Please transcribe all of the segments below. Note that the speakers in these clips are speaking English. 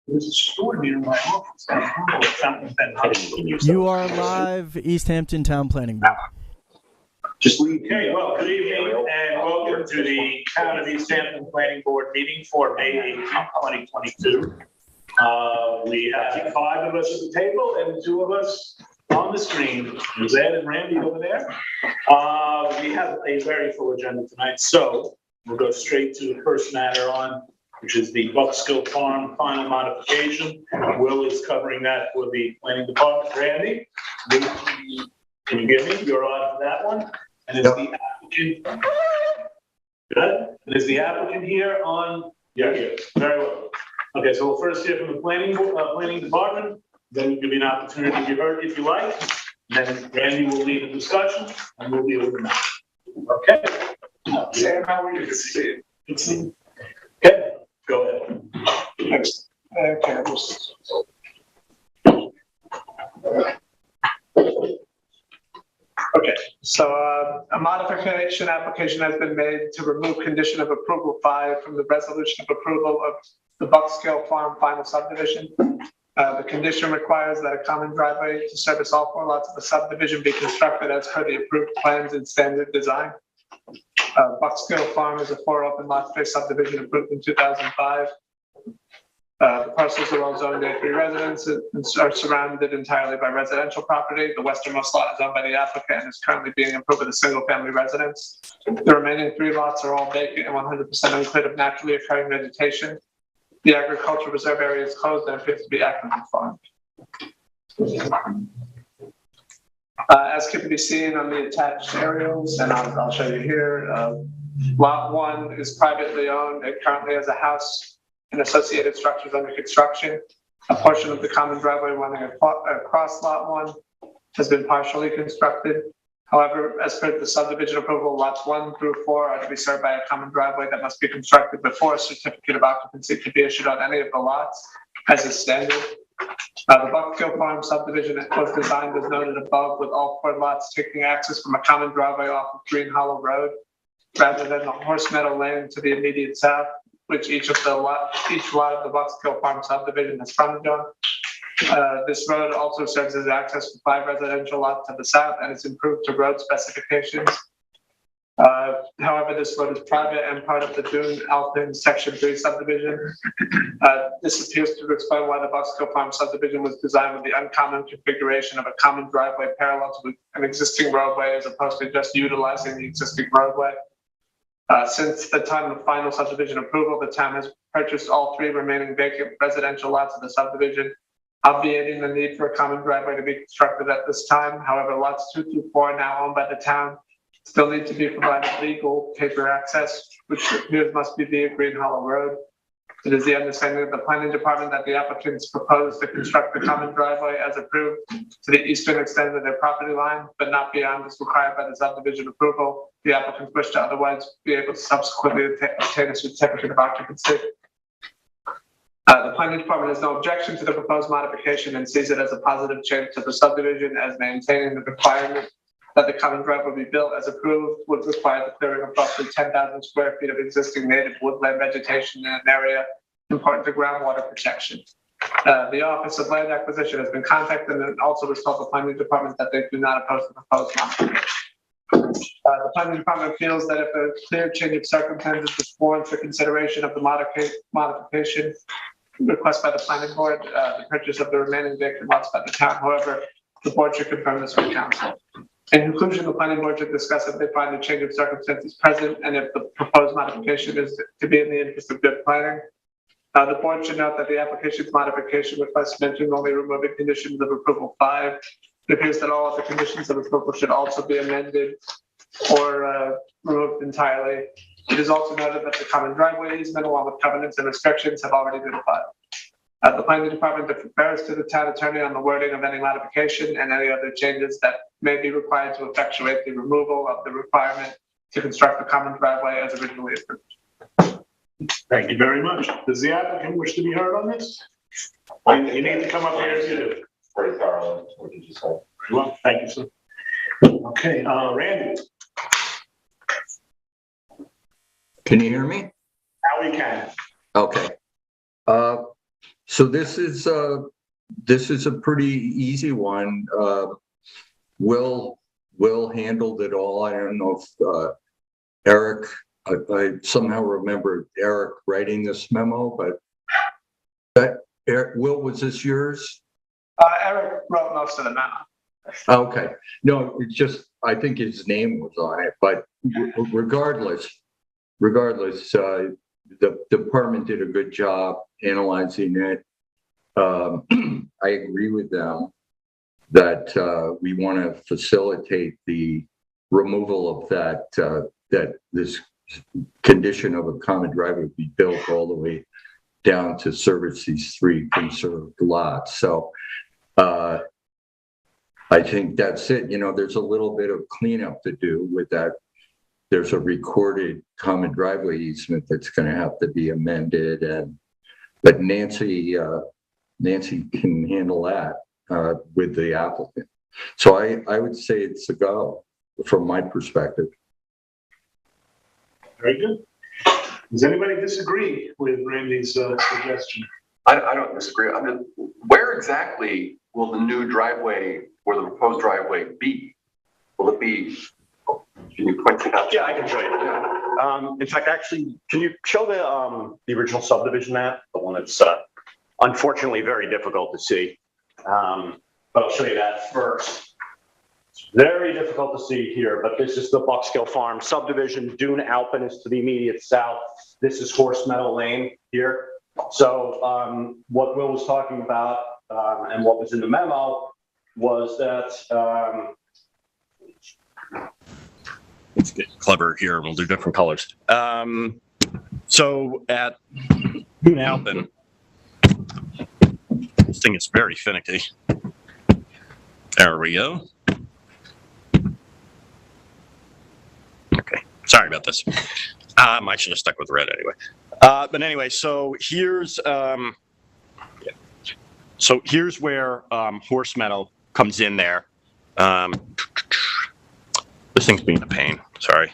There's a store near my office. You are live, East Hampton Town Planning Board. Okay, well, good evening and welcome to the Town of East Hampton Planning Board meeting for May 18th, 2022. We have 5 of us at the table and 2 of us on the screen. There's Ed and Randy over there. We have a very full agenda tonight, so we'll go straight to the first matter on, which is the Buckskill Farm final modification. Will is covering that for the planning department. Randy, can you get me? You're on for that one. And is the applicant good? And is the applicant here on? Yeah, here. Very well. Okay, so we'll first hear from the planning department. Then we'll give you an opportunity to be heard if you like. Then Randy will lead the discussion, and we'll deal with the matter. Okay. Sam, how are you? Good to see you. Good to see you. Okay, go ahead. Thanks. Okay. Okay, so a modification application has been made to remove condition of approval 5 from the resolution of approval of the Buckskill Farm final subdivision. The condition requires that a common driveway to service all 4 lots of the subdivision be constructed as per the approved plans and standard design. Buckskill Farm is a 4 open lot space subdivision approved in 2005. The parcels are all zoned A3 residences and are surrounded entirely by residential property. The westernmost lot is owned by the applicant and is currently being improved with a single-family residence. The remaining 3 lots are all vacant and 100% uncleared of naturally occurring vegetation. The agricultural reserve area is closed and appears to be actively farmed. As can be seen on the attached aerials, and I'll show you here, lot 1 is privately owned. It currently has a house and associated structures under construction. A portion of the common driveway running across lot 1 has been partially constructed. However, as per the subdivision approval, lots 1 through 4 are to be served by a common driveway that must be constructed before a certificate of occupancy can be issued on any of the lots, as is standard. The Buckskill Farm subdivision was designed as noted above, with all 4 lots taking access from a common driveway off of Green Hollow Road, rather than the Horse Meadow Lane to the immediate south, which each lot of the Buckskill Farm subdivision has frontage on. This road also serves as access for 5 residential lots to the south and is improved to road specifications. However, this road is private and part of the Dune Alpine Section 3 subdivision. This appears to explain why the Buckskill Farm subdivision was designed with the uncommon configuration of a common driveway parallel to an existing roadway as opposed to just utilizing the existing roadway. Since the time of final subdivision approval, the town has purchased all 3 remaining vacant residential lots of the subdivision, obviating the need for a common driveway to be constructed at this time. However, lots 2 through 4, now owned by the town, still need to be provided legal paper access, which appears must be via Green Hollow Road. It is the understanding of the planning department that the applicants propose to construct the common driveway as approved to the eastern extent of their property line, but not beyond as required by the subdivision approval. The applicants wish to otherwise be able to subsequently obtain a certificate of occupancy. The planning department has no objection to the proposed modification and sees it as a positive change to the subdivision, as maintaining the requirement that the common driveway be built as approved would require the clearing of roughly 10,000 square feet of existing native woodland vegetation in an area important to groundwater protection. The Office of Land Acquisition has been contacted and also was told the planning department that they do not oppose the proposed modification. The planning department feels that if a clear change of circumstances warrants the consideration of the modification request by the planning board, the purchase of the remaining vacant lots by the town. However, the board should confirm this with council. In conclusion, the planning board should discuss if they find a change of circumstances present and if the proposed modification is to be in the interest of good planning. The board should note that the application's modification request mentioned only removing conditions of approval 5. It appears that all of the conditions of approval should also be amended or removed entirely. It is also noted that the common driveway easement, along with covenants and restrictions, have already been filed. The planning department defers to the town attorney on the wording of any modification and any other changes that may be required to effectuate the removal of the requirement to construct the common driveway as originally approved. Thank you very much. Does the applicant wish to be heard on this? You need to come up here if you do. Pretty thorough, what did you say? Very well, thank you, sir. Okay, Randy. Can you hear me? Now we can. Okay. So this is a pretty easy one. Will handled it all. I don't know if Eric. I somehow remember Eric writing this memo, but Will, was this yours? Eric wrote most of the memo. Okay. No, it's just, I think his name was on it, but regardless, the department did a good job analyzing it. I agree with them that we want to facilitate the removal of that this condition of a common driveway be built all the way down to service these 3 conserved lots. So I think that's it. You know, there's a little bit of cleanup to do with that. There's a recorded common driveway easement that's going to have to be amended, but Nancy can handle that with the applicant. So I would say it's a go from my perspective. Very good. Does anybody disagree with Randy's suggestion? I don't disagree. I mean, where exactly will the new driveway or the proposed driveway be? Will it be, can you point it out? Yeah, I can show you. In fact, actually, can you show the original subdivision map? The one that's unfortunately very difficult to see. But I'll show you that first. It's very difficult to see here, but this is the Buckskill Farm subdivision. Dune Alpin is to the immediate south. This is Horse Meadow Lane here. So what Will was talking about and what was in the memo was that, let's get clever here and we'll do different colors. So at Dune Alpin, this thing is very finicky. There we go. Okay, sorry about this. I should have stuck with red anyway. But anyway, so here's here's where Horse Meadow comes in there. This thing's being a pain. Sorry.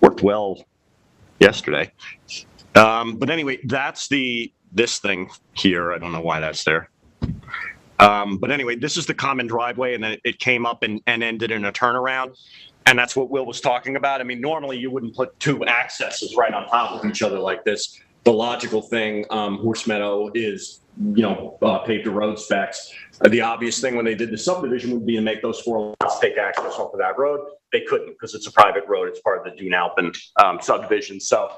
Worked well yesterday. But anyway, that's this thing here. I don't know why that's there. But anyway, this is the common driveway, and then it came up and ended in a turnaround. And that's what Will was talking about. I mean, normally you wouldn't put 2 accesses right on top of each other like this. The logical thing, Horse Meadow is, paved to road specs. The obvious thing when they did the subdivision would be to make those 4 lots take access off of that road. They couldn't because it's a private road. It's part of the Dune Alpin subdivision. So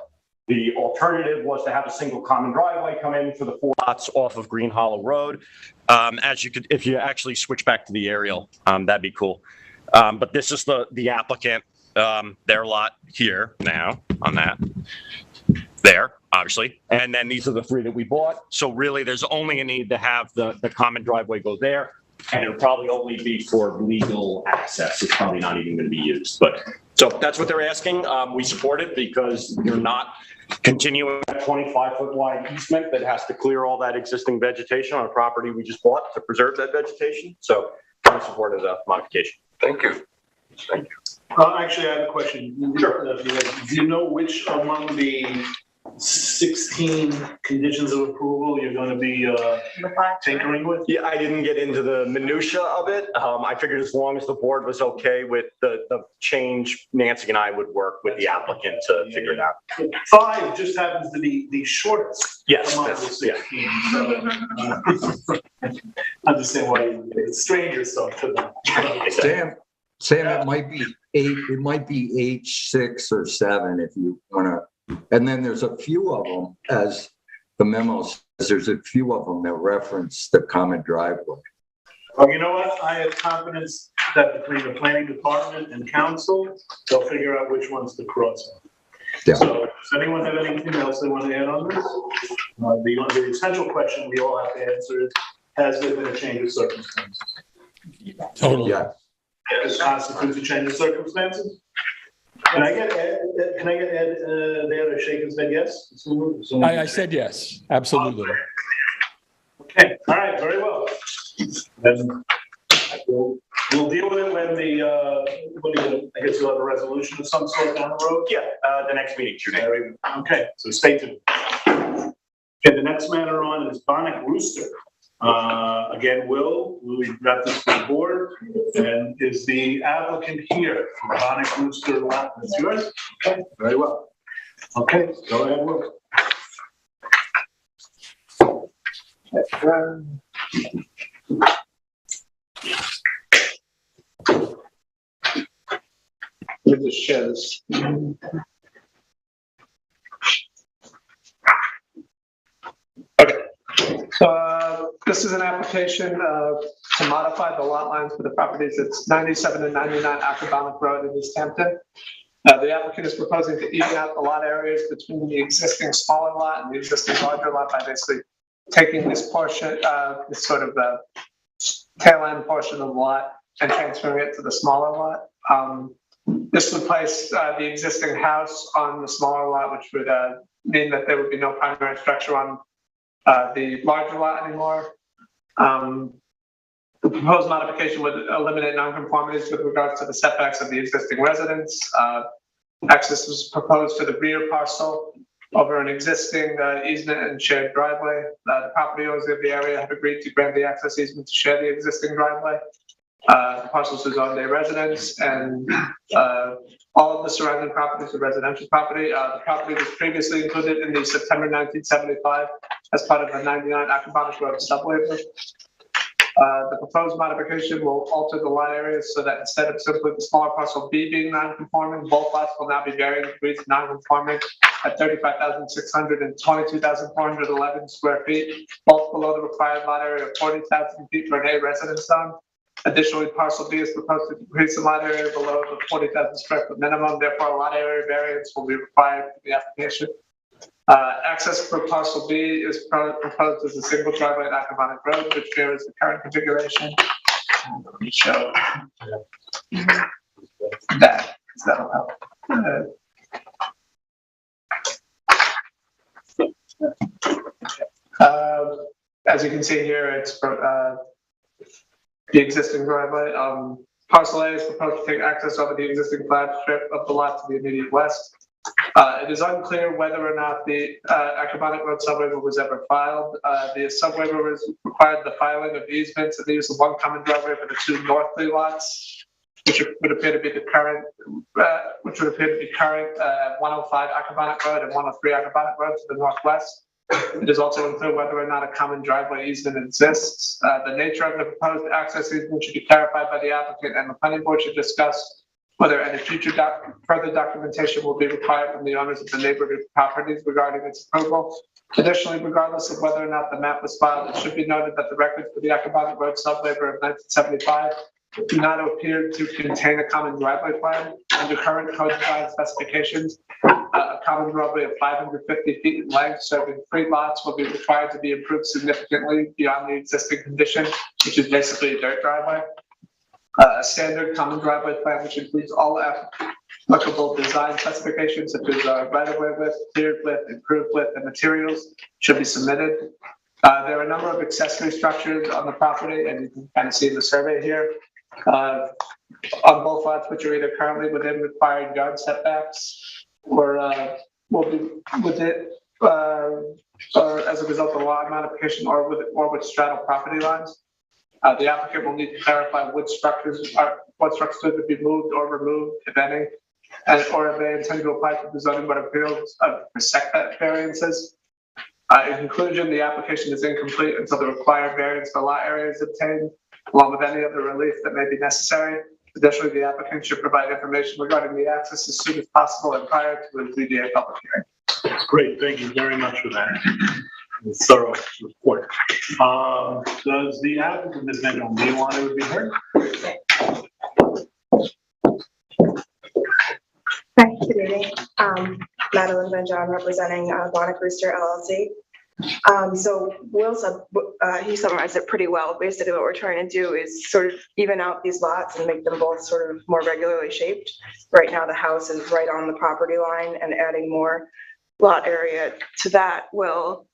the alternative was to have a single common driveway come in for the 4 lots off of Green Hollow Road. As you could, if you actually switch back to the aerial, that'd be cool. But this is the applicant, their lot here now on that, there, obviously. And then these are the 3 that we bought. So really there's only a need to have the common driveway go there. And it'll probably only be for legal access. It's probably not even going to be used. But so that's what they're asking. We support it because you're not continuing a 25-foot wide easement that has to clear all that existing vegetation on a property we just bought to preserve that vegetation. So we supported the modification. Thank you. Thank you. Actually, I have a question. Sure. Do you know which among the 16 conditions of approval you're going to be tinkering with? Yeah, I didn't get into the minutia of it. I figured as long as the board was okay with the change, Nancy and I would work with the applicant to figure it out. 5 just happens to be the shortest Yes, among the 16. So, understand why it's stranger stuff to them. Sam, it might be 8. It might be H6 or 7 if you want to. And then there's a few of them, as the memo says, there's a few of them that reference the common driveway. Well, you know what? I have confidence that between the planning department and council, they'll figure out which ones to cross on. Yeah. So does anyone have anything else they want to add on this? The essential question we all have to answer is, has there been a change of circumstances? Totally. Yeah. This constitutes a change of circumstances? Can I get Ed there to shake his head yes? I said yes, absolutely. Okay, all right, very well. Then we'll deal with it when I guess you'll have a resolution of some sort down the road? Yeah, the next meeting, Tuesday. Okay, so stay tuned. Okay, the next matter on is Bonnet Rooster. Again, Will, we've got this to the board, and is the applicant here for Bonnet Rooster lot? That's yours? Okay, very well. Okay, go ahead, Will. Let me just share this. Okay. This is an application to modify the lot lines for the properties. It's 97 and 99 Acrobonic Road in East Hampton. The applicant is proposing to even out the lot areas between the existing smaller lot and the existing larger lot by basically taking this portion, this sort of tail end portion of the lot and transferring it to the smaller lot. This would place the existing house on the smaller lot, which would mean that there would be no primary structure on the larger lot anymore. The proposed modification would eliminate nonconformities with regards to the setbacks of the existing residence. Access was proposed to the rear parcel over an existing easement and shared driveway. The property owners of the area have agreed to grant the access easement to share the existing driveway. The parcels is owned a residence, and all of the surrounding properties are residential property. The property was previously included in the September 1975 as part of the 99 Acrobonic Road subwaiver. The proposed modification will alter the lot areas so that instead of simply the smaller parcel B being non-conforming, both lots will now be varying degrees of non-conforming at 35,600 and 22,411 square feet, both below the required lot area of 40,000 feet for an A residence zone. Additionally, parcel B is proposed to decrease the lot area below the 40,000 square foot minimum. Therefore, a lot area variance will be required for the application. Access for parcel B is proposed as a single driveway at Acrobonic Road, which mirrors the current configuration. Let me show that. That'll help. As you can see here, it's the existing driveway. Parcel A is proposed to take access over the existing flat strip of the lot to the immediate west. It is unclear whether or not the Acrobonic Road subwaiver was ever filed. The subwaiver required the filing of easements and the use of one common driveway for the two northerly lots, which would appear to be the current, 105 Acrobonic Road and 103 Acrobonic Road to the northwest. It is also unclear whether or not a common driveway easement exists. The nature of the proposed access easement should be clarified by the applicant, and the planning board should discuss whether any future further documentation will be required from the owners of the neighborhood properties regarding its approval. Additionally, regardless of whether or not the map was filed, it should be noted that the records for the Acrobonic Road subwaiver of 1975 do not appear to contain a common driveway plan. Under current code design specifications, a common driveway of 550 feet in length serving 3 lots will be required to be improved significantly beyond the existing condition, which is basically a dirt driveway. A standard common driveway plan, which includes all applicable design specifications such as right-of-way width, cleared width, improved width, and materials, should be submitted. There are a number of accessory structures on the property, and you can kind of see the survey here. On both lots, which are either currently within required yard setbacks or will be within, or as a result of lot modification or with straddle property lines. The applicant will need to clarify what structures would be moved or removed, if any, or if they intend to apply to the zoning board of appeals for setback variances. In conclusion, the application is incomplete until the required variance for lot area is obtained, along with any other relief that may be necessary. Additionally, the applicant should provide information regarding the access as soon as possible and prior to the 3-day public hearing. Great, thank you very much for that thorough report. Does the applicant, Ms. Bendigo, do you want to be heard? Hi, good evening. Madeline Van John representing Bonnet Rooster LLC. So Will he summarized it pretty well. Basically what we're trying to do is sort of even out these lots and make them both sort of more regularly shaped. Right now the house is right on the property line, and adding more lot area to that will,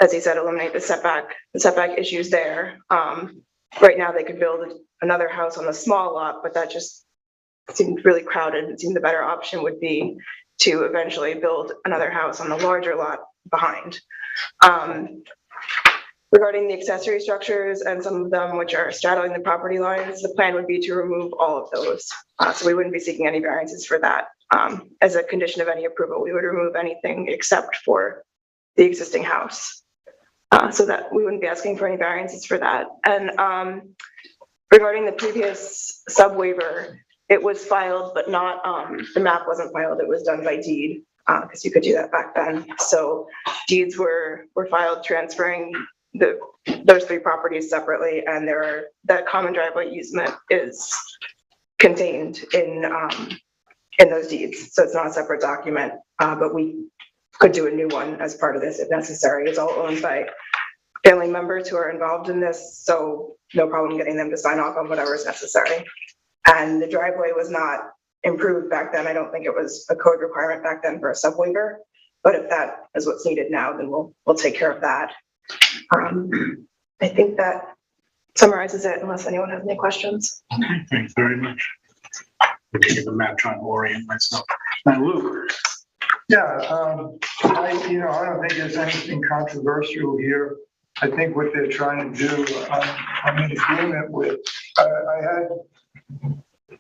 as he said, eliminate the setback issues there. Right now they could build another house on the small lot, but that just seemed really crowded. It seemed the better option would be to eventually build another house on the larger lot behind. Regarding the accessory structures and some of them which are straddling the property lines, the plan would be to remove all of those. So we wouldn't be seeking any variances for that. As a condition of any approval, we would remove anything except for the existing house. So that we wouldn't be asking for any variances for that. And regarding the previous sub waiver, it was filed, but not, the map wasn't filed, it was done by deed, because you could do that back then. So deeds were filed transferring those three properties separately, and that common driveway easement is contained in those deeds. So it's not a separate document, but we could do a new one as part of this if necessary. It's all owned by family members who are involved in this, so no problem getting them to sign off on whatever is necessary. And the driveway was not improved back then. I don't think it was a code requirement back then for a sub waiver, but if that is what's needed now, then we'll take care of that. I think that summarizes it, unless anyone has any questions. Thanks very much. Looking at the map, trying to orient myself. Now, Luke. Yeah, I don't think there's anything controversial here. I think what they're trying to do, I'm in agreement with. I had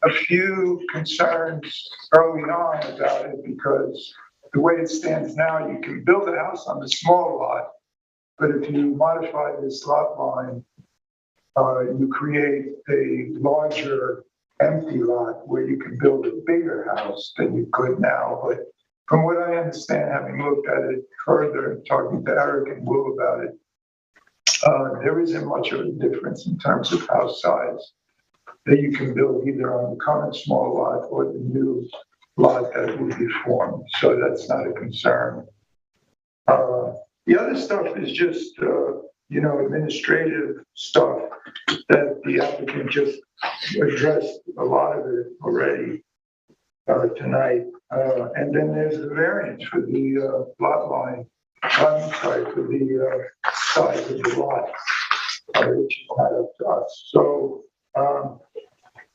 a few concerns early on about it because the way it stands now, you can build a house on a small lot, but if you modify this lot line, you create a larger empty lot where you can build a bigger house than you could now. But from what I understand, having looked at it further, talking to Eric and Will about it, there isn't much of a difference in terms of house size that you can build either on the current small lot or the new lot that will be formed. So that's not a concern. The other stuff is just, administrative stuff that the applicant just addressed a lot of it already tonight. And then there's the variance for the lot line. I'm sorry, for the size of the lot, which is not up to us. So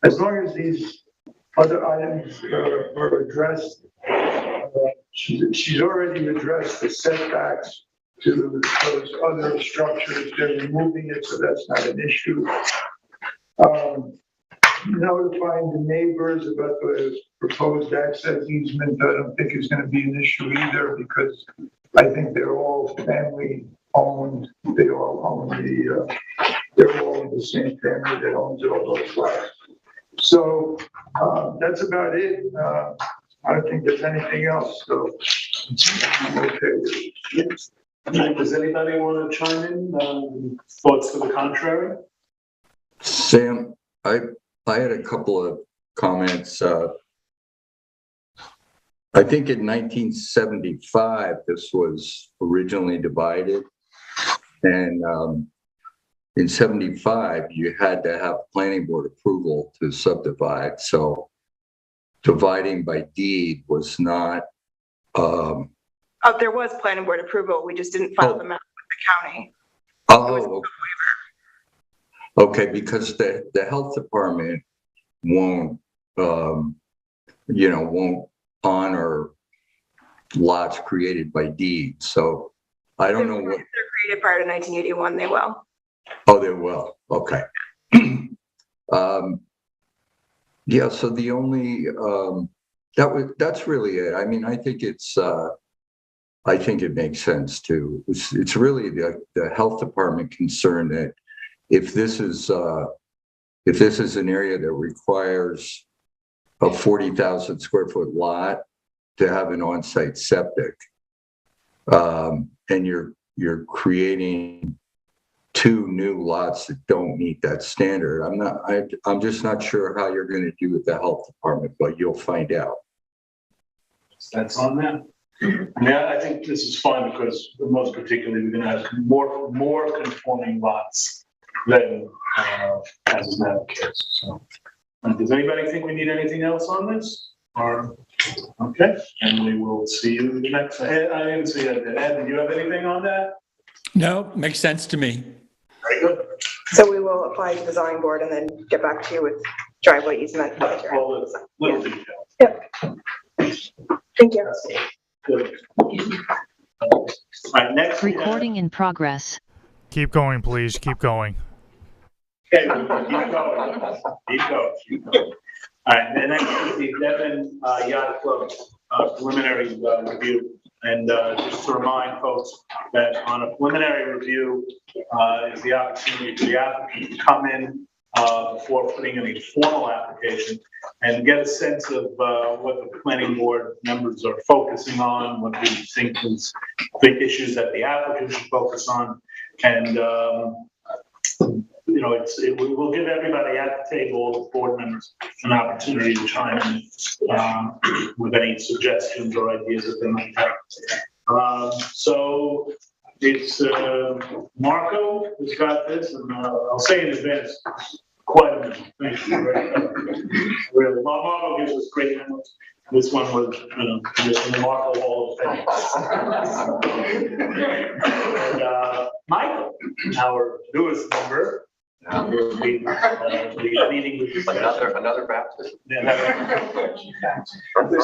as long as these other items are addressed, she's already addressed the setbacks to those other structures. They're removing it, so that's not an issue. Notifying the neighbors about the proposed access easement, I don't think is going to be an issue either, because I think they're all family owned. They all own they're all the same family that owns all those lots. So that's about it. I don't think there's anything else. So I'm okay. Yes. Does anybody want to chime in? Thoughts to the contrary? Sam, I had a couple of comments. I think in 1975, this was originally divided. And in 75, you had to have planning board approval to subdivide. So dividing by deed was not. There was planning board approval. We just didn't file the map with the county. Oh, okay, because the health department won't, won't honor lots created by deed. So I don't know what. They're created prior to 1981. They will. Oh, they will. Okay. Yeah. So the only that's really it. I mean, I think it's. I think it makes sense too. It's really the health department concern that if this is an area that requires a 40,000 square foot lot to have an on-site septic, and you're creating two new lots that don't meet that standard. I'm just not sure how you're going to do with the health department, but you'll find out. That's on them. I mean, I think this is fun because most particularly we're going to have more conforming lots than as is now the case. So, does anybody think we need anything else on this? Or okay, and we will see you in the next. I didn't see that. Ed, do you have anything on that? No, makes sense to me. Very good. So we will apply to the zoning board and then get back to you with driveway easement. All the little details. Yep. Thank you. Good. All right, next we have. Recording in progress. Keep going, please. Keep going. Okay, keep going. Keep going. All right, the next is the Devon Yacht Club preliminary review. And just to remind folks that on a preliminary review is the opportunity for the applicant to come in before putting in a formal application and get a sense of what the planning board members are focusing on, what we think is the issues that the applicant should focus on. And you know, we'll give everybody at the table, board members, an opportunity to chime in with any suggestions or ideas that they might have. So it's Marco who's got this, and I'll say in advance, quite a minute. Thank you very much. Really, Marco gives us great memos. This one was, you know, in the Marco Hall of Fame. And Michael, our newest member, will be meeting with Another Baptist. There's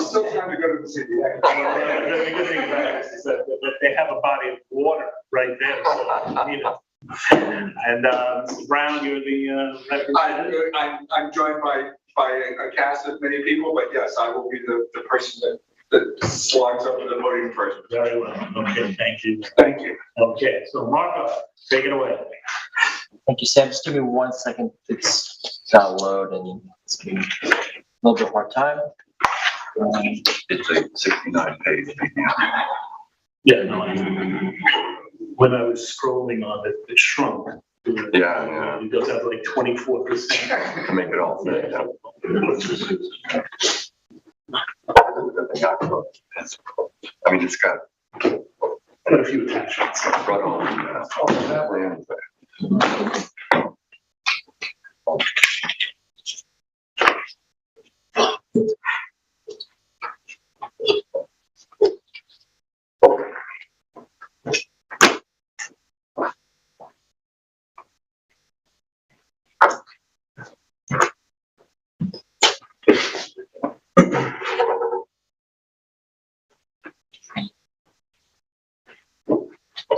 still time to go to the city. The good thing about it is that they have a body of water right there, so you know. And Mr. Brown, you're the representative. I'm joined by a cast of many people, but yes, I will be the person that slogs up to the voting first. Very well. Okay, thank you. Thank you. Okay, so Marco, take it away. Thank you, Sam. Just give me 1 second. It's got to load and it's giving me a little bit more time. It's a 69-page PDF. Yeah, no, when I was scrolling on it, it shrunk. Yeah. It goes up to like 24%. To make it all fit. I mean, it's got Quite a few attachments. brought on.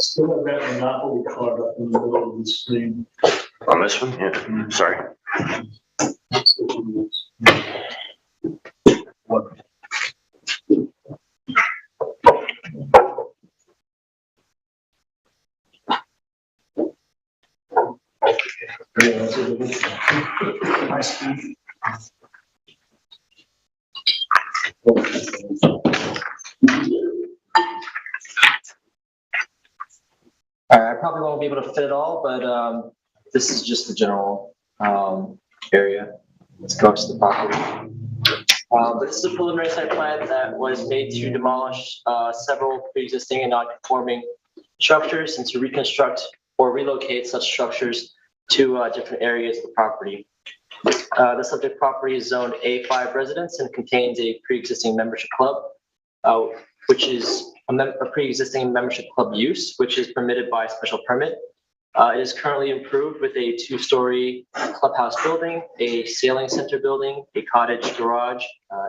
Still have that Monopoly card up in the middle of the screen. On this one? Yeah, sorry. All right, I probably won't be able to fit it all, but this is just the general area. Let's go to the property. But this is a preliminary site plan that was made to demolish several pre-existing and non-conforming structures and to reconstruct or relocate such structures to different areas of the property. The subject property is zoned A5 residence and contains a pre-existing membership club, which is a pre-existing membership club use, which is permitted by special permit. It is currently improved with a 2-story clubhouse building, a sailing center building, a cottage garage,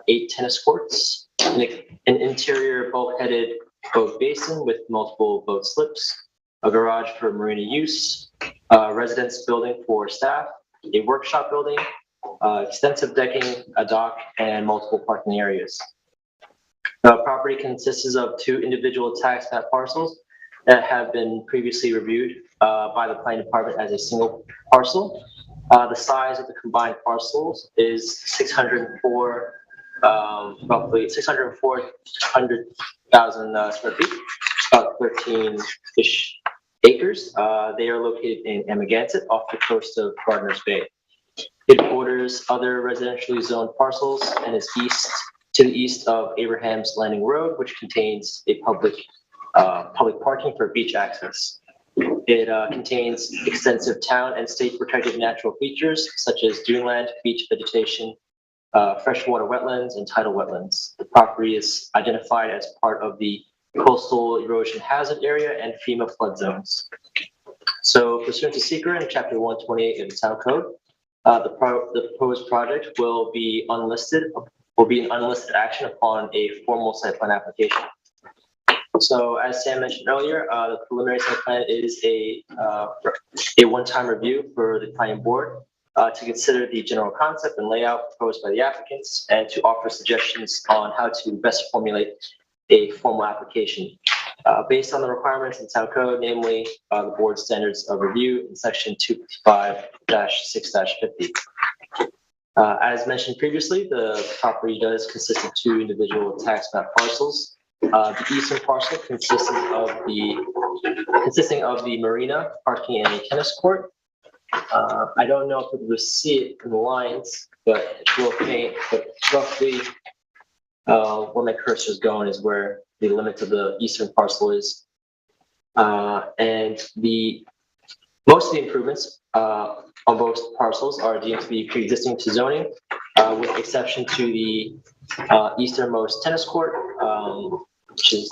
8 tennis courts, an interior bulkheaded boat basin with multiple boat slips, a garage for marina use, a residence building for staff, a workshop building, extensive decking, a dock, and multiple parking areas. The property consists of 2 individual tax map parcels that have been previously reviewed by the planning department as a single parcel. The size of the combined parcels is 604, roughly 604,000 square feet, about 13-ish acres. They are located in Amagansett off the coast of Gardner's Bay. It borders other residentially zoned parcels and is to the east of Abraham's Landing Road, which contains a public parking for beach access. It contains extensive town and state protected natural features such as duneland, beach vegetation, freshwater wetlands, and tidal wetlands. The property is identified as part of the coastal erosion hazard area and FEMA flood zones. So pursuant to SECRA in Chapter 128 of the Town Code, the proposed project will be an unlisted action upon a formal site plan application. So as Sam mentioned earlier, the preliminary site plan is a one-time review for the planning board to consider the general concept and layout proposed by the applicants and to offer suggestions on how to best formulate a formal application. Based on the requirements in town code, namely the board standards of review in section 255-6-50. As mentioned previously, the property does consist of two individual tax map parcels. The eastern parcel consisting of the marina, parking, and a tennis court. I don't know if you'll see it in the lines, but it's real faint. But roughly, where my cursor is going is where the limit of the eastern parcel is, and most of the improvements on both parcels are deemed to be pre-existing to zoning, with exception to the easternmost tennis court, which is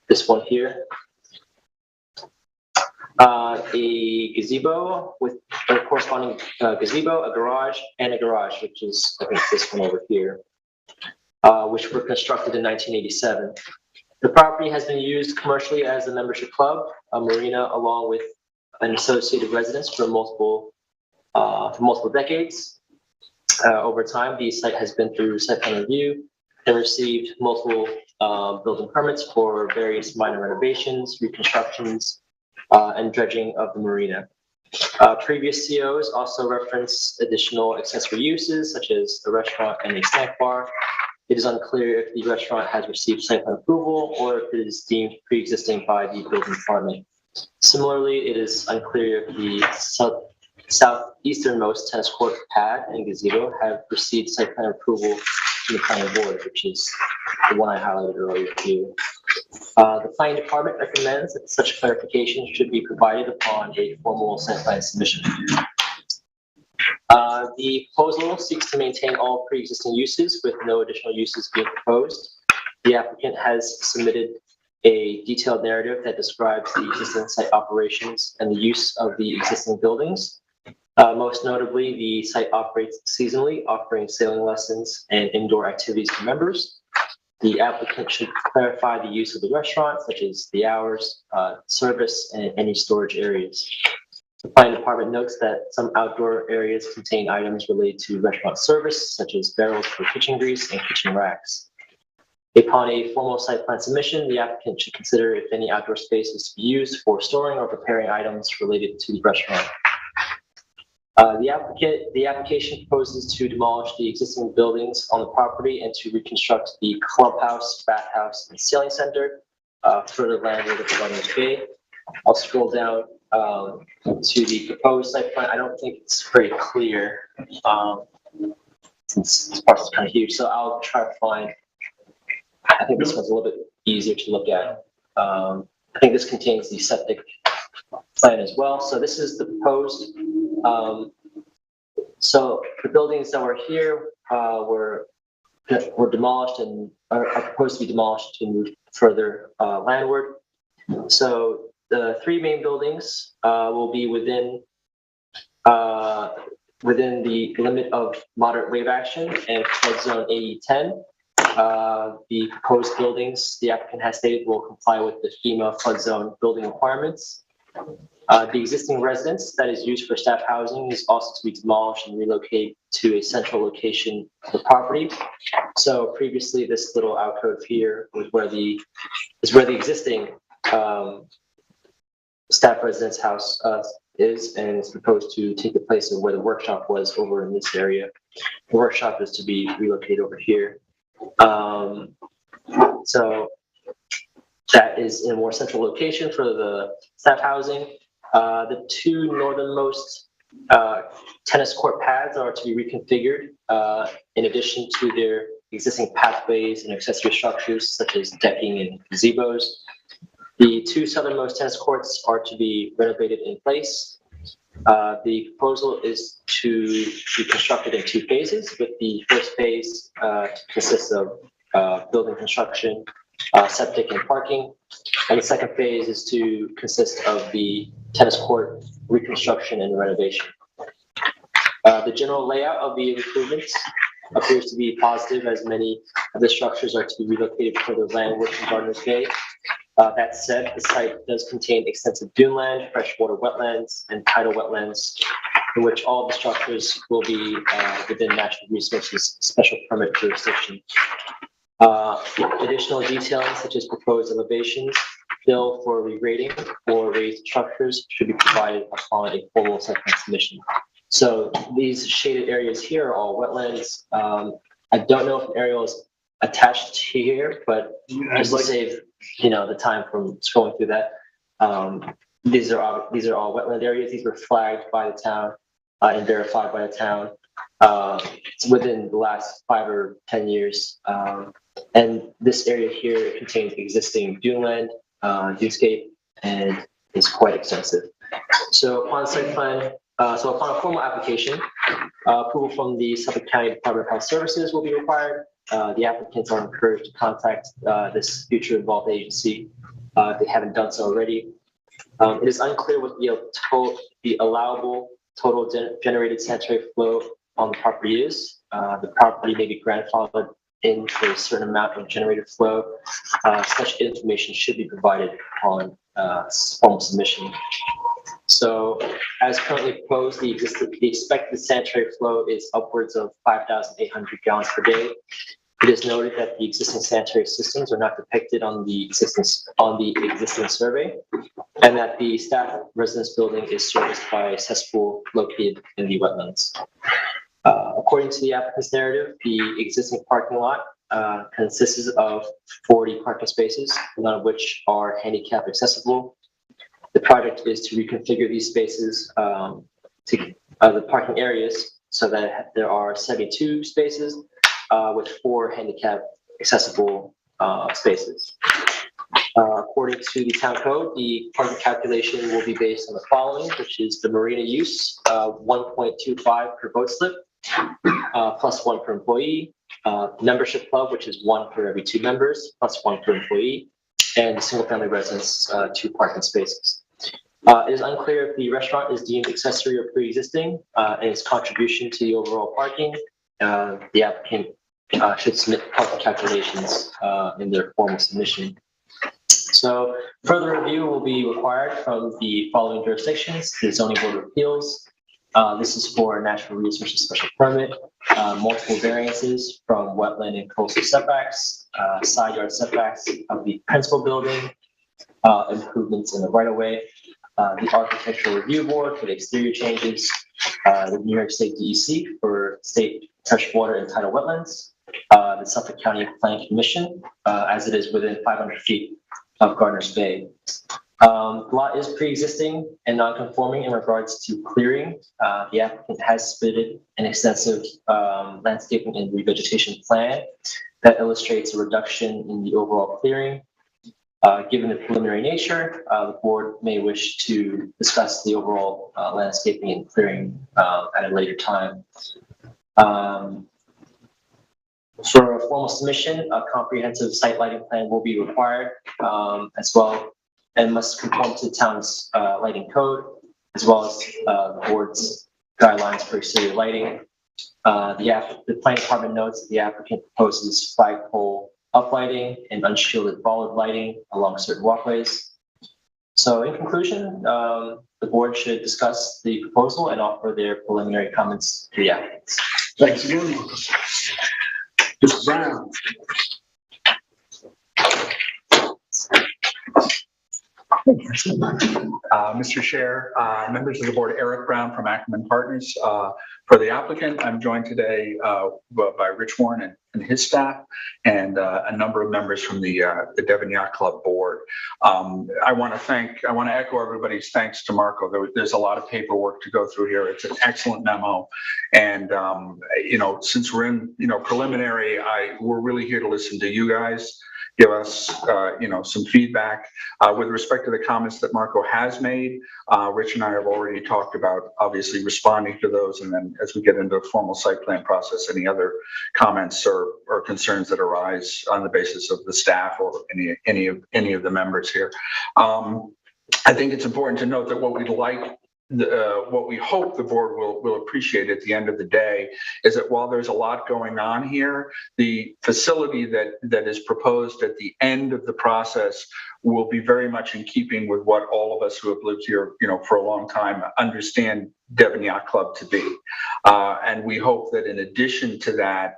this one here. A gazebo with a corresponding gazebo, a garage, which is, I think, this one over here, which were constructed in 1987. The property has been used commercially as a membership club, a marina, along with an associated residence for multiple decades. Over time, the site has been through site plan review and received multiple building permits for various minor renovations, reconstructions, and dredging of the marina. Previous COs also reference additional accessory uses such as a restaurant and a snack bar. It is unclear if the restaurant has received site plan approval or if it is deemed pre-existing by the building department. Similarly, it is unclear if the southeasternmost tennis court pad and gazebo have received site plan approval from the planning board, which is the one I highlighted earlier to you. The planning department recommends that such clarification should be provided upon a formal site plan submission. The proposal seeks to maintain all pre-existing uses with no additional uses being proposed. The applicant has submitted a detailed narrative that describes the existing site operations and the use of the existing buildings. Most notably, the site operates seasonally, offering sailing lessons and indoor activities to members. The applicant should clarify the use of the restaurant, such as the hours, service, and any storage areas. The planning department notes that some outdoor areas contain items related to restaurant service, such as barrels for kitchen grease and kitchen racks. Upon a formal site plan submission, the applicant should consider if any outdoor space is to be used for storing or preparing items related to the restaurant. The application proposes to demolish the existing buildings on the property and to reconstruct the clubhouse, bathhouse, and sailing center, further landward of the Governor's Bay. I'll scroll down to the proposed site plan. I don't think it's very clear since this parcel is kind of huge, so I'll try to find. I think this one's a little bit easier to look at. I think this contains the septic plan as well. So this is the proposed. So the buildings that were here were demolished and are proposed to be demolished to move further landward. So the three main buildings will be within the limit of moderate wave action and flood zone AE10. The proposed buildings, the applicant has stated, will comply with the Fema flood zone building requirements. The existing residence that is used for staff housing is also to be demolished and relocated to a central location of the property. So previously, this little alcove here was where the existing staff residence house is, and it's proposed to take the place of where the workshop was over in this area. The workshop is to be relocated over here. So that is in a more central location for the staff housing. The two northernmost tennis court pads are to be reconfigured in addition to their existing pathways and accessory structures such as decking and gazebos. The two southernmost tennis courts are to be renovated in place. The proposal is to be constructed in two phases, with the first phase consists of building construction, septic, and parking. And the second phase is to consist of the tennis court reconstruction and renovation. The general layout of the improvements appears to be positive, as many of the structures are to be relocated further landward from Governor's Bay. That said, the site does contain extensive duneland, freshwater wetlands, and tidal wetlands, in which all the structures will be within natural resources special permit jurisdiction. Additional details such as proposed elevations, fill for regrading or raised structures should be provided upon a formal site plan submission. So these shaded areas here are all wetlands. I don't know if an aerial is attached here, but just to save the time from scrolling through that, these are all wetland areas. These were flagged by the town and verified by the town within the last 5 or 10 years. And this area here contains existing duneland, dunescape, and is quite extensive. So upon site plan, upon a formal application, approval from the Suffolk County Department of Health Services will be required. The applicants are encouraged to contact this future involved agency if they haven't done so already. It is unclear what the allowable total generated sanitary flow on the property is. The property may be grandfathered in for a certain amount of generated flow. Such information should be provided upon formal submission. So, as currently proposed, the expected sanitary flow is upwards of 5,800 gallons per day. It is noted that the existing sanitary systems are not depicted on the existing survey, and that the staff residence building is serviced by a cesspool located in the wetlands. According to the applicant's narrative, the existing parking lot consists of 40 parking spaces, none of which are handicap accessible. The project is to reconfigure these spaces to the parking areas so that there are 72 spaces with 4 handicap accessible spaces. According to the town code, the parking calculation will be based on the following, which is the marina use, 1.25 per boat slip, plus 1 per employee, membership club, which is 1 for every 2 members, plus 1 per employee, and the single family residence, 2 parking spaces. It is unclear if the restaurant is deemed accessory or pre-existing and its contribution to the overall parking. The applicant should submit parking calculations in their formal submission. So further review will be required from the following jurisdictions: the Zoning Board of Appeals. This is for natural resources special permit, multiple variances from wetland and coastal setbacks, side yard setbacks of the principal building, improvements in the right-of-way, the Architectural Review Board for the exterior changes, the New York State DEC for state freshwater and tidal wetlands, the Suffolk County Planning Commission, as it is within 500 feet of Gardner's Bay. The lot is pre-existing and non-conforming in regards to clearing. The applicant has submitted an extensive landscaping and revegetation plan that illustrates a reduction in the overall clearing. Given the preliminary nature, the board may wish to discuss the overall landscaping and clearing at a later time. For a formal submission, a comprehensive site lighting plan will be required as well, and must conform to the town's lighting code, as well as the board's guidelines for exterior lighting. The planning department notes that the applicant proposes flagpole uplighting and unshielded bollard lighting along certain walkways. So in conclusion, the board should discuss the proposal and offer their preliminary comments to the applicants. Thanks again. Mr. Brown. Mr. Chair, members of the board, Eric Brown from Ackerman Partners. For the applicant, I'm joined today by Rich Warren and his staff, and a number of members from the Devon Yacht Club board. I want to echo everybody's thanks to Marco. There's a lot of paperwork to go through here. It's an excellent memo, and since we're in preliminary, we're really here to listen to you guys. Give us, some feedback with respect to the comments that Marco has made. Rich and I have already talked about obviously responding to those, and then as we get into the formal site plan process, any other comments or concerns that arise on the basis of the staff or any of the members here. I think it's important to note that what we'd like what we hope the board will appreciate at the end of the day is that while there's a lot going on here, the facility that is proposed at the end of the process will be very much in keeping with what all of us who have lived here, for a long time understand Devon Yacht Club to be. And we hope that in addition to that,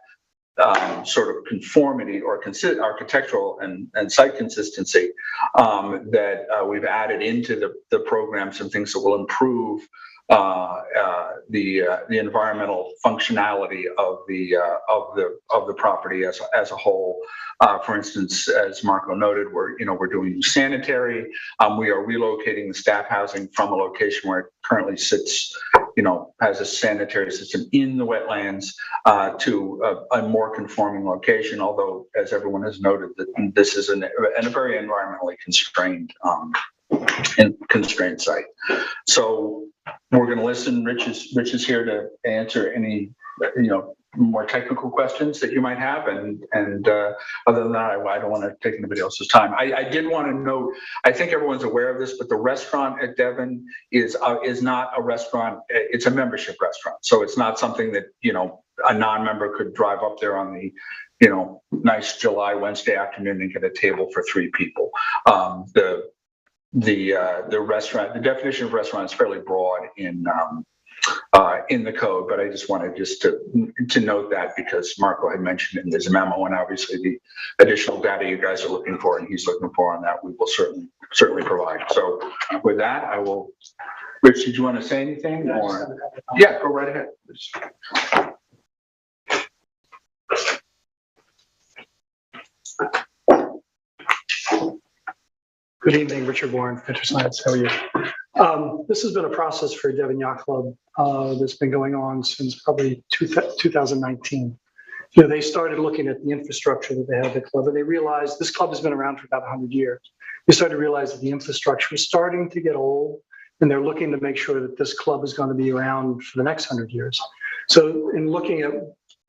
sort of conformity or architectural and site consistency, that we've added into the program some things that will improve the environmental functionality of the property as a whole. For instance, as Marco noted, we're doing sanitary. We are relocating the staff housing from a location where it currently sits, has a sanitary system in the wetlands to a more conforming location. Although, as everyone has noted, that this is a very environmentally constrained site. So we're going to listen. Rich is here to answer any more technical questions that you might have, and other than that, I don't want to take anybody else's time. I did want to note, I think everyone's aware of this, but the restaurant at Devon is not a restaurant. It's a membership restaurant, so it's not something that a non-member could drive up there on the nice July Wednesday afternoon and get a table for 3 people. The restaurant, the definition of restaurant is fairly broad in the code, but I just wanted to note that because Marco had mentioned in his memo, and obviously the additional data you guys are looking for and he's looking for on that, we will certainly provide. So with that, I will. Rich, did you want to say anything? Or yeah, go right ahead. Good evening, Richard Warren, Venture Science. How are you? This has been a process for Devon Yacht Club that's been going on since probably 2019. They started looking at the infrastructure that they have at the club, and they realized this club has been around for about 100 years. They started to realize that the infrastructure is starting to get old, and they're looking to make sure that this club is going to be around for the next 100 years. So in looking at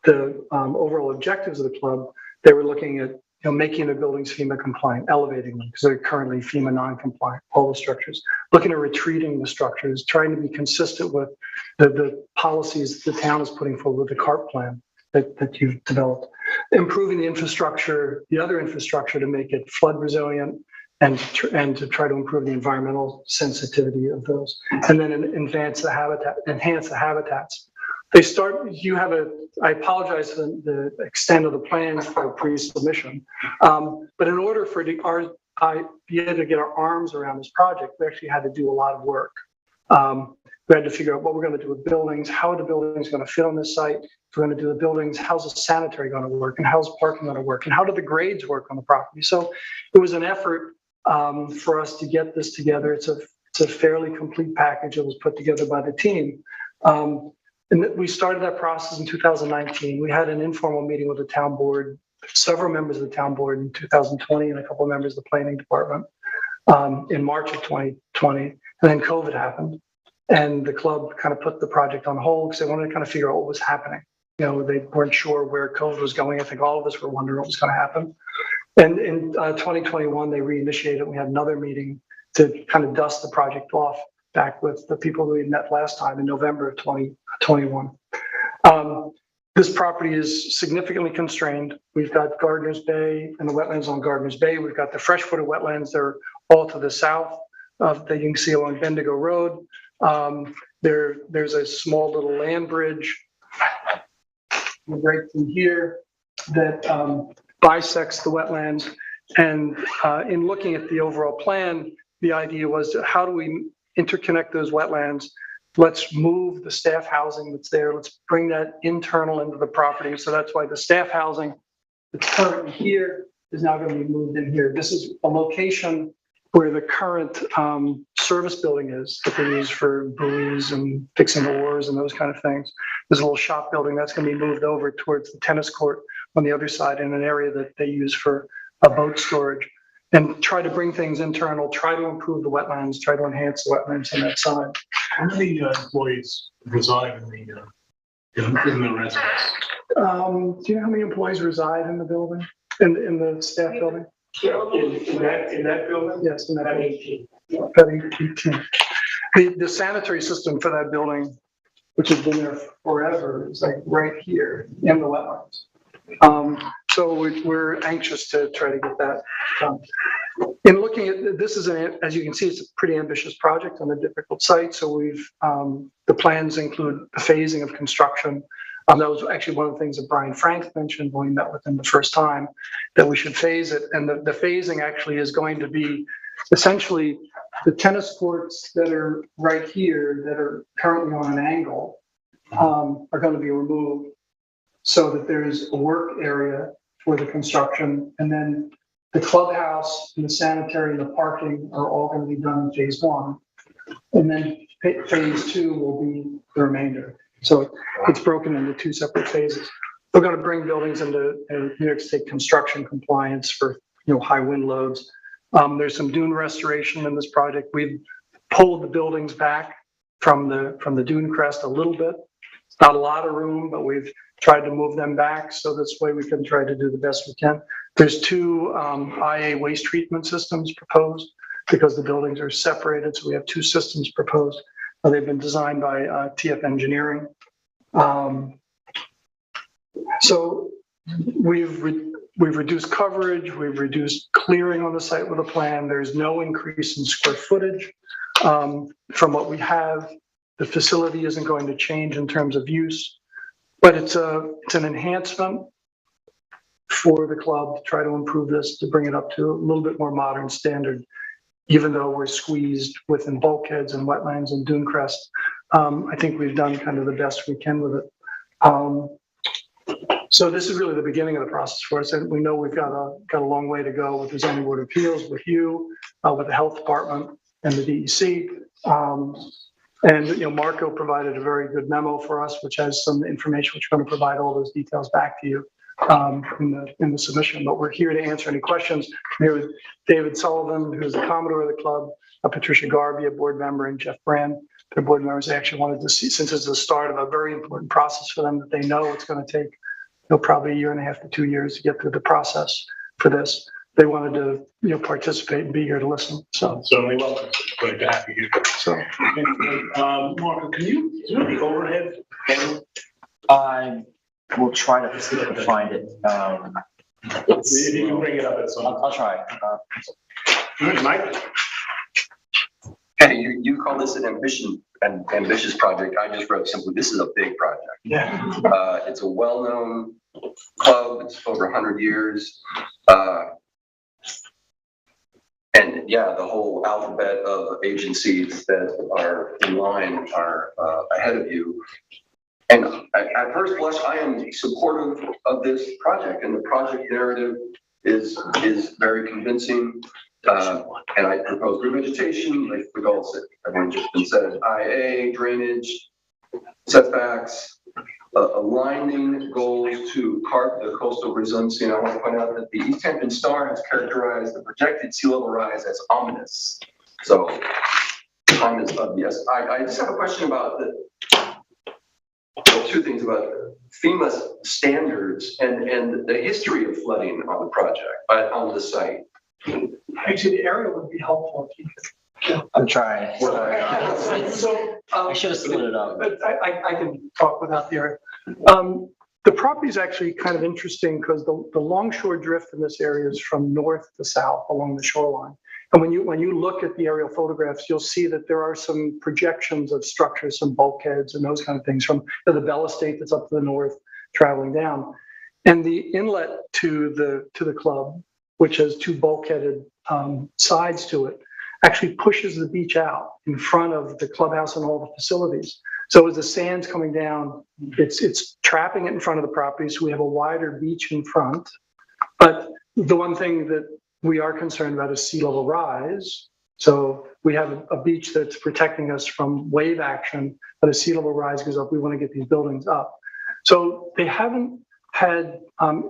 the overall objectives of the club, they were looking at making the buildings FEMA compliant, elevating them because they're currently FEMA non-compliant, all the structures, looking at retreating the structures, trying to be consistent with the policies the town is putting forward with the CARP plan that you've developed, improving the infrastructure, the other infrastructure to make it flood resilient and to try to improve the environmental sensitivity of those, and then enhance the habitats. I apologize for the extent of the plans for pre-submission, but in order for be able to get our arms around this project, we actually had to do a lot of work. We had to figure out what we're going to do with buildings, how are the buildings going to fit on this site, if we're going to do the buildings, how's the sanitary going to work, and how's parking going to work, and how do the grades work on the property. So it was an effort for us to get this together. It's a fairly complete package that was put together by the team. And we started that process in 2019. We had an informal meeting with the town board, several members of the town board in 2020, and a couple of members of the planning department in March of 2020. And then COVID happened, and the club kind of put the project on hold because they wanted to kind of figure out what was happening. They weren't sure where COVID was going. I think all of us were wondering what was going to happen. And in 2021, they reinitiated. We had another meeting to kind of dust the project off, back with the people who we met last time in November of 2021. This property is significantly constrained. We've got Gardner's Bay and the wetlands on Gardner's Bay. We've got the freshwater wetlands. They're all to the south of that you can see along Bendigo Road. There's a small little land bridge right through here that bisects the wetlands. And in looking at the overall plan, the idea was how do we interconnect those wetlands? Let's move the staff housing that's there. Let's bring that internal into the property. So that's why the staff housing that's currently here is now going to be moved in here. This is a location where the current service building is that they use for buoys and fixing the oars and those kind of things. There's a little shop building that's going to be moved over towards the tennis court on the other side in an area that they use for a boat storage. And try to bring things internal, try to improve the wetlands, try to enhance the wetlands on that side. How many employees reside in the residence? Do you know how many employees reside in the building, in the staff building? In that building? Yes, in that About building. 18. About 18. The sanitary system for that building, which has been there forever, is like right here in the wetlands. So we're anxious to try to get that done. In looking at, this is, as you can see, it's a pretty ambitious project on a difficult site. So the plans include the phasing of construction. That was actually one of the things that Brian Frank mentioned when we met with him the first time, that we should phase it. And the phasing actually is going to be essentially the tennis courts that are right here that are currently on an angle are going to be removed so that there's a work area for the construction. And then the clubhouse and the sanitary and the parking are all going to be done in phase one. And then phase two will be the remainder. So it's broken into two separate phases. We're going to bring buildings into New York State construction compliance for high wind loads. There's some dune restoration in this project. We've pulled the buildings back from the dune crest a little bit. It's not a lot of room, but we've tried to move them back so this way we can try to do the best we can. There's two IA waste treatment systems proposed because the buildings are separated. So we have two systems proposed. They've been designed by TF Engineering. So we've reduced coverage, we've reduced clearing on the site with a plan. There's no increase in square footage from what we have. The facility isn't going to change in terms of use, but it's an enhancement for the club to try to improve this, to bring it up to a little bit more modern standard, even though we're squeezed within bulkheads and wetlands and dune crest. I think we've done kind of the best we can with it. So this is really the beginning of the process for us, and we know we've got a long way to go with the zoning board of appeals, with you, with the health department and the DEC. And Marco provided a very good memo for us, which has some information, which we're going to provide all those details back to you in the submission. But we're here to answer any questions. Here with David Sullivan, who's the Commodore of the club, Patricia Garvey, a board member, and Jeff Brand. They're board members. They actually wanted to see, since it's the start of a very important process for them, that they know it's going to take probably 1.5 to 2 years to get through the process for this. They wanted to participate and be here to listen. So certainly welcome. Great to have you here. So Marco, can you do the overhead? I will try to find it. If you can bring it up at some. I'll try. Mike? Hey, you call this an ambitious project. I just wrote simply, this is a big project. Yeah. It's a well-known club. It's over 100 years. And yeah, the whole alphabet of agencies that are in line are ahead of you. And at first blush, I am supportive of this project, and the project narrative is very convincing. And I propose revegetation, like the goals that everyone just been said, IA, drainage, setbacks, aligning goals to carve the coastal resiliency. And I want to point out that the East Hampton Star has characterized the projected sea level rise as ominous. So, ominous of yes. I just have a question about two things about FEMA standards and the history of flooding on the project, on the site. actually, the area would be helpful if you could. I'm trying. So I should have split it up. I can talk without the area. The property is actually kind of interesting because the longshore drift in this area is from north to south along the shoreline. And when you look at the aerial photographs, you'll see that there are some projections of structures, some bulkheads and those kind of things from the Bell Estate that's up to the north traveling down. And the inlet to the club, which has two bulkheaded sides to it, actually pushes the beach out in front of the clubhouse and all the facilities. So as the sand's coming down, it's trapping it in front of the property. So we have a wider beach in front. But the one thing that we are concerned about is sea level rise. So we have a beach that's protecting us from wave action, but as sea level rise goes up, we want to get these buildings up. So they haven't had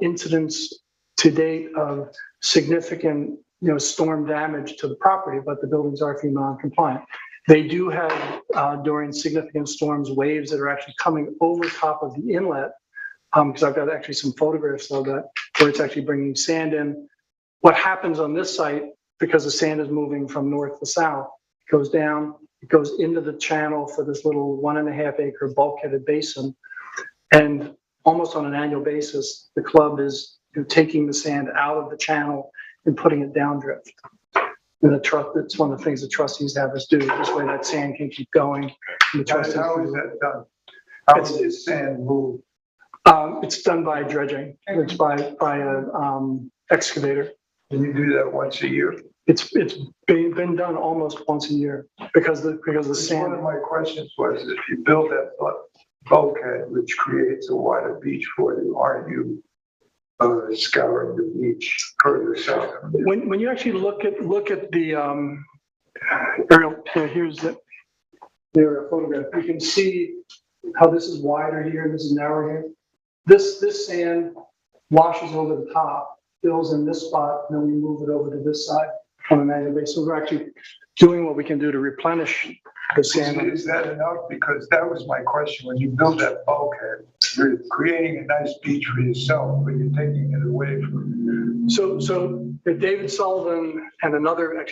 incidents to date of significant storm damage to the property, but the buildings are FEMA non-compliant. They do have, during significant storms, waves that are actually coming over top of the inlet, because I've got actually some photographs of that, where it's actually bringing sand in. What happens on this site, because the sand is moving from north to south, goes down, It goes into the channel for this little 1.5 acre bulkheaded basin. And almost on an annual basis, the club is taking the sand out of the channel and putting it downdrift. And it's one of the things the trustees have us do. This way that sand can keep going. And the trustees How can is do it. that done? How is this sand moved? It's done by dredging. It's by a excavator. Can you do that once a year? It's been done almost once a year because the One sand. of my questions was, if you build that bulkhead, which creates a wider beach for you, aren't you scouring the beach further south? When you actually look at the aerial, here's the aerial photograph. You can see how this is wider here, this is narrower here. This sand washes over the top, fills in this spot, and then we move it over to this side on an annual basis. So we're actually doing what we can do to replenish the sand. Is that enough? Because that was my question. When you build that bulkhead, you're creating a nice beach for yourself, but you're taking it away from. So David Sullivan and another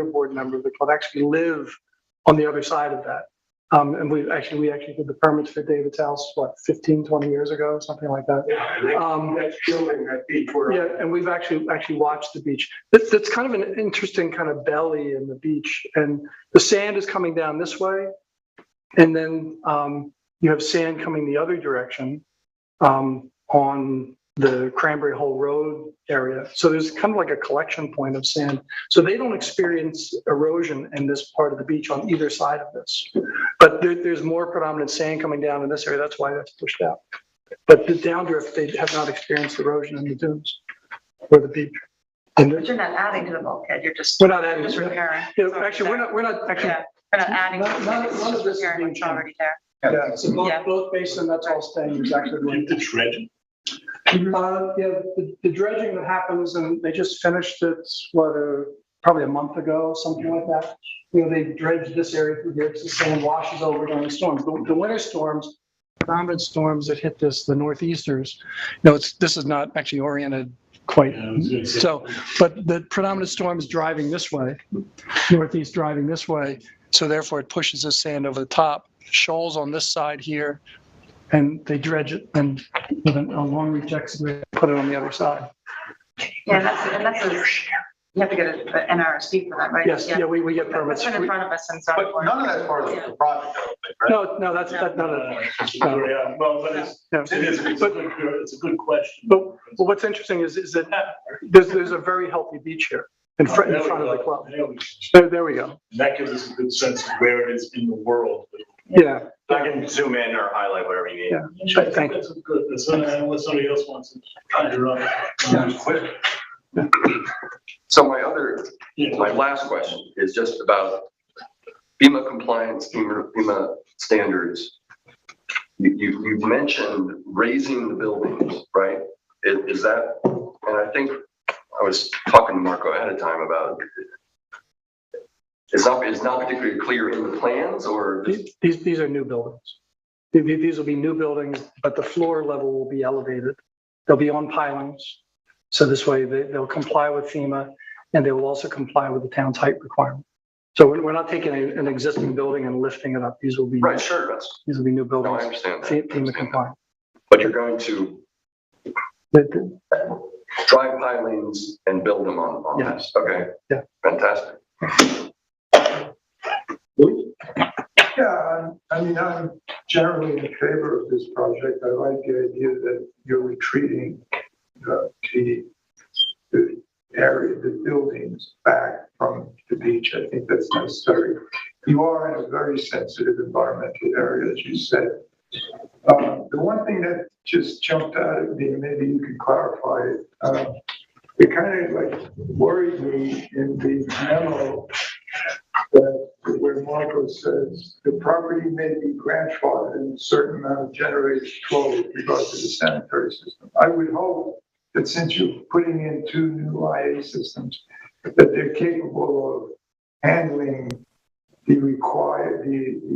board member of the club actually live on the other side of that. And we actually did the permits for David's house, 15, 20 years ago, something like that. That's building that beach. Yeah, and we've actually watched the beach. It's kind of an interesting kind of belly in the beach, and the sand is coming down this way, and then you have sand coming the other direction on the Cranberry Hole Road area. So there's kind of like a collection point of sand. So they don't experience erosion in this part of the beach on either side of this. But there's more predominant sand coming down in this area. That's why that's pushed out. But the downdrift, they have not experienced erosion in the dunes or the beach. But you're not adding to the bulkhead, you're just. We're not adding just to it. repairing. Actually, we're not actually. Yeah, we're not adding. None of just this is repairing being what's already there. Yeah, so Yeah. both basin, that's all staying exactly the way. The dredging. Yeah, the dredging that happens, and they just finished it, probably a month ago, something like that. They dredged this area through here, so the sand washes over during the storms. The winter storms, predominant storms that hit the northeasters, this is not actually oriented quite. So, but the predominant storm is driving this way, northeast driving this way. So therefore it pushes the sand over the top, shoals on this side here, and they dredge it and with a long reach excavator, put it on the other side. Yeah, you have to get an NRSP for that, right? Yes, yeah, we get permits. That's been in front of us and so. But none of that's part of the project, right? No, that's none of that. Yeah, well, but it's a good question. But what's interesting is that there's a very healthy beach here in front of the club. There we go. That gives us a good sense of where it is in the world. Yeah. I can zoom in or highlight whatever you need. Yeah. Thank you. That's good. Unless somebody else wants to conjure up. Quick. So my last question is just about FEMA compliance, FEMA standards. You mentioned raising the buildings, right? Is that, and I think I was talking to Marco ahead of time about it's not particularly clear in the plans, or these are new buildings. These will be new buildings, but the floor level will be elevated. They'll be on pilings. So this way they'll comply with FEMA, and they will also comply with the town's height requirement. So we're not taking an existing building and lifting it up. These will be right, sure, these will be new buildings. No, I understand that. FEMA compliant. But you're going to drive pilings and build them on this. Okay. Yeah. Fantastic. Yeah, I mean, I'm generally in favor of this project. I like the idea that you're retreating the area, the buildings back from the beach. I think that's necessary. You are in a very sensitive environmental area, as you said. The one thing that just jumped out at me, maybe you can clarify it. It kind of like worried me in the memo that where Marco says the property may be grandfathered in a certain amount of generated flow with regard to the sanitary system. I would hope that since you're putting in 2 new IA systems, that they're capable of handling the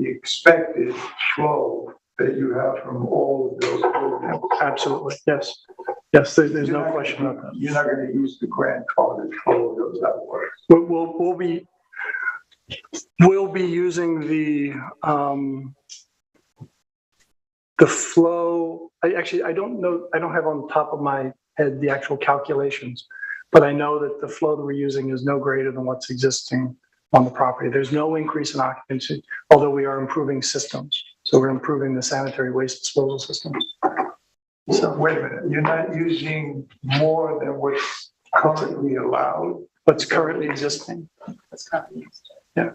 expected flow that you have from all of those buildings. Absolutely, yes. Yes, there's no question about that. You're not going to use the grandfathered flow of those outworks. We'll be, We'll be using the flow. I don't know, I don't have on the top of my head the actual calculations, but I know that the flow that we're using is no greater than what's existing on the property. There's no increase in occupancy, although we are improving systems. So we're improving the sanitary waste disposal system. So wait a minute, you're not using more than what's currently allowed? What's currently existing. That's currently used. Yeah.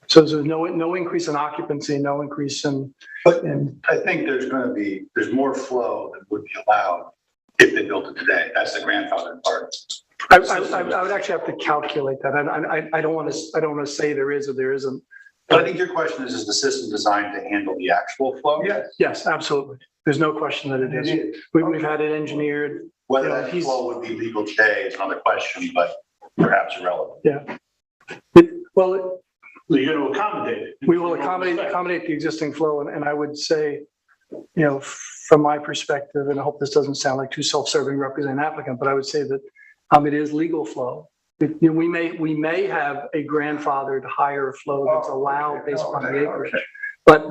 So there's no increase in occupancy, no increase in. But I think there's more flow than would be allowed if they built it today. That's the grandfather part. I would actually have to calculate that. I don't want to say there is or there isn't. But I think your question is the system designed to handle the actual flow? Yes. Yes, absolutely. There's no question that it is. We've had it engineered. Whether You know, that flow would be legal today is another question, but perhaps irrelevant. Yeah. Well, You're going to accommodate it. we will accommodate the existing flow, and I would say, you know, from my perspective, and I hope this doesn't sound like too self-serving representing an applicant, but I would say that it is legal flow. You know, we may have a grandfathered higher flow that's allowed based on the acreage, but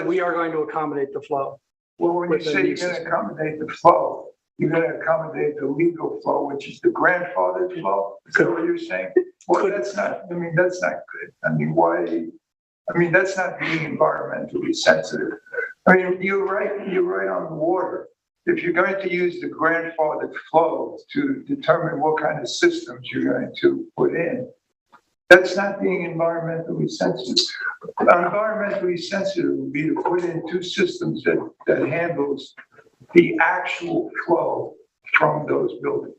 we are going to accommodate the flow. Well, when you say you're going to accommodate the flow, you're going to accommodate the legal flow, which is the grandfathered flow. Is that what you're saying? Well, that's not good. I mean, why? I mean, that's not being environmentally sensitive. I mean, you're right on the water. If you're going to use the grandfathered flow to determine what kind of systems you're going to put in, that's not being environmentally sensitive. Environmentally sensitive would be to put in two systems that handles the actual flow from those buildings.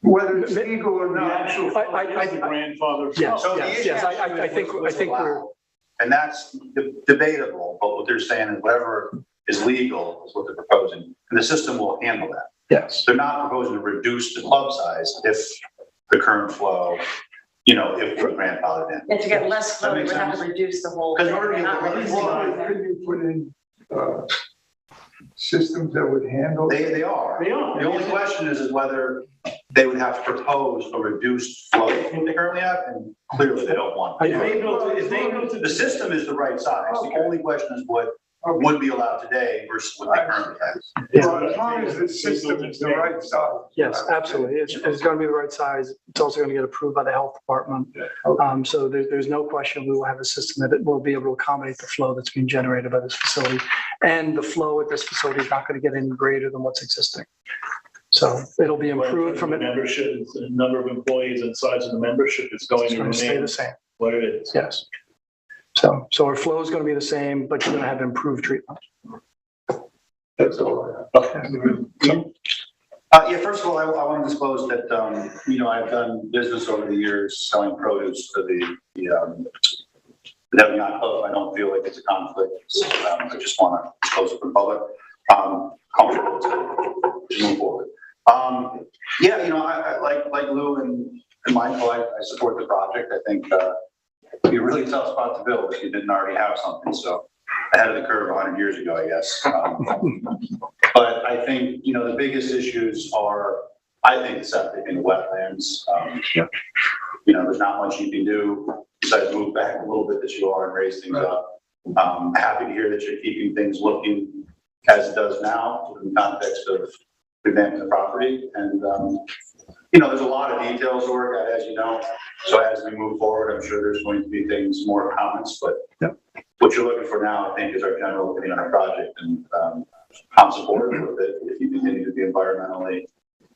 Whether it's legal or not. The actual flow is the grandfather. Yes, So the yes, issue yes. I think we're. And that's debatable, but what they're saying is whatever is legal is what they're proposing, and the system will handle that. Yes. They're not proposing to reduce the club size if the current flow, if we're grandfathered in. And to get less flow, That we makes would have to sense. reduce the whole. Because in order to Not get the reducing flow, it. Could you put in systems that would handle? They are. They are. The only question is whether they would have to propose a reduced flow from what they currently have, and clearly they don't want. If they go to The system is the right size. The only question is what would be allowed today versus what they currently have. Well, as long as the system is the right size. Yes, absolutely. It's going to be the right size. It's also going to get approved by the health department. So there's no question we will have a system that will be able to accommodate the flow that's being generated by this facility. And the flow at this facility is not going to get any greater than what's existing. So it'll be improved from it. Membership, the number of employees and size of the membership is going to Stay remain the same. what it is. Yes. So our flow is going to be the same, but you're going to have improved treatment. That's all I have. Yeah, first of all, I want to disclose that, I've done business over the years selling produce to the Devon Yacht Club. I don't feel like it's a conflict. I just want to disclose it for the public. Comfortable to move forward. I like Lou and Michael, I support the project. I think it'd be a really tough spot to build if you didn't already have something. So ahead of the curve 100 years ago, I guess. But I think, the biggest issues are, I think, septic and wetlands. There's not much you can do besides move back a little bit that you are and raise things up. Happy to hear that you're keeping things looking as it does now in the context of revamping the property. And, there's a lot of details to work out, as you know. So as we move forward, I'm sure there's going to be more comments, but what you're looking for now, I think, is our general opinion on our project. And I'm supportive of it if you continue to be environmentally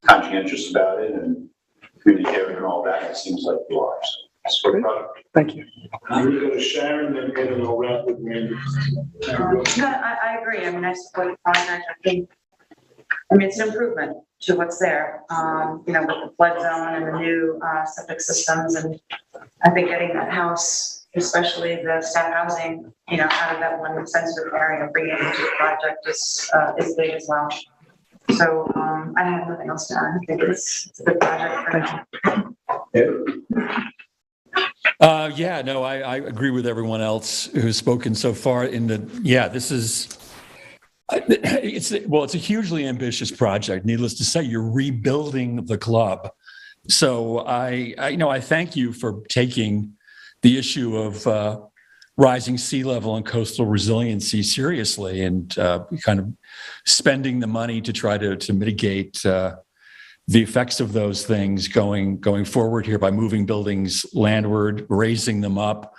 conscientious about it and communicating and all that. It seems like you are. So support the project. Thank you. I'm going to go to Sharon, then get an wrap with Randy. No, I agree. I mean, I support the project. I think, it's an improvement to what's there, with the flood zone and the new septic systems. And I think getting that house, especially the staff housing, out of that one sensitive area and bringing it into the project is big as well. So I have nothing else to add. I think it's a good project for now. I agree with everyone else who's spoken so far this is, it's a hugely ambitious project. Needless to say, you're rebuilding the club. So I thank you for taking the issue of rising sea level and coastal resiliency seriously, and kind of spending the money to try to mitigate the effects of those things going forward here by moving buildings landward, raising them up.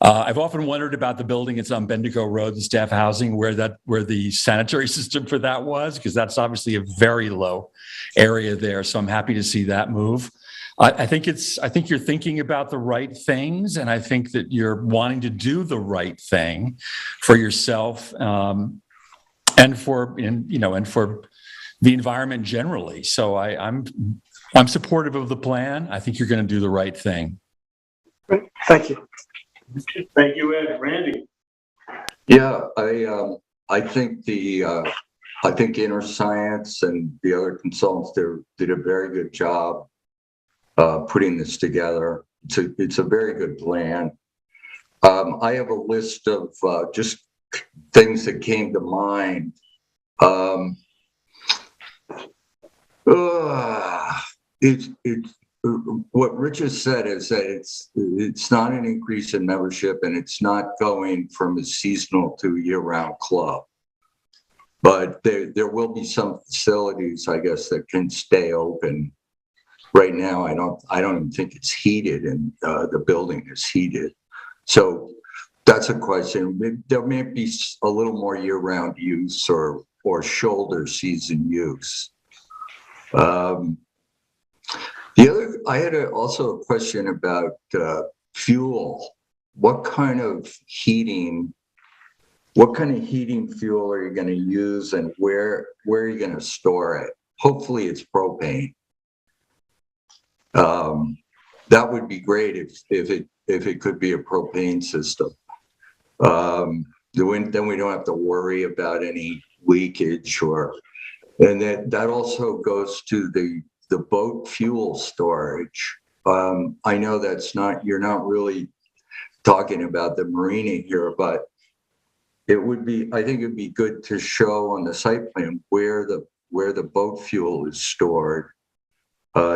I've often wondered about the building. It's on Bendigo Road, the staff housing, where the sanitary system for that was, because that's obviously a very low area there. So I'm happy to see that move. I think you're thinking about the right things, and I think that you're wanting to do the right thing for yourself and for the environment generally. So I'm supportive of the plan. I think you're going to do the right thing. Great. Thank you. Thank you, Ed. Randy? Yeah, I think I think Inner Science and the other consultants there did a very good job putting this together. It's a very good plan. I have a list of just things that came to mind. What Rich has said is that it's not an increase in membership, and it's not going from a seasonal to a year-round club. But there will be some facilities, I guess, that can stay open. Right now, I don't even think it's heated, and the building is heated. So that's a question. There may be a little more year-round use or shoulder season use. I had also a question about fuel. What kind of heating fuel are you going to use, and where are you going to store it? Hopefully it's propane. That would be great if it could be a propane system. Then we don't have to worry about any leakage, and that also goes to the boat fuel storage. I know you're not really talking about the marina here, but I think it'd be good to show on the site plan where the boat fuel is stored,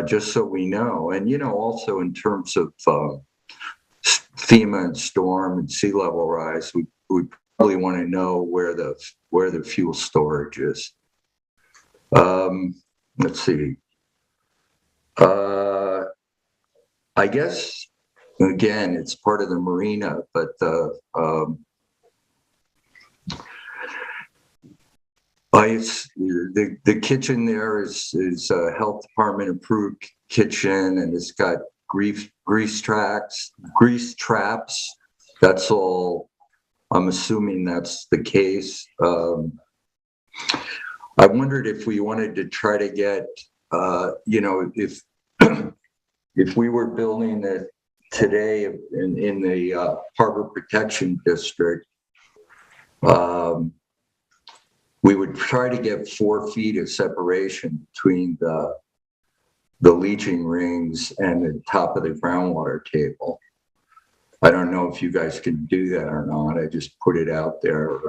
just so we know. And, also in terms of FEMA and storm and sea level rise, we probably want to know where the fuel storage is. Let's see. I guess, again, it's part of the marina, but the kitchen there is a health department approved kitchen, and it's got grease traps. That's all. I'm assuming that's the case. I wondered if we wanted to try to get, if we were building it today in the Harbor Protection District, we would try to get 4 feet of separation between the leaching rings and the top of the groundwater table. I don't know if you guys can do that or not. I just put it out there.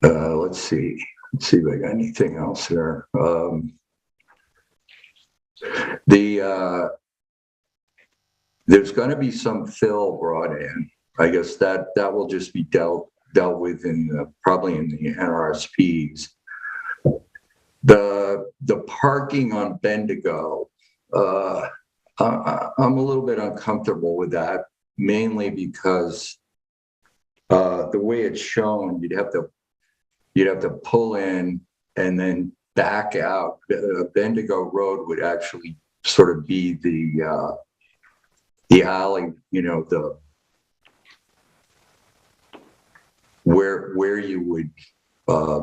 Let's see if I got anything else there. There's going to be some fill brought in. I guess that will just be dealt with probably in the NRSPs. The parking on Bendigo, I'm a little bit uncomfortable with that, mainly because the way it's shown, you'd have to pull in and then back out. Bendigo Road would actually sort of be the alley, where you would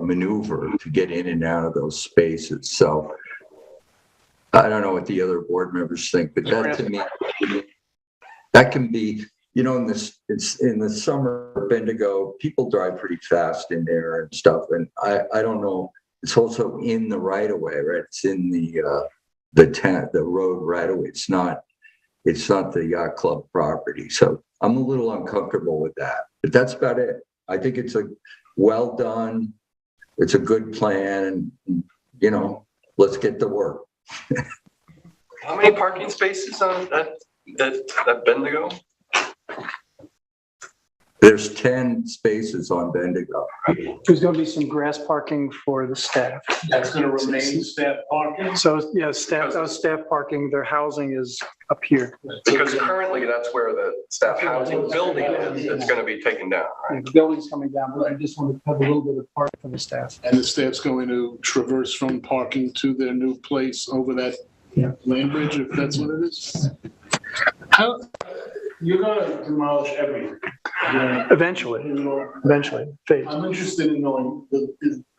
maneuver to get in and out of those spaces. So I don't know what the other board members think, but that to me, that can be, in the summer, Bendigo, people drive pretty fast in there and stuff. And I don't know, it's also in the right of way, right? It's in the road right of way. It's not the yacht club property. So I'm a little uncomfortable with that, but that's about it. I think it's well done. It's a good plan, and let's get to work. How many parking spaces on that Bendigo? There's 10 spaces on Bendigo. There's going to be some grass parking for the staff. That's going to remain staff parking? So, yeah, staff parking, their housing is up here. Because currently that's where the staff housing building is. It's going to be taken down, right? The building's coming down, but I just want to have a little bit of park for the staff. And the staff's going to traverse from parking to their new place over that land bridge, if that's what it is? How, you're going to demolish everything? Eventually, phase. I'm interested in knowing,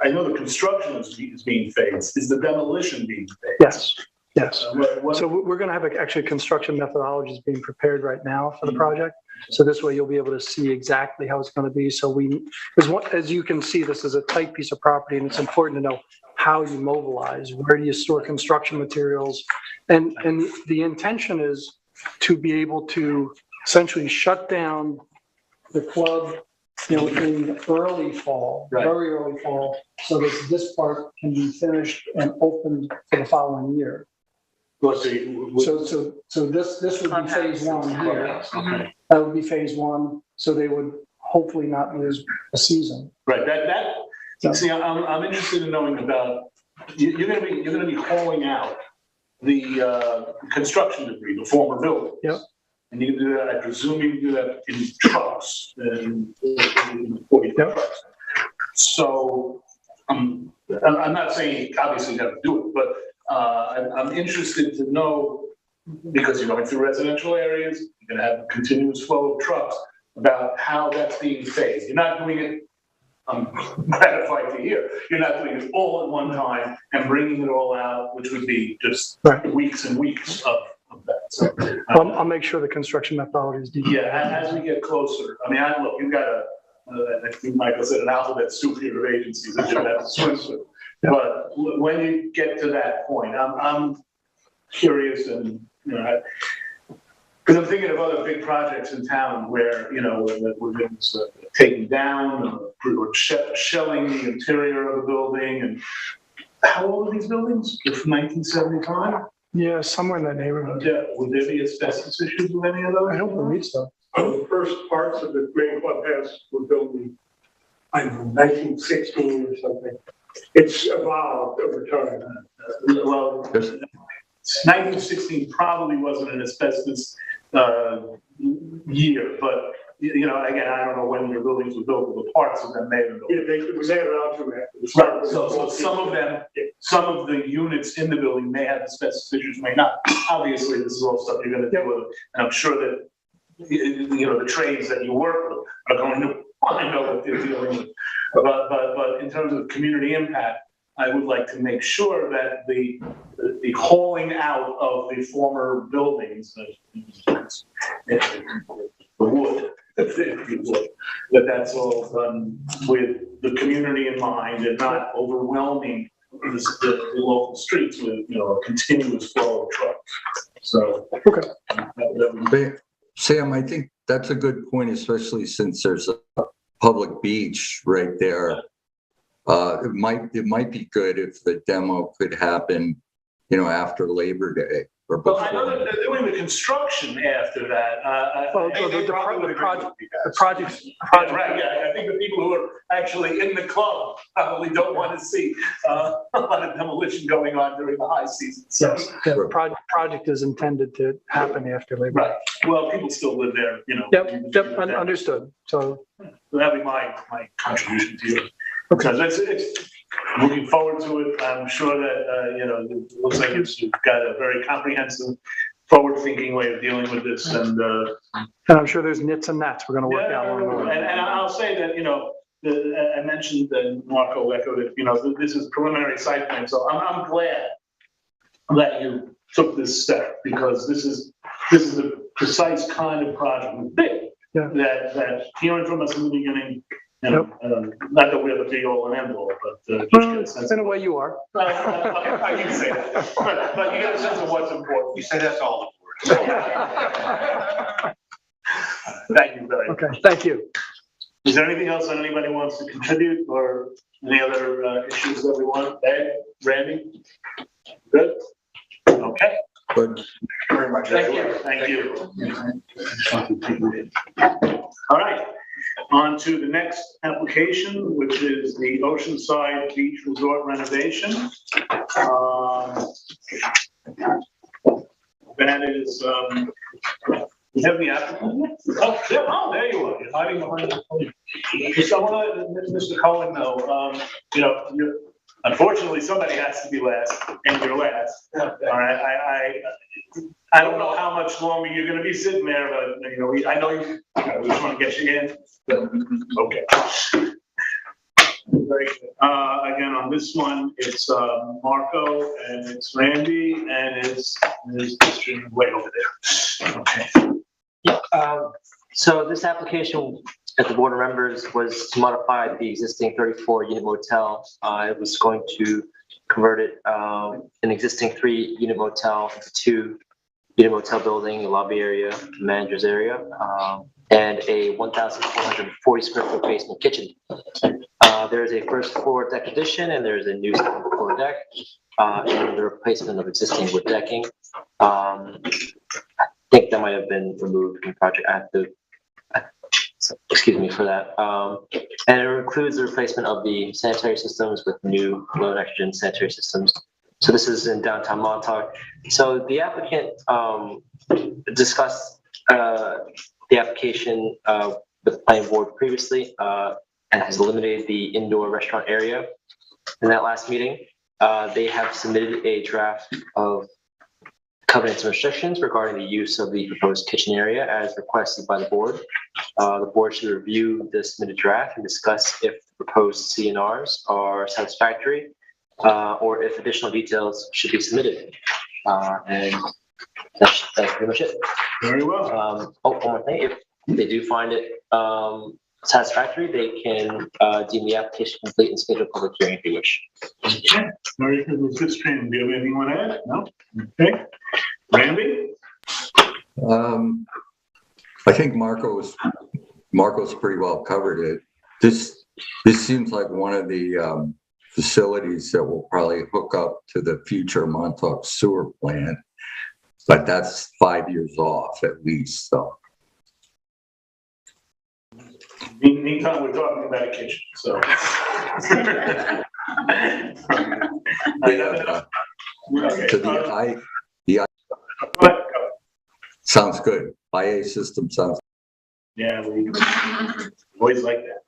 I know the construction is being phased. Is the demolition being phased? Yes. So we're going to have actually construction methodologies being prepared right now for the project. So this way you'll be able to see exactly how it's going to be. So as you can see, this is a tight piece of property, and it's important to know how you mobilize, where do you store construction materials. And the intention is to be able to essentially shut down the club, in early fall, very early fall, so that this part can be finished and opened for the following year. So this would be phase one here. That would be phase one. So they would hopefully not lose a season. Right. See, I'm interested in knowing about. You're going to be hauling out the construction debris, the former building. Yep. And you can do that. I presume you can do that in trucks and 40 trucks. So I'm not saying obviously you have to do it, but I'm interested to know, because you're going through residential areas, you're going to have a continuous flow of trucks, about how that's being phased. You're not doing it, I'm gratified to hear, you're not doing it all at one time and bringing it all out, which would be just weeks and weeks of that. So, I'll make sure the construction methodology is detailed. Yeah, as we get closer, I mean, look, you've got I think Michael said, an alphabet soup here of agencies that you have to swim through. But when you get to that point, I'm curious, and because I'm thinking of other big projects in town where we're taking down or shelling the interior of the building. And how old are these buildings? They're from 1975. Yeah, somewhere in that neighborhood. Yeah, would there be asbestos issues with any of those? I don't believe so. The first parts of the Green Clubhouse were built in, I don't know, 1916 or something. It's evolved over time. Well, 1916 probably wasn't an asbestos year, but again, I don't know when your buildings were built, but the parts of them may have been built. Yeah, they were added on to that. Right. So some of them, some of the units in the building may have asbestos issues, may not. Obviously, this is all stuff you're going to deal with, and I'm sure that the trades that you work with are going to want to know what they're dealing with. But in terms of community impact, I would like to make sure that the hauling out of the former buildings, the wood, that's all done with the community in mind and not overwhelming the local streets with a continuous flow of trucks. So Sam, I think that's a good point, especially since there's a public beach right there. It might be good if the demo could happen, after Labor Day or before. Well, I know that they're doing the construction after that. The project. Right, yeah. I think the people who are actually in the club probably don't want to see a lot of demolition going on during the high season. So. Yes, the project is intended to happen after Labor Day. Right. Well, people still live there, Yep, understood. So that'd be my contribution to you. Okay. So it's looking forward to it. I'm sure that, it looks like you've got a very comprehensive, forward-thinking way of dealing with this. And I'm sure there's nits and gnats we're going to work out along the way. And I'll say that, I mentioned that Marco echoed it, this is preliminary site plan. So I'm glad that you took this step, because this is the precise kind of project that hearing from us in the beginning. Not that we're the be all and end all, but in a way you are. I can say that, but you get a sense of what's important. You say that's all important. Thank you very much. Okay, thank you. Is there anything else that anybody wants to contribute, or any other issues that we want? Ed, Randy? Good? Okay. Good. Very much. Thank you. Thank you. All right, on to the next application, which is the Oceanside Beach Resort renovation. That is, we have the applicant. Oh, yeah, oh, there you are. You're hiding behind the phone. Just I want to let Mr. Cohen know, you know, unfortunately, somebody has to be last, and you're last. All right, I don't know how much longer you're going to be sitting there, but you know, I know you. We just want to get you in. But, okay. Very good. Again, on this one, it's Marco and it's Randy and it's way over there. Okay. So this application at the board of members was to modify the existing 34-unit motel. It was going to convert it, an existing 3-unit motel into 2-unit motel building, a lobby area, manager's area, and a 1,440 square foot basement kitchen. There's a first floor deck addition and there's a new second floor deck and the replacement of existing wood decking. I think that might have been removed from the project. I have to, excuse me for that. And it includes the replacement of the sanitary systems with new low nitrogen sanitary systems. So this is in downtown Montauk. So the applicant discussed the application with the planning board previously and has eliminated the indoor restaurant area. In that last meeting, they have submitted a draft of covenants and restrictions regarding the use of the proposed kitchen area as requested by the board. The board should review the submitted draft and discuss if the proposed CNRs are satisfactory or if additional details should be submitted. And that's pretty much it. Very well. One more thing, if they do find it satisfactory, they can deem the application complete and schedule a public hearing if they wish. Okay. Very good. With this stream, do you have anything you want to add? No? Okay. Randy? I think Marco's pretty well covered it. This seems like one of the facilities that will probably hook up to the future Montauk sewer plant, but that's 5 years off at least, so. Meantime, we're talking about a kitchen, so. Sounds good. IA system sounds. Yeah, we always like that.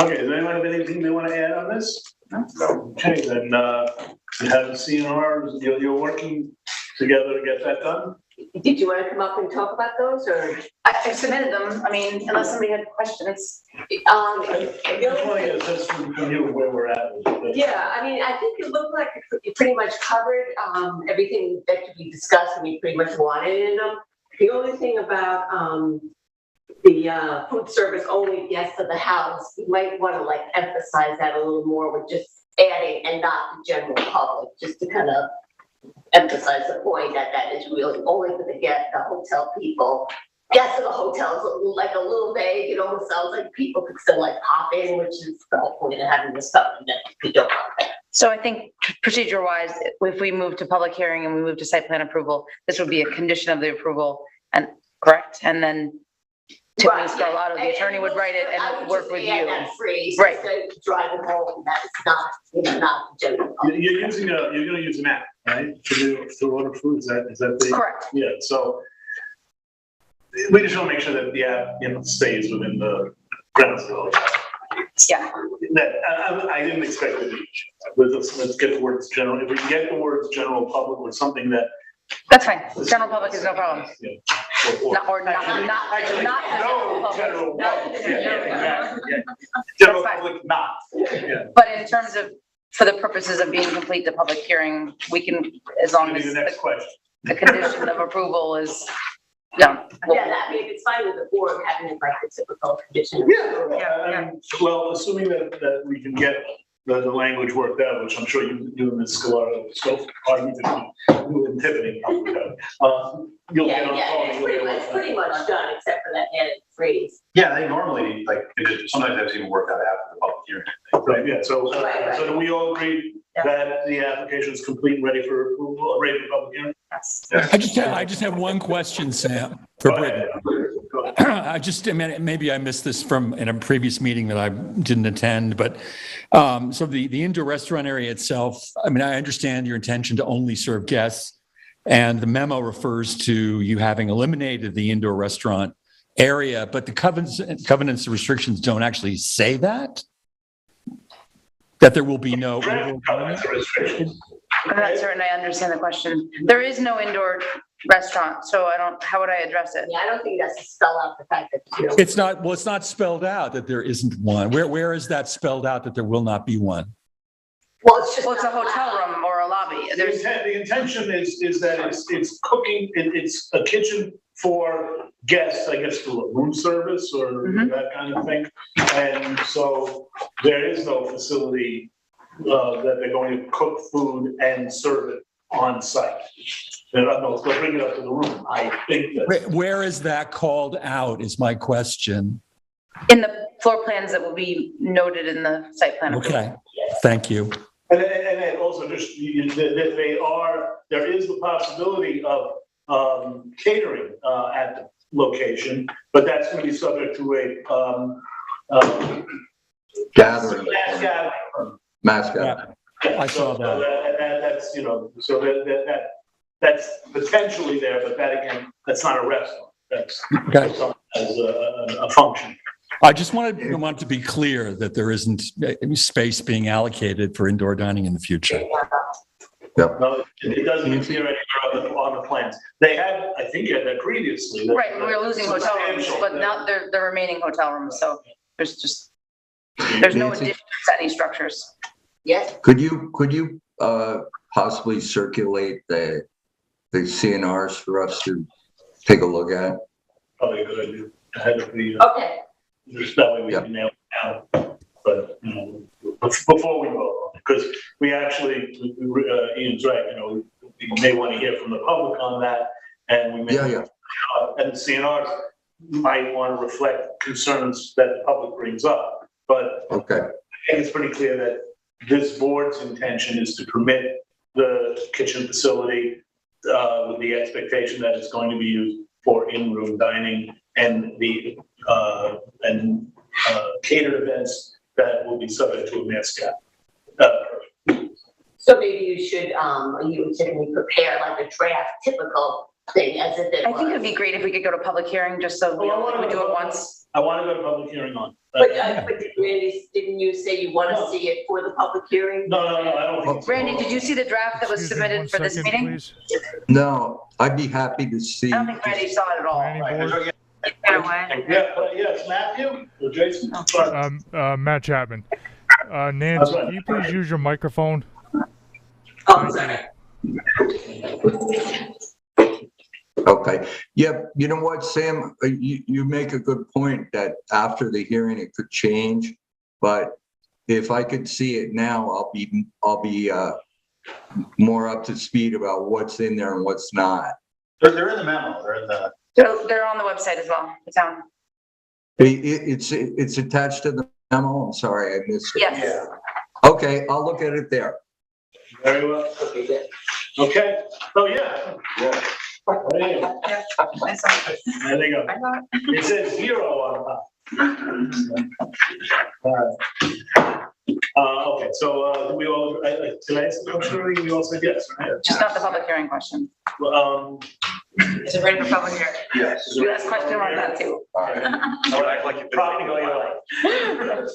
Okay, does anyone have anything they want to add on this? No. Okay, then you have the CNRs, you're working together to get that done? Did you want to come up and talk about those, or? I submitted them, I mean, unless somebody had questions. I just want to get a sense from you where we're at. Yeah, I mean, I think it looked like you pretty much covered everything that could be discussed, and we pretty much wanted in them. The only thing about the food service only guests of the house, you might want to like emphasize that a little more with just adding and not the general public, just to kind of emphasize the point that that is really only for the hotel people. Guests of the hotel is like a little vague. It almost sounds like people could still like pop in, which is the whole point of having this stuff that we don't want that. So I think procedure-wise, if we move to public hearing and we move to site plan approval, this would be a condition of the approval, and correct? And then Tiffany Scarlato, the attorney, would write it and work with you. That phrase, right? Drive it home. That's not, not the general. You're going to use an app, right? To order food. Is that the correct? Yeah. So we just want to make sure that the app, stays within the grounds of the. Yeah. I didn't expect it to be. Let's get the words general. If we can get the words general public or something that. That's fine. General public is no problem. Yeah. Not general public. General public, not. Yeah. But in terms of, for the purposes of being complete the public hearing, we can, as long as the next question. The condition of approval is, yeah. I mean, it's fine with the board having it like the typical condition. Yeah. Well, assuming that we can get the language worked out, which I'm sure you and Ms. Scolaro so argue to you and Tiffany. You'll get on the phone. It's pretty much done, except for that added phrase. Yeah, they normally, like, Sometimes that's even worked out after the public hearing. Right, yeah, so do we all agree that the application is complete and ready for approval, ready for public hearing? I just have one question, Sam, for Brittany. I mean, maybe I missed this in a previous meeting that I didn't attend, but so the indoor restaurant area itself, I mean, I understand your intention to only serve guests, and the memo refers to you having eliminated the indoor restaurant area, but the covenants and restrictions don't actually say that there will be no indoor restrictions. I'm not certain I understand the question. There is no indoor restaurant, so how would I address it? Yeah, I don't think that's to spell out the fact that, you know. It's not spelled out that there isn't one. Where is that spelled out that there will not be one? Well, it's a hotel room or a lobby. The intention is that it's cooking, it's a kitchen for guests, I guess, for room service or that kind of thing. And so there is no facility that they're going to cook food and serve it on site. They'll bring it up to the room. I think that. Where is that called out is my question. In the floor plans that will be noted in the site plan. Okay, thank you. And then also just, there is the possibility of catering at the location, but that's going to be subject to a Gathering. mass gathering. I saw that. That's, you know, so that's potentially there, but that again, that's not a restaurant. That's as a function. I just wanted to be clear that there isn't any space being allocated for indoor dining in the future. No, it doesn't appear anywhere on the plans. They had, I think, had that previously. Right, we were losing hotel rooms, but now they're the remaining hotel rooms. So there's no addition to any structures. Yes. Could you possibly circulate the CNRs for us to take a look at? Probably a good idea. Ahead of the. Okay. Just that way we can nail it down. But, you know, before we vote, because we actually, Ian's right, you know, we may want to hear from the public on that, and we may. And the CNRs might want to reflect concerns that the public brings up. But I think it's pretty clear that this board's intention is to permit the kitchen facility with the expectation that it's going to be used for in-room dining and the catered events that will be subject to a mask cap. So maybe you should, you typically prepare like a draft typical thing as if it I think it would be great if we could go to public hearing just so we do it once. I want to go to public hearing on. But Randy, didn't you say you want to see it for the public hearing? No, I don't think so. Randy, did you see the draft that was submitted for this meeting? No, I'd be happy to see. I don't think Randy saw it at all. Yes, Matthew or Jason? Matt Chapman. Nancy, can you please use your microphone? Okay. Yeah, you know what, Sam? You make a good point that after the hearing it could change, but if I could see it now, I'll be more up to speed about what's in there and what's not. They're in the memo. They're on the website as well, the town. It's attached to the memo. I'm sorry, I missed it. Yes. Yeah. Okay, I'll look at it there. Very well. Okay. Oh, yeah. There you go. There you go. It says 0 on top. Okay, so we all, tonight's motion, we all said yes, right? Just not the public hearing question. Is it ready for public hearing? Yes. You asked question on that too. I would act like you've been Probably going to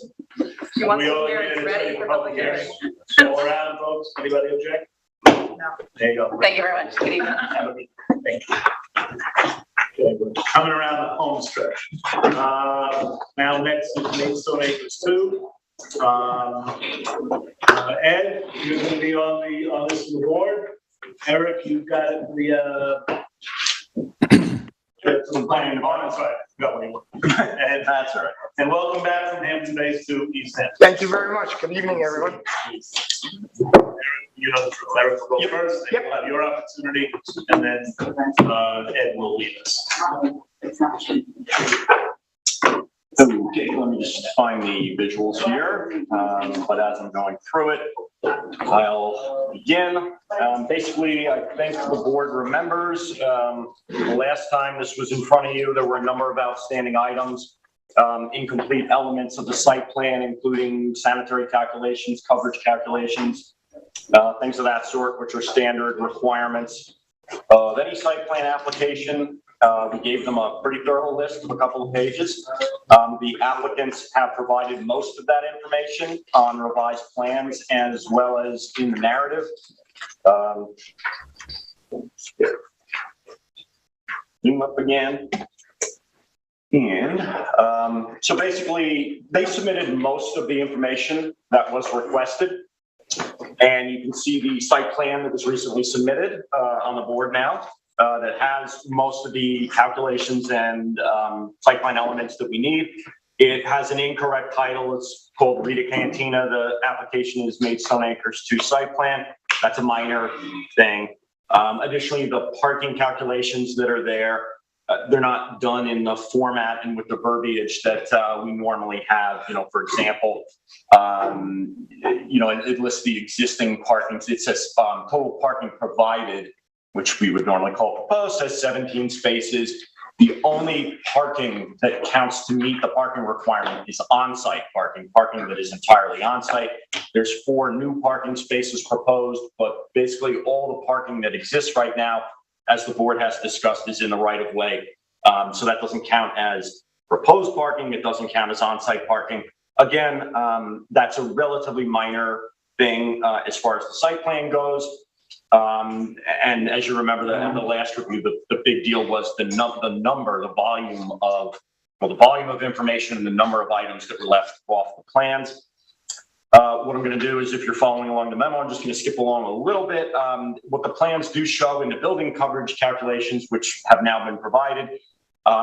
You want to hear it's ready for public hearing? Show around, folks. Anybody object? No. There you go. Thank you very much. Good evening. Thank you. Okay, we're coming around the home stretch. Now next is Maidstone Acres 2. Ed, you're going to be on this board. Eric, you've got some planning department, sorry. And that's all right. And welcome back from Hampton Bays to East Hampton. Thank you very much. Good evening, everyone. You know, Eric will go first, then you'll have your opportunity, and then Ed will lead us. Okay, let me just find the visuals here, but as I'm going through it, I'll begin. Basically, I think the board remembers, the last time this was in front of you, there were a number of outstanding items, incomplete elements of the site plan, including sanitary calculations, coverage calculations, things of that sort, which are standard requirements of any site plan application. We gave them a pretty thorough list of a couple of pages. The applicants have provided most of that information on revised plans as well as in the narrative. Zoom up again. And so basically, they submitted most of the information that was requested. And you can see the site plan that was recently submitted on the board now. That has most of the calculations and site plan elements that we need. It has an incorrect title. It's called Rita Cantina. The application is made Stone Acres 2 site plan. That's a minor thing. Additionally, the parking calculations that are there, they're not done in the format and with the verbiage that we normally have. You know, for example, you know, it lists the existing parking. It says total parking provided, which we would normally call proposed, says 17 spaces. The only parking that counts to meet the parking requirement is on-site parking, parking that is entirely on-site. There's 4 new parking spaces proposed, but basically all the parking that exists right now, as the board has discussed, is in the right of way. So that doesn't count as proposed parking. It doesn't count as on-site parking. Again, that's a relatively minor thing as far as the site plan goes. And as you remember, in the last review, the big deal was the volume of information and the number of items that were left off the plans. What I'm going to do is, if you're following along the memo, I'm just going to skip along a little bit. What the plans do show in the building coverage calculations, which have now been provided,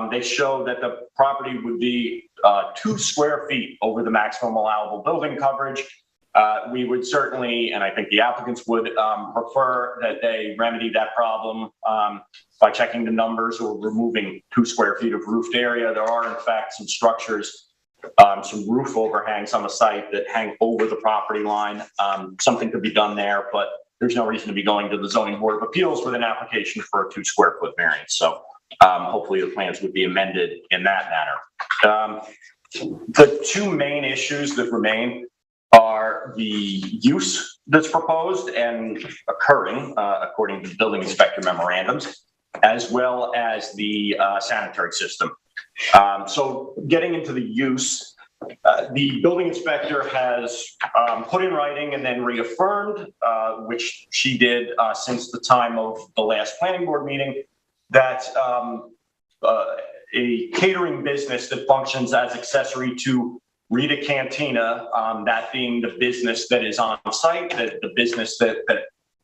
they show that the property would be 2 square feet over the maximum allowable building coverage. We would certainly, and I think the applicants would prefer that they remedy that problem by checking the numbers or removing 2 square feet of roofed area. There are, in fact, some structures, some roof overhangs on the site that hang over the property line. Something could be done there, but there's no reason to be going to the Zoning Board of Appeals with an application for a 2 square foot variance. So hopefully the plans would be amended in that manner. The 2 main issues that remain are the use that's proposed and occurring according to the building inspector memorandums, as well as the sanitary system. So getting into the use, the building inspector has put in writing and then reaffirmed, which she did since the time of the last planning board meeting, that a catering business that functions as accessory to Rita Cantina, that being the business that is on site, the business that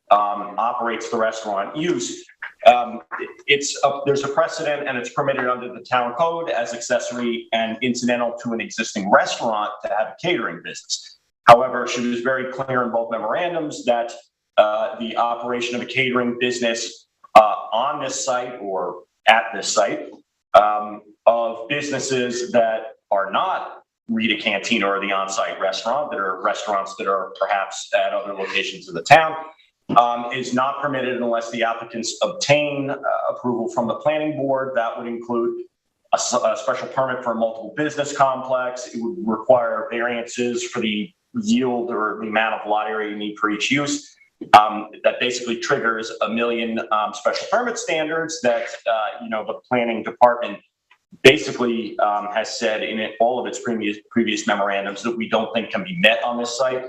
operates the restaurant use. There's a precedent, and it's permitted under the town code as accessory and incidental to an existing restaurant to have a catering business. However, she was very clear in both memorandums that the operation of a catering business on this site or at this site of businesses that are not Rita Cantina or the on-site restaurant, that are restaurants that are perhaps at other locations in the town, is not permitted unless the applicants obtain approval from the planning board. That would include a special permit for a multiple business complex. It would require variances for the yield or the amount of lot area you need for each use. That basically triggers a million special permit standards that the planning department basically has said in all of its previous memorandums that we don't think can be met on this site.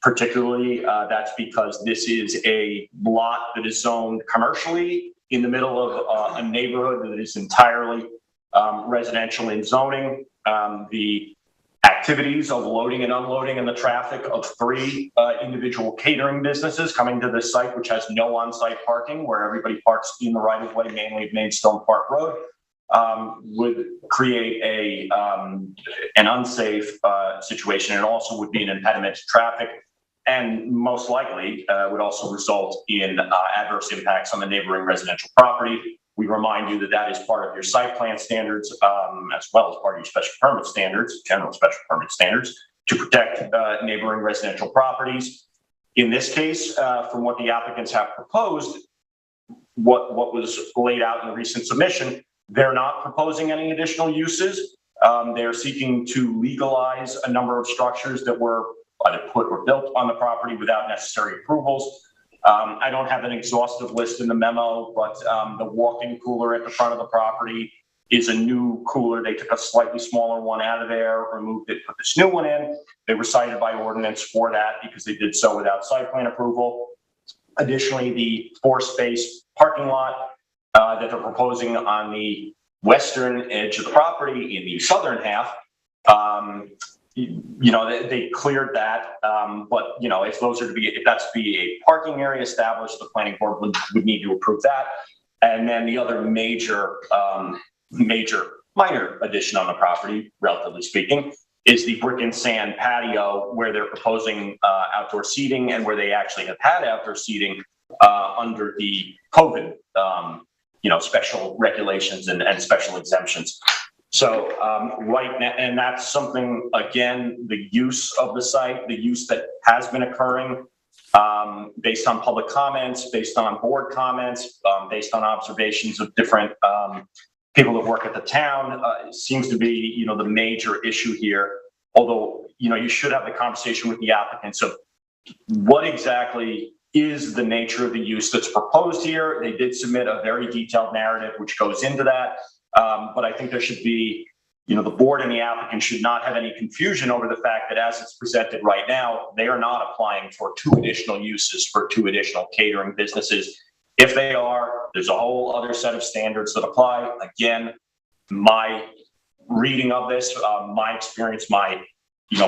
Particularly, that's because this is a lot that is zoned commercially in the middle of a neighborhood that is entirely residential in zoning. The activities of loading and unloading and the traffic of 3 individual catering businesses coming to this site, which has no on-site parking, where everybody parks in the right of way, mainly at Maidstone Park Road, would create an unsafe situation, and also would be an impediment to traffic, and most likely would also result in adverse impacts on the neighboring residential property. we remind you that that is part of your site plan standards, as well as part of your special permit standards, general special permit standards, to protect neighboring residential properties. In this case, from what the applicants have proposed, what was laid out in the recent submission, they're not proposing any additional uses. They're seeking to legalize a number of structures that were either put or built on the property without necessary approvals. I don't have an exhaustive list in the memo, but the walk-in cooler at the front of the property is a new cooler. They took a slightly smaller one out of there, removed it, put this new one in. They were cited by ordinance for that because they did so without site plan approval. Additionally, the 4-space parking lot that they're proposing on the western edge of the property in the southern half, they cleared that, but if that's to be a parking area established, the planning board would need to approve that. And then the other minor addition on the property, relatively speaking, is the brick and sand patio, where they're proposing outdoor seating, and where they actually have had outdoor seating under the COVID special regulations and special exemptions. So right now, and that's something, again, the use of the site, the use that has been occurring based on public comments, based on board comments, based on observations of different people that work at the town, seems to be, the major issue here. Although, you should have the conversation with the applicants of what exactly is the nature of the use that's proposed here. They did submit a very detailed narrative which goes into that. But I think there should be, the board and the applicant should not have any confusion over the fact that as it's presented right now, they are not applying for 2 additional uses for 2 additional catering businesses. If they are, there's a whole other set of standards that apply. Again, my reading of this, my experience, my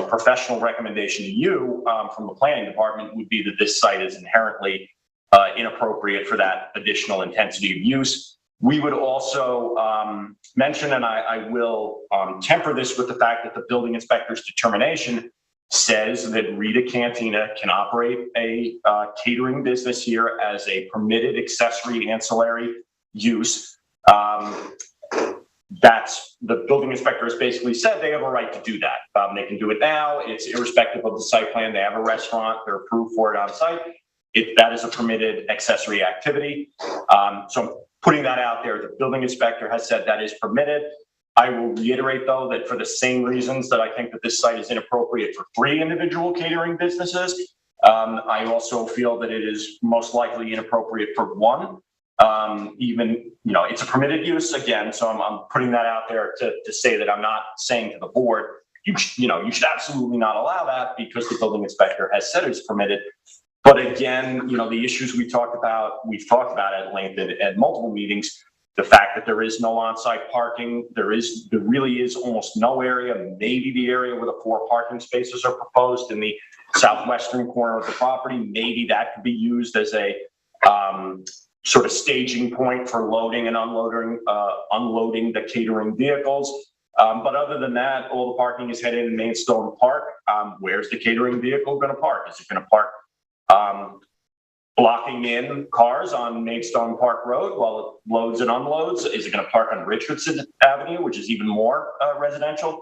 professional recommendation to you from the planning department would be that this site is inherently inappropriate for that additional intensity of use. We would also mention, and I will temper this with the fact that the building inspector's determination says that Rita Cantina can operate a catering business here as a permitted accessory ancillary use. That's the building inspector has basically said they have a right to do that. They can do it now. It's irrespective of the site plan. They have a restaurant. They're approved for it on site. That is a permitted accessory activity. So I'm putting that out there. The building inspector has said that is permitted. I will reiterate, though, that for the same reasons that I think that this site is inappropriate for 3 individual catering businesses, I also feel that it is most likely inappropriate for 1. It's a permitted use again, so I'm putting that out there to say that I'm not saying to the board, you should absolutely not allow that because the building inspector has said it's permitted. But again, the issues we've talked about at length at multiple meetings, the fact that there is no on-site parking, there really is almost no area, maybe the area where the 4 parking spaces are proposed in the southwestern corner of the property, maybe that could be used as a sort of staging point for loading and unloading the catering vehicles. But other than that, all the parking is headed in Maidstone Park. Where's the catering vehicle going to park? Is it going to park blocking in cars on Maidstone Park Road while it loads and unloads? Is it going to park on Richardson Avenue, which is even more residential?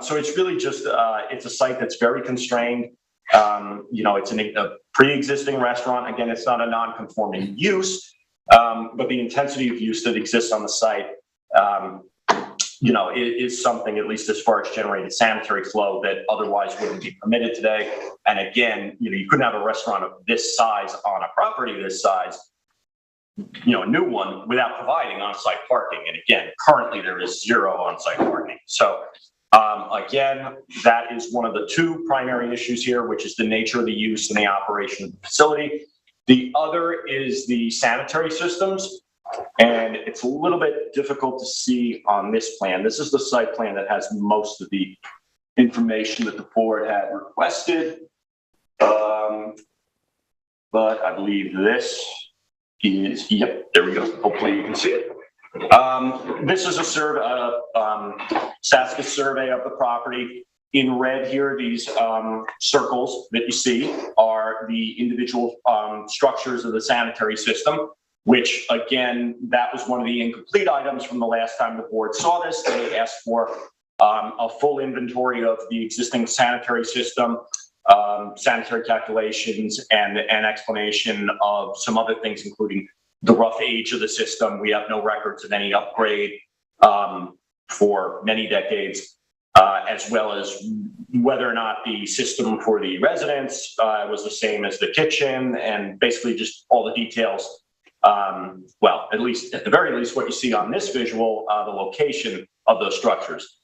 So it's really just, it's a site that's very constrained. It's a pre-existing restaurant. Again, it's not a non-conforming use, but the intensity of use that exists on the site, is something, at least as far as generated sanitary flow, that otherwise wouldn't be permitted today. And again, you couldn't have a restaurant of this size on a property this size, a new one, without providing on-site parking. And again, currently there is 0 on-site parking. So again, that is one of the 2 primary issues here, which is the nature of the use and the operation of the facility. The other is the sanitary systems. And it's a little bit difficult to see on this plan. This is the site plan that has most of the information that the board had requested. But I believe this is, yep, there we go. Hopefully you can see it. This is a survey, SASCA survey of the property. In red here, these circles that you see are the individual structures of the sanitary system. which again, that was one of the incomplete items from the last time the board saw this. They asked for a full inventory of the existing sanitary system, sanitary calculations, and an explanation of some other things, including the rough age of the system. We have no records of any upgrade for many decades, as well as whether or not the system for the residents was the same as the kitchen, and basically just all the details. Well, at the very least, what you see on this visual, the location of those structures.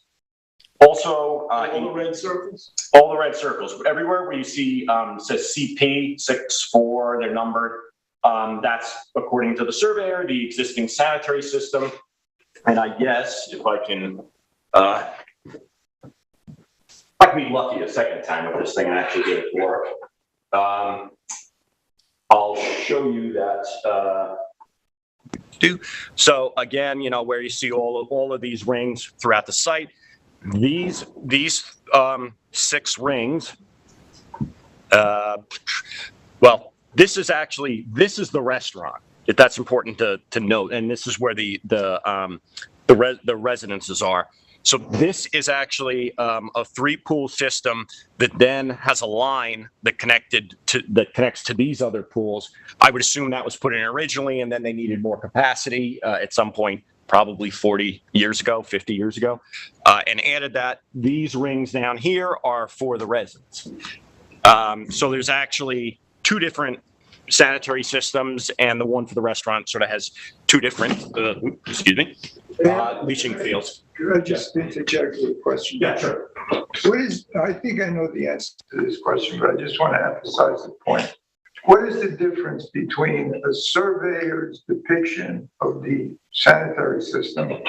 Also, all the red circles? All the red circles. Everywhere where you see says CP 64, they're numbered. That's according to the surveyor, the existing sanitary system. And I guess if I can be lucky a second time with this thing and actually get it to work. I'll show you that. So again, you know, where you see all of these rings throughout the site, these 6 rings. Well, this is the restaurant. If that's important to note, and this is where the residences are. So this is actually a 3-pool system that then has a line that connects to these other pools. I would assume that was put in originally, and then they needed more capacity at some point, probably 40 years ago, 50 years ago, and added that. These rings down here are for the residents. So there's actually 2 different sanitary systems, and the one for the restaurant sort of has 2 different, leaching fields. Could I just interject with a question? Yeah, sure. I think I know the answer to this question, but I just want to emphasize the point. What is the difference between a surveyor's depiction of the sanitary system and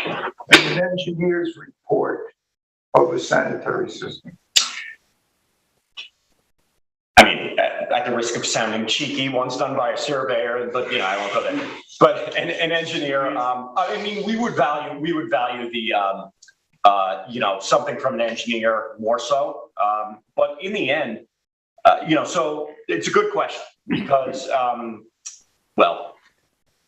an engineer's report of a sanitary system? I mean, at the risk of sounding cheeky, one's done by a surveyor, but you know, I won't go there. But an engineer, I mean, we would value the, you know, something from an engineer more so. But in the end, you know, so it's a good question because, well,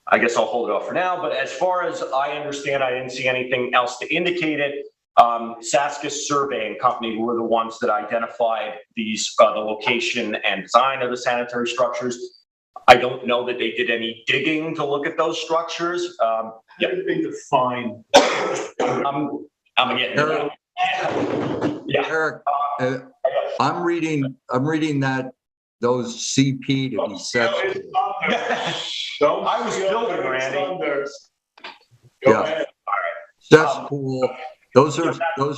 I guess I'll hold it off for now. But as far as I understand, I didn't see anything else to indicate it. Saskus Surveying Company were the ones that identified these, the location and design of the sanitary structures. I don't know that they did any digging to look at those structures. Yeah, they define. I'm getting Eric, Eric, I'm reading that those CP to be set. I was building, Randy. Go ahead. Cesspool. Those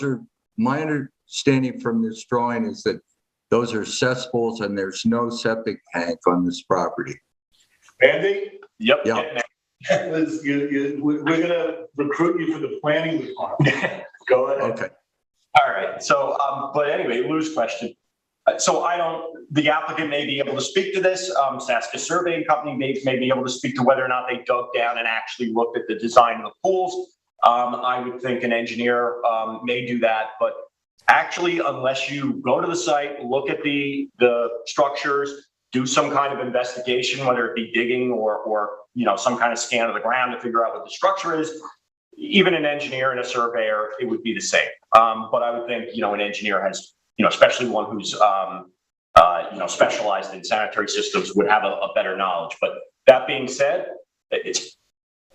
are my understanding from this drawing is that those are cesspools and there's no septic tank on this property. Andy? Yep. Yeah. We're gonna recruit you for the planning department. Go ahead. Okay. All right. So, but anyway, Lou's question. So the applicant may be able to speak to this. Saskus Surveying Company may be able to speak to whether or not they dug down and actually looked at the design of the pools. I would think an engineer may do that, but actually, unless you go to the site, look at the structures, do some kind of investigation, whether it be digging or you know, some kind of scan of the ground to figure out what the structure is, even an engineer and a surveyor, it would be the same. But I would think, you know, an engineer has, you know, especially one who's you know, specialized in sanitary systems would have a better knowledge. But that being said, it's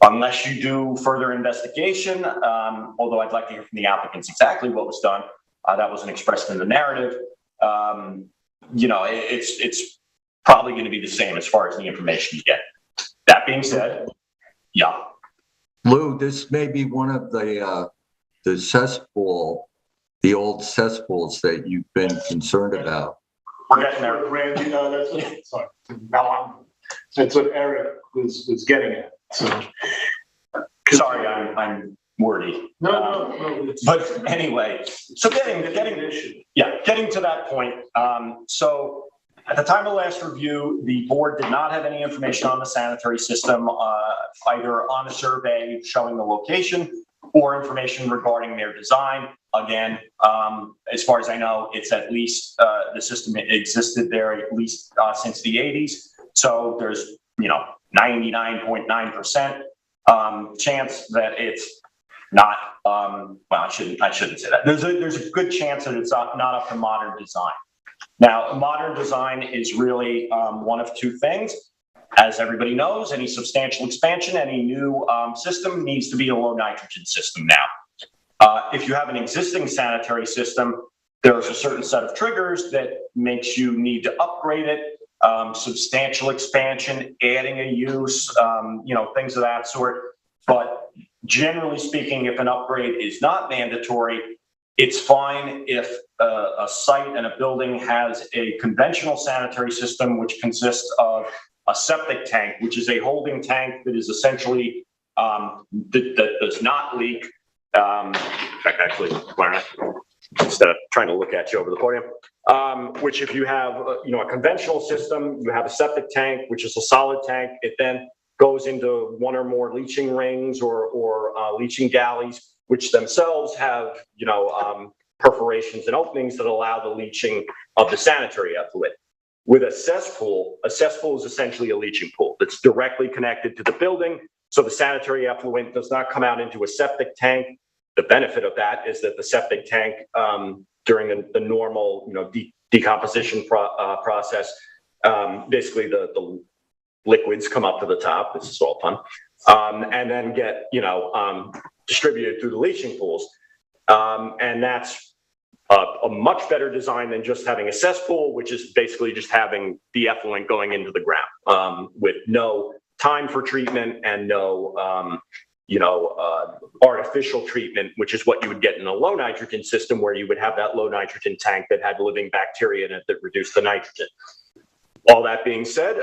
unless you do further investigation, although I'd like to hear from the applicants exactly what was done, that wasn't expressed in the narrative. You know, it's probably going to be the same as far as the information you get. That being said, yeah. Lou, this may be one of the cesspool, the old cesspools that you've been concerned about. We're getting there. Randy, that's what Eric was getting at. So, sorry, I'm wordy. No. But anyway, so getting to that point. So at the time of last review, the board did not have any information on the sanitary system, either on a survey showing the location or information regarding their design. Again, as far as I know, it's at least the system existed there at least since the 80s. So there's, you know, 99.9% chance that it's not, well, I shouldn't say that. There's a good chance that it's not up to modern design. Now, modern design is really one of two things. As everybody knows, any substantial expansion, any new system needs to be a low nitrogen system now. If you have an existing sanitary system, there's a certain set of triggers that makes you need to upgrade it. Substantial expansion, adding a use, things of that sort. But generally speaking, if an upgrade is not mandatory, it's fine if a site and a building has a conventional sanitary system, which consists of a septic tank, which is a holding tank that is essentially that does not leak. In fact, actually, instead of trying to look at you over the podium, which if you have a conventional system, you have a septic tank, which is a solid tank. It then goes into one or more leaching rings or leaching galleys, which themselves have perforations and openings that allow the leaching of the sanitary effluent. With a cesspool is essentially a leaching pool that's directly connected to the building, so the sanitary effluent does not come out into a septic tank. The benefit of that is that the septic tank, during the normal decomposition process, basically the liquids come up to the top. This is all fun, and then get distributed through the leaching pools, and that's a much better design than just having a cesspool, which is basically just having the effluent going into the ground with no time for treatment and no artificial treatment, which is what you would get in a low nitrogen system, where you would have that low nitrogen tank that had living bacteria in it that reduced the nitrogen. All that being said,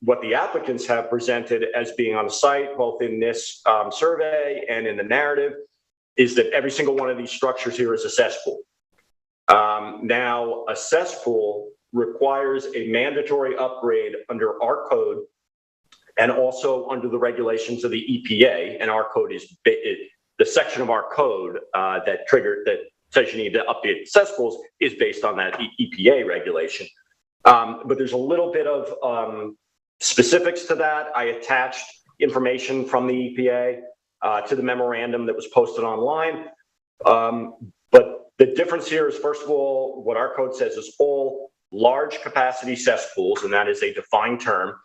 what the applicants have presented as being on the site, both in this survey and in the narrative, is that every single one of these structures here is a cesspool. Now, a cesspool requires a mandatory upgrade under our code and also under the regulations of the EPA. And our code is the section of our code that says you need to update cesspools is based on that EPA regulation. But there's a little bit of specifics to that. I attached information from the EPA to the memorandum that was posted online. But the difference here is, first of all, what our code says is all large capacity cesspools, and that is a defined term,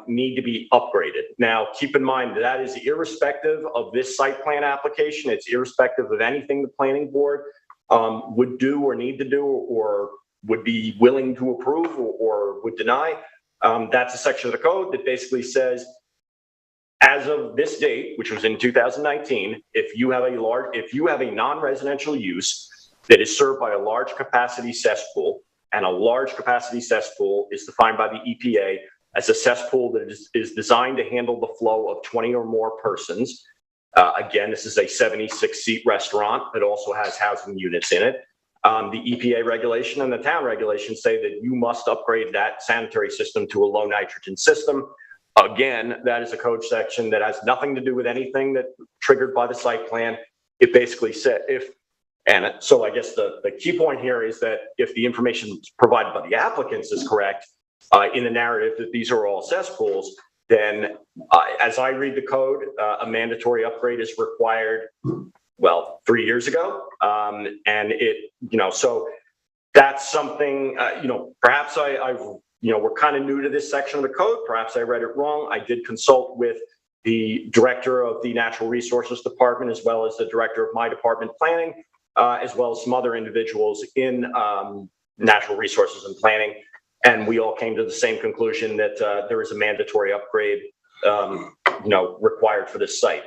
need to be upgraded. Now, keep in mind that is irrespective of this site plan application. It's irrespective of anything the planning board would do or need to do or would be willing to approve or would deny. That's a section of the code that basically says, as of this date, which was in 2019, if you have a non-residential use that is served by a large capacity cesspool, and a large capacity cesspool is defined by the EPA as a cesspool that is designed to handle the flow of 20 or more persons. Again, this is a 76-seat restaurant that also has housing units in it. The EPA regulation and the town regulations say that you must upgrade that sanitary system to a low nitrogen system. Again, that is a code section that has nothing to do with anything that triggered by the site plan. It basically said so I guess the key point here is that if the information provided by the applicants is correct in the narrative that these are all cesspools, then as I read the code, a mandatory upgrade is required, 3 years ago. And so that's something, perhaps we're kind of new to this section of the code. Perhaps I read it wrong. I did consult with the director of the Natural Resources Department, as well as the director of my department, Planning, as well as some other individuals in Natural Resources and Planning. And we all came to the same conclusion that there is a mandatory upgrade, required for this site.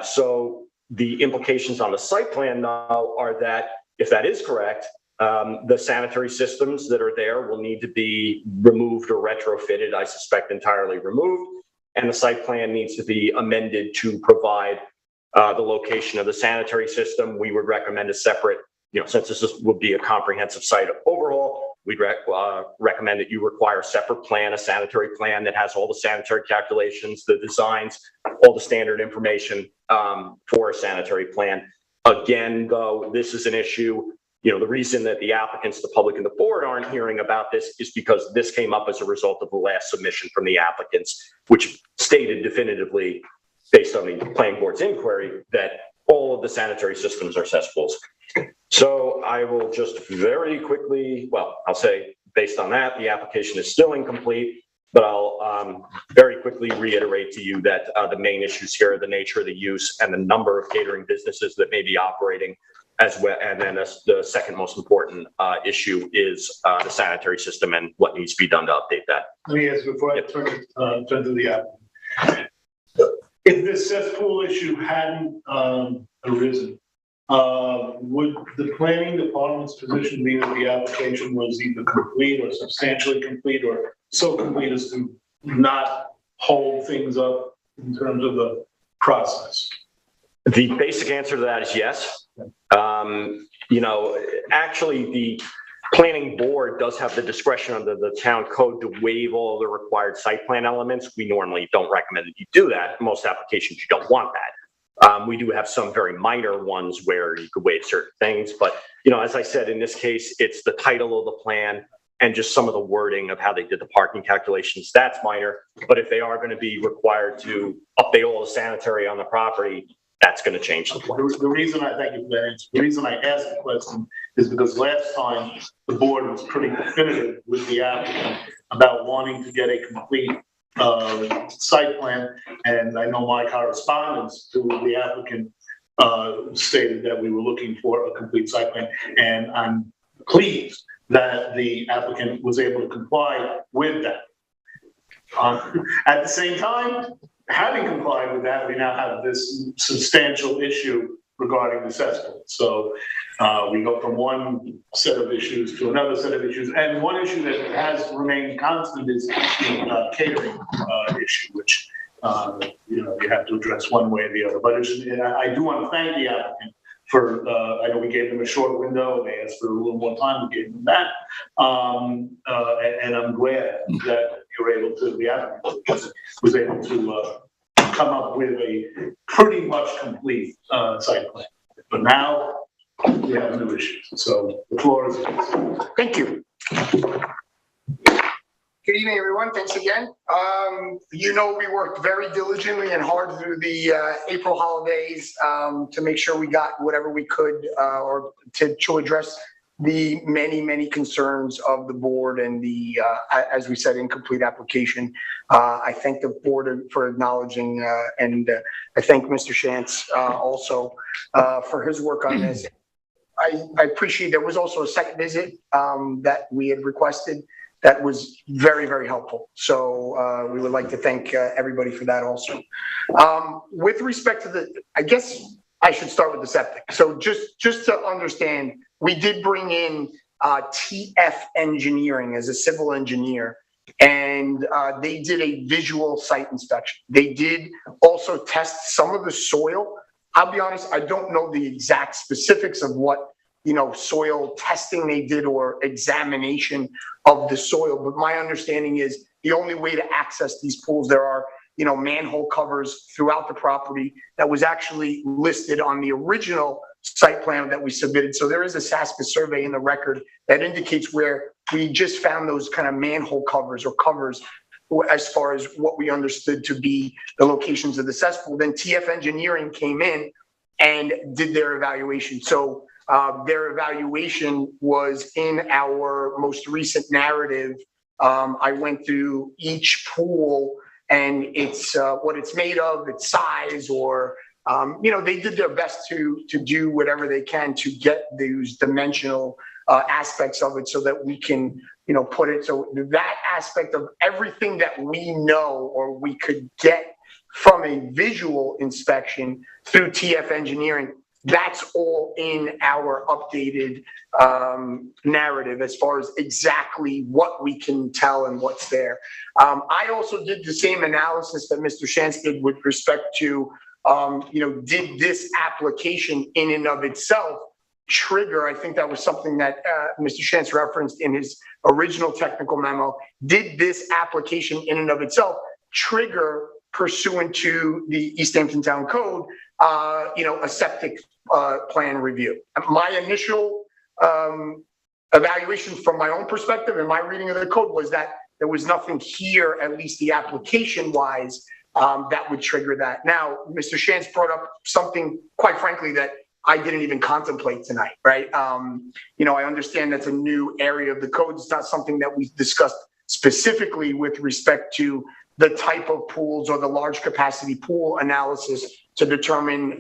So the implications on the site plan now are that if that is correct, the sanitary systems that are there will need to be removed or retrofitted, I suspect entirely removed. And the site plan needs to be amended to provide the location of the sanitary system. We would recommend a separate, since this would be a comprehensive site overhaul, we'd recommend that you require a separate plan, a sanitary plan that has all the sanitary calculations, the designs, all the standard information for a sanitary plan. Again, though, this is an issue the reason that the applicants, the public, and the board aren't hearing about this is because this came up as a result of the last submission from the applicants, which stated definitively, based on the planning board's inquiry, that all of the sanitary systems are cesspools. So I will just very quickly, I'll say based on that, the application is still incomplete, but I'll very quickly reiterate to you that the main issues here are the nature of the use and the number of catering businesses that may be operating as well. And then the second most important issue is the sanitary system and what needs to be done to update that. Let me ask before I turn to the applicant. If this cesspool issue hadn't arisen, would the planning department's position be that the application was either complete or substantially complete or so complete as to not hold things up in terms of the process? The basic answer to that is yes. Actually, the planning board does have the discretion under the town code to waive all the required site plan elements. We normally don't recommend that you do that. Most applications, you don't want that. We do have some very minor ones where you could waive certain things, but as I said, in this case, it's the title of the plan and just some of the wording of how they did the parking calculations. That's minor, but if they are going to be required to update all the sanitary on the property, that's going to change the plan. The reason I thank you for that answer, the reason I asked the question is because last time the board was pretty definitive with the applicant about wanting to get a complete site plan, and I know my correspondence to the applicant stated that we were looking for a complete site plan, and I'm pleased that the applicant was able to comply with that. At the same time, having complied with that, we now have this substantial issue regarding the cesspool. So we go from one set of issues to another set of issues. And one issue that has remained constant is the catering issue, which you have to address one way or the other. But I do want to thank the applicant for, I know we gave them a short window. They asked for a little more time. We gave them that. And I'm glad that you were able to, the applicant was able to come up with a pretty much complete site plan. But now we have new issues. So the floor is yours. Thank you. Good evening, everyone. Thanks again. We worked very diligently and hard through the April holidays to make sure we got whatever we could or to address the many concerns of the board and the, as we said, incomplete application. I thank the board for acknowledging and I thank Mr. Shantz also for his work on this. I appreciate there was also a second visit that we had requested that was very helpful. So we would like to thank everybody for that also. With respect to I guess I should start with the septic. So just to understand, we did bring in TF Engineering as a civil engineer, and they did a visual site inspection. They did also test some of the soil. I'll be honest, I don't know the exact specifics of what soil testing they did or examination of the soil, but my understanding is the only way to access these pools, there are manhole covers throughout the property that was actually listed on the original site plan that we submitted. So there is a SASPA survey in the record that indicates where we just found those kind of manhole covers or covers as far as what we understood to be the locations of the cesspool. Then TF Engineering came in and did their evaluation. So their evaluation was in our most recent narrative. I went through each pool and it's what it's made of, its size, or they did their best to do whatever they can to get those dimensional aspects of it so that we can put it. So that aspect of everything that we know or we could get from a visual inspection through TF Engineering, that's all in our updated narrative as far as exactly what we can tell and what's there. I also did the same analysis that Mr. Shantz did with respect to, did this application in and of itself trigger, I think that was something that Mr. Shantz referenced in his original technical memo, did this application in and of itself trigger, pursuant to the East Hampton Town Code, a septic plan review? My initial evaluation from my own perspective and my reading of the code was that there was nothing here, at least the application wise, that would trigger that. Now, Mr. Shantz brought up something, quite frankly, that I didn't even contemplate tonight, right? You know, I understand that's a new area of the code. It's not something that we discussed specifically with respect to the type of pools or the large capacity pool analysis to determine,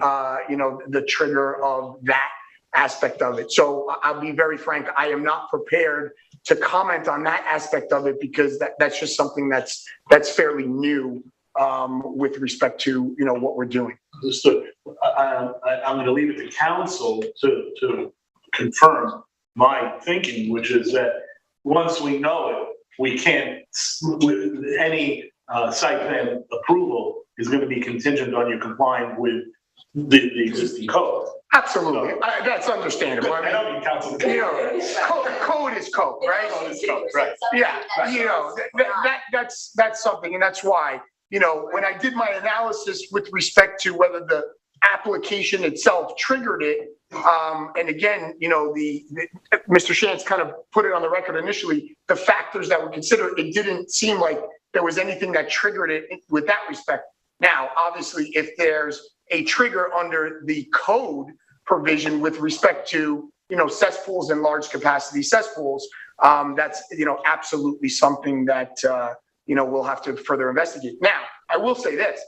you know, the trigger of that aspect of it. So I'll be very frank, I am not prepared to comment on that aspect of it because that's just something that's fairly new with respect to, you know, what we're doing. Understood. I'm going to leave it to council to confirm my thinking, which is that once we know it, we can't, any site plan approval is going to be contingent on you complying with the existing code. Absolutely. That's understandable. I don't mean council. You know, code is code, right? Code is code, right. Yeah, you know, that's something, and that's why, you know, when I did my analysis with respect to whether the application itself triggered it, and again, you know, Mr. Shantz kind of put it on the record initially, the factors that were considered, it didn't seem like there was anything that triggered it with that respect. Now, obviously, if there's a trigger under the code provision with respect to, you know, cesspools and large capacity cesspools, that's, you know, absolutely something that, you know, we'll have to further investigate. Now, I will say this,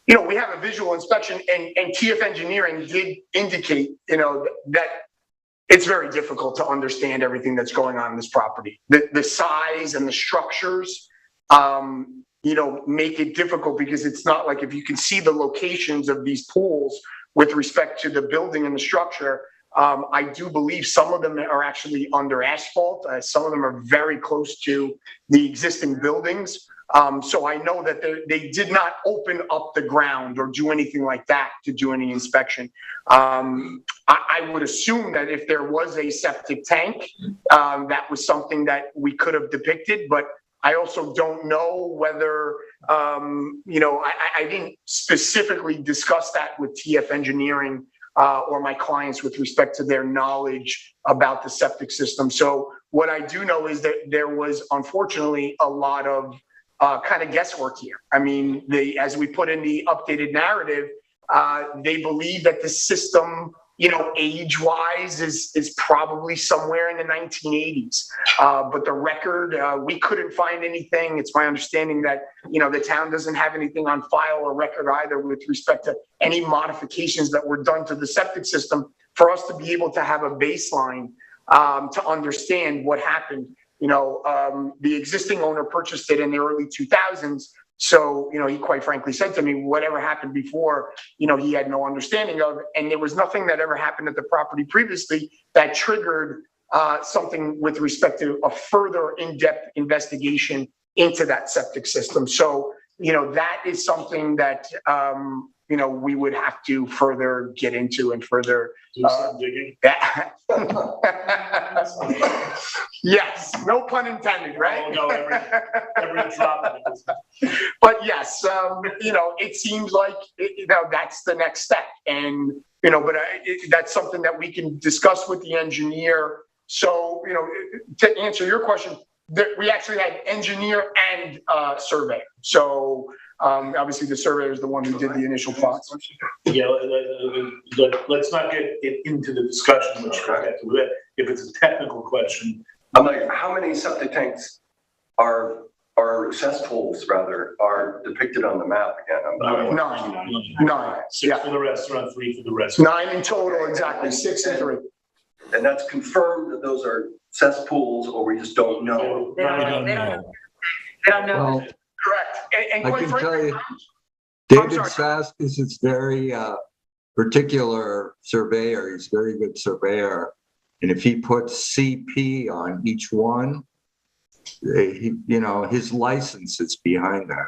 you know, we have a visual inspection and TF Engineering did indicate, you know, that it's very difficult to understand everything that's going on in this property. The size and the structures, you know, make it difficult because it's not like if you can see the locations of these pools with respect to the building and the structure, I do believe some of them are actually under asphalt. Some of them are very close to the existing buildings. So I know that they did not open up the ground or do anything like that to do any inspection. I would assume that if there was a septic tank, that was something that we could have depicted, but I also don't know whether, you know, I didn't specifically discuss that with TF Engineering or my clients with respect to their knowledge about the septic system. So what I do know is that there was unfortunately a lot of kind of guesswork here. I mean, as we put in the updated narrative, they believe that the system, you know, age-wise is probably somewhere in the 1980s. But the record, we couldn't find anything. It's my understanding that, you know, the town doesn't have anything on file or record either with respect to any modifications that were done to the septic system for us to be able to have a baseline to understand what happened. You know, the existing owner purchased it in the early 2000s. So, you know, he quite frankly said to me, whatever happened before, you know, he had no understanding of, and there was nothing that ever happened at the property previously that triggered something with respect to a further in-depth investigation into that septic system. So, you know, that is something that, you know, we would have to further get into and further do some digging. Yes, no pun intended, right? Oh, no, every drop of it. But yes, you know, it seems like, you know, that's the next step. And, you know, but that's something that we can discuss with the engineer. So, you know, to answer your question, we actually had engineer and surveyor. So obviously the surveyor is the one who did the initial plots. Yeah, let's not get into the discussion, which we'll get to it. If it's a technical question. I'm like, how many septic tanks are cesspools rather are depicted on the map again? Nine. Six for the restaurant, 3 for the rest. 9 in total, exactly. 6 and 3. And that's confirmed that those are cesspools, or we just don't know? They don't know. Well, correct. And I can tell you, David Saskis is very particular surveyor. He's a very good surveyor. And if he puts CP on each one, you know, his license is behind that.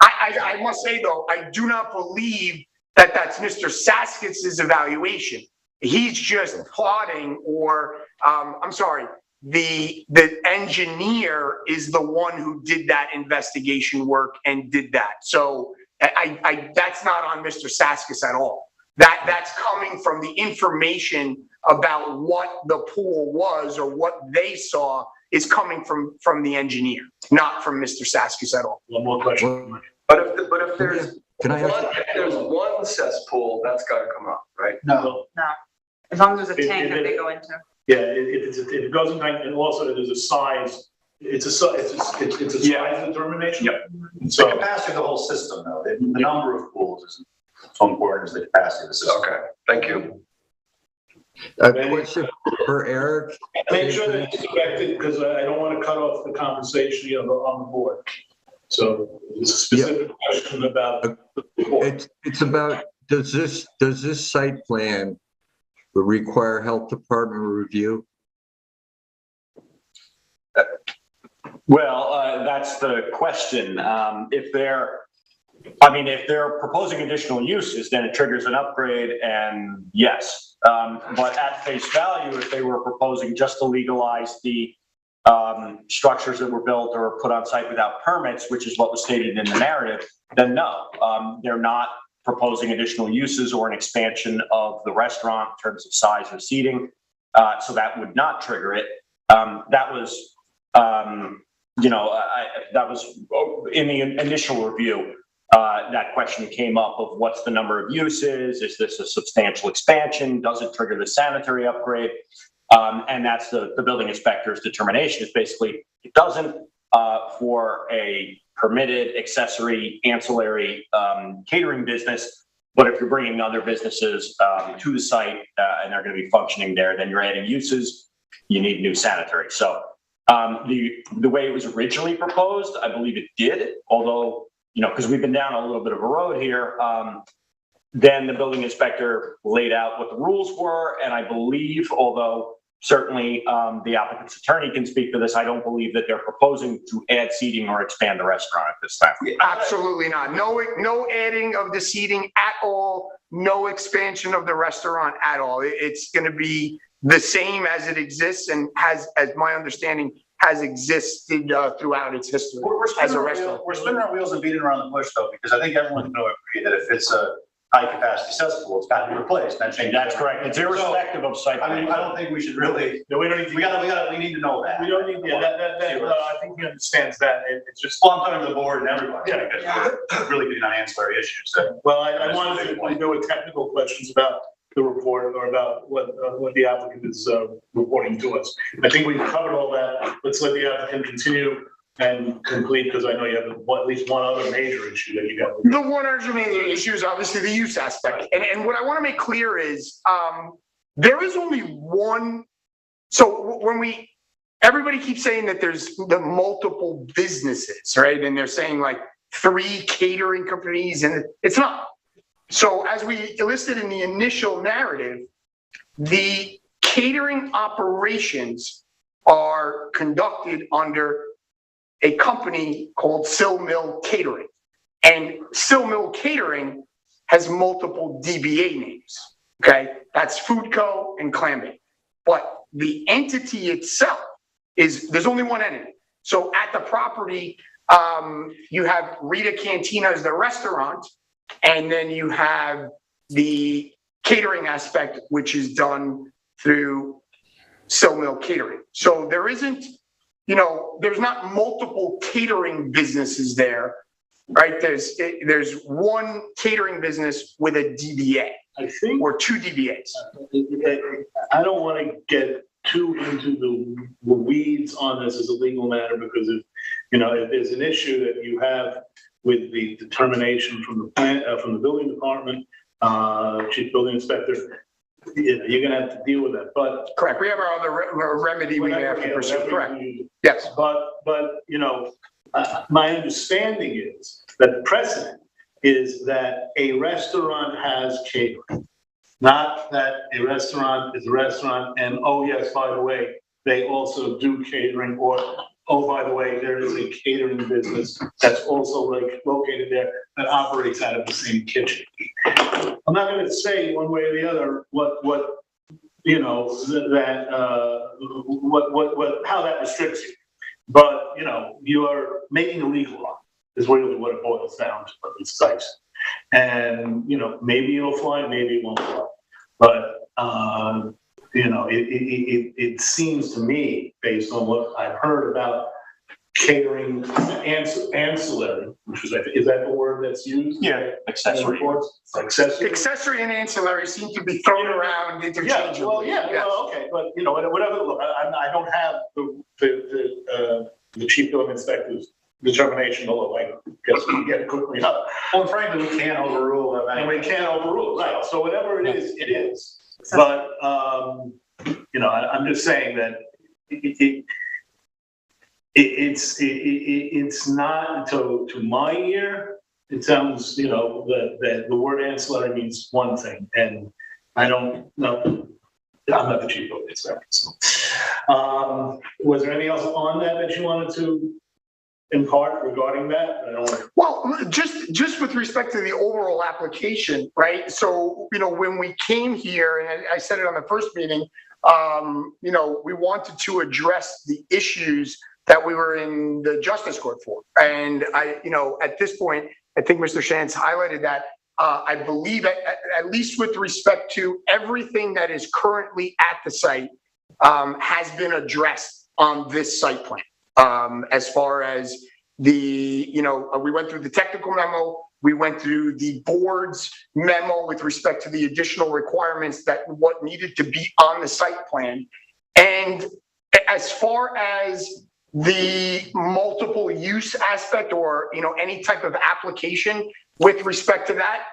I must say, though, I do not believe that that's Mr. Saskis's evaluation. He's just plotting, or I'm sorry, the engineer is the one who did that investigation work and did that. So that's not on Mr. Saskis at all. That's coming from the information about what the pool was or what they saw is coming from the engineer, not from Mr. Saskis at all. One more question. But if there's Can I ask- if there's one cesspool, that's got to come up, right? No. No, as long as there's a If- tank if that it- they go into. Yeah, if it goes in, and also there's a size, it's a size determination. Yep. The So, capacity of the whole system, though, the number of pools isn't so important as the capacity of the system. Okay, thank you. A question for Eric. make sure that it's corrected, because I don't want to cut off the conversation, on the board. So there's a specific question about the board. It's about, does this site plan require health department review? Well, that's the question. If they're proposing additional uses, then it triggers an upgrade, and yes. But at face value, if they were proposing just to legalize the structures that were built or put on site without permits, which is what was stated in the narrative, then no, they're not proposing additional uses or an expansion of the restaurant in terms of size or seating. So that would not trigger it. That was, that was in the initial review. That question came up of what's the number of uses? Is this a substantial expansion? Does it trigger the sanitary upgrade? And that's the building inspector's determination is basically it doesn't for a permitted accessory ancillary catering business. But if you're bringing other businesses to the site and they're going to be functioning there, then you're adding uses, you need new sanitary. So the way it was originally proposed, I believe it did, although, because we've been down a little bit of a road here, then the building inspector laid out what the rules were. And I believe, although certainly the applicant's attorney can speak to this, I don't believe that they're proposing to add seating or expand the restaurant at this time. Absolutely not. No adding of the seating at all. No expansion of the restaurant at all. It's going to be the same as it exists and has, as my understanding, has existed throughout its history as a restaurant. We're spinning our wheels and beating around the bush, though, because I think everyone's going to agree that if it's a high-capacity cesspool, it's got to be replaced. That's correct. It's irrespective of site. I mean, I don't think we should really. No, we don't need to. We need to know that. We don't need, I think he understands that. It's just. Well, I'm talking to the board and everybody, Yeah. because we're really getting on ancillary issues. Well, I wanted to go with technical questions about the report or about what the applicant is reporting to us. I think we've covered all that. Let's let the applicant continue and complete, because I know you have at least one other major issue that you got. The one other major issue is obviously the use aspect. And what I want to make clear is there is only one. So when everybody keeps saying that there's the multiple businesses, right? And they're saying like 3 catering companies, and it's not. So as we listed in the initial narrative, the catering operations are conducted under a company called Sill Mill Catering. And Sill Mill Catering has multiple DBA names, okay? That's Food Co. and Clambake. But the entity itself there's only one entity. So at the property, you have Rita Cantina as the restaurant, and then you have the catering aspect, which is done through Sill Mill Catering. So there isn't, there's not multiple catering businesses there, right? There's one catering business with a DBA, I think, or 2 DBAs. I don't want to get too into the weeds on this as a legal matter, because if there's an issue that you have with the determination from the plant, from the building department, chief building inspector, you're going to have to deal with that. But correct, we have our other remedy we have to pursue. Correct. Yes. But my understanding is that the precedent is that a restaurant has catering, not that a restaurant is a restaurant and, oh yes, by the way, they also do catering, or oh, by the way, there is a catering business that's also located there that operates out of the same kitchen. I'm not going to say one way or the other how that restricts you, but you are making a legal law is really what it boils down to at these sites. And maybe it'll fly, maybe it won't fly, but it seems to me, based on what I've heard about catering ancillary, which is that the word that's used? Yeah, accessory. Accessory and ancillary seem to be thrown around interchangeably. Yeah, well, well, okay, but whatever. Look, I don't have the chief building inspector's determination, although I guess we can get it quickly enough. Well, frankly, we can't overrule them. And we can't overrule, right? So whatever it is, it is. But I'm just saying that it's not to my ear. It sounds that the word ancillary means one thing, and I don't know. I'm not the chief building inspector. So, was there anything else on that you wanted to impart regarding that? Well, just with respect to the overall application, right? So, when we came here, and I said it on the first meeting, we wanted to address the issues that we were in the justice court for. And at this point, I think Mr. Shantz highlighted that. I believe at least with respect to everything that is currently at the site has been addressed on this site plan. As far as we went through the technical memo, we went through the board's memo with respect to the additional requirements that what needed to be on the site plan. And as far as the multiple use aspect or, any type of application with respect to that,